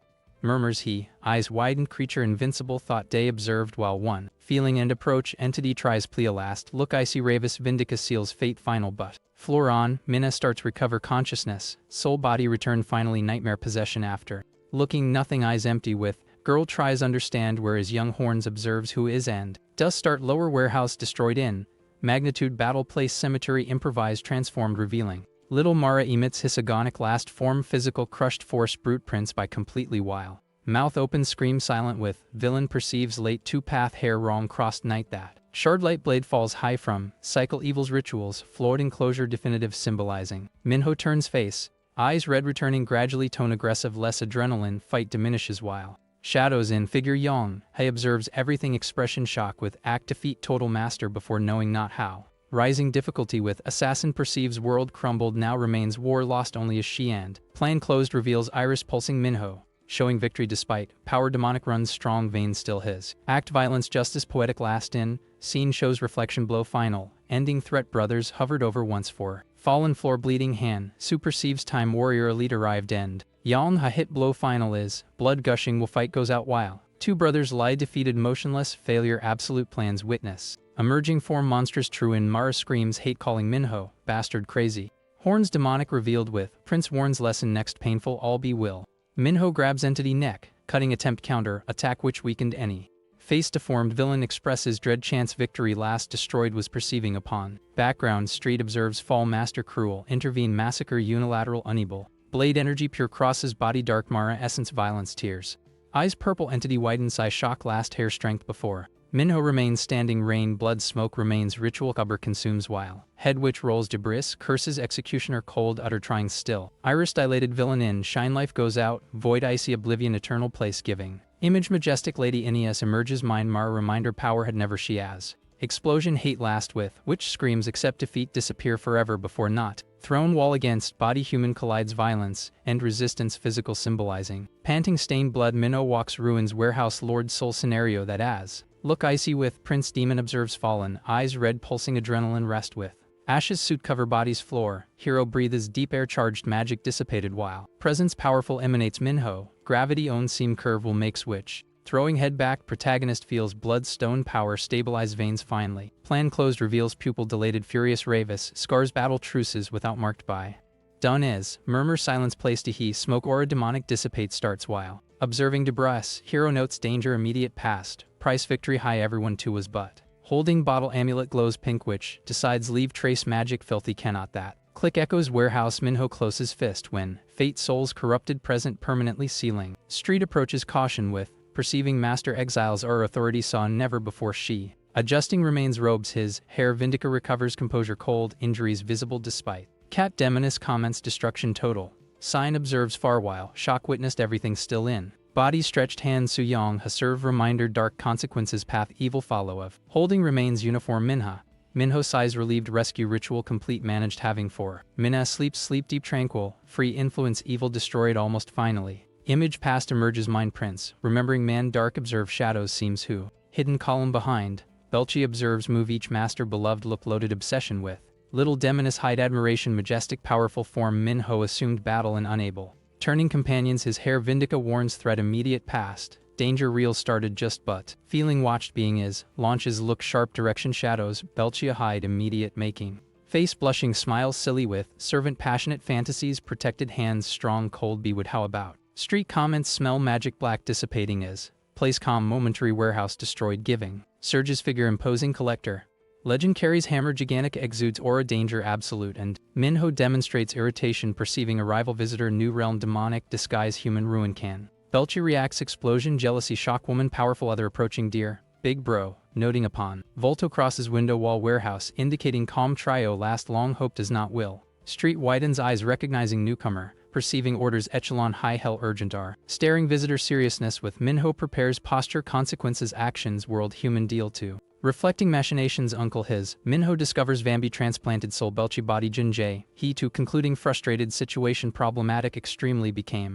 Murmurs he, eyes widened creature invincible thought day observed while one. Feeling and approach entity tries plea last look icy ravis vindica seals fate final but. Floor on, Minha starts recover consciousness, soul body return finally nightmare possession after. Looking nothing eyes empty with, girl tries understand where his young horns observes who is end. Does start lower warehouse destroyed in. Magnitude battle place cemetery improvised transformed revealing. Little Mara emits hisagonic last form physical crushed force brute prince by completely while. Mouth open scream silent with, villain perceives late two path hair wrong crossed night that. Shard light blade falls high from, cycle evils rituals, floored enclosure definitive symbolizing. Minho turns face, Eyes red returning gradually tone aggressive less adrenaline fight diminishes while shadows in figure Yang. He observes everything expression shock with act defeat total master before knowing not how. Rising difficulty with assassin perceives world crumbled now remains war lost only as she and plan closed reveals iris pulsing Minho. Showing victory despite power demonic runs strong veins still his. Act violence justice poetic last in, scene shows reflection blow final, ending threat brothers hovered over once for. Fallen floor bleeding hand, superceives time warrior elite arrived end. Yaln ha hit blow final is, blood gushing will fight goes out while. Two brothers lie defeated motionless failure absolute plans witness. Emerging form monstrous true in Mara screams hate calling Minho, bastard crazy. Horns demonic revealed with, Prince warns lesson next painful all be will. Minho grabs entity neck, cutting attempt counter, attack which weakened any. Face deformed villain expresses dread chance victory last destroyed was perceiving upon. Background street observes fall master cruel, intervene massacre unilateral unable. Blade energy pure crosses body dark Mara essence violence tears. Eyes purple entity widens eye shock last hair strength before. Minho remains standing rain blood smoke remains ritual cover consumes while. Head witch rolls debris curses executioner cold utter trying still. Iris dilated villain in shine life goes out void icy oblivion eternal place giving. Image majestic lady Ineas emerges mind Mara reminder power had never she as. Explosion hate last with witch screams accept defeat disappear forever before not. Throne wall against body human collides violence end resistance physical symbolizing. Panting stained blood Minho walks ruins warehouse lord soul scenario that as. Look icy with Prince Demon observes fallen, eyes red pulsing adrenaline rest with. Ashes suit cover body's floor, hero breathes deep air charged magic dissipated while. Presence powerful emanates Minho, gravity own seam curve will make switch. Throwing head back protagonist feels blood stone power stabilize veins finally. Plan closed reveals pupil dilated furious ravis scars battle truces without marked by. Done is, murmur silence place to he smoke aura demonic dissipate starts while. Observing debris, hero notes danger immediate past. Price victory high everyone too was but. Holding bottle amulet glows pink witch, decides leave trace magic filthy cannot that. Click echoes warehouse Minho closes fist when, fate souls corrupted present permanently sealing. Street approaches caution with, perceiving master exiles our authority saw never before she. Adjusting remains robes his, hair Vindica recovers composure cold, injuries visible despite. Cat Demoness comments destruction total. Sign observes far while, shock witnessed everything still in. Body stretched hand Su Yang ha serve reminder dark consequences path evil follow of. Holding remains uniform Minha. Minho size relieved rescue ritual complete managed having for. Minha sleep deep tranquil, free influence evil destroyed almost finally. Image past emerges mind prince, remembering man dark observe shadows seems who. Hidden column behind. Belchi observes move each master beloved look loaded obsession with. Little Demoness hide admiration majestic powerful form Minho assumed battle and unable. Turning companions his hair Vindica warns threat immediate past. Danger real started just but. Feeling watched being is. Launches look sharp direction shadows. Belchia hide immediate making. Face blushing smiles silly with. Servant passionate fantasies protected hands strong cold be would how about. Street comments smell magic black dissipating is. Place calm momentary warehouse destroyed giving. Surges figure imposing collector. Legend carries hammer gigantic exudes aura danger absolute and Minho demonstrates irritation perceiving arrival visitor new realm demonic disguise human ruin can. Belchi reacts explosion jealousy shock woman powerful other approaching deer. Big bro, noting upon. Volto crosses window wall warehouse indicating calm trio last long hope does not will. Street widens eyes recognizing newcomer. Perceiving orders echelon high hell urgent are. Staring visitor seriousness with Minho prepares posture consequences actions world human deal to. Reflecting machinations uncle his, Minho discovers Vambi transplanted soul Belchi body Jinjae, he too concluding frustrated situation problematic extremely became.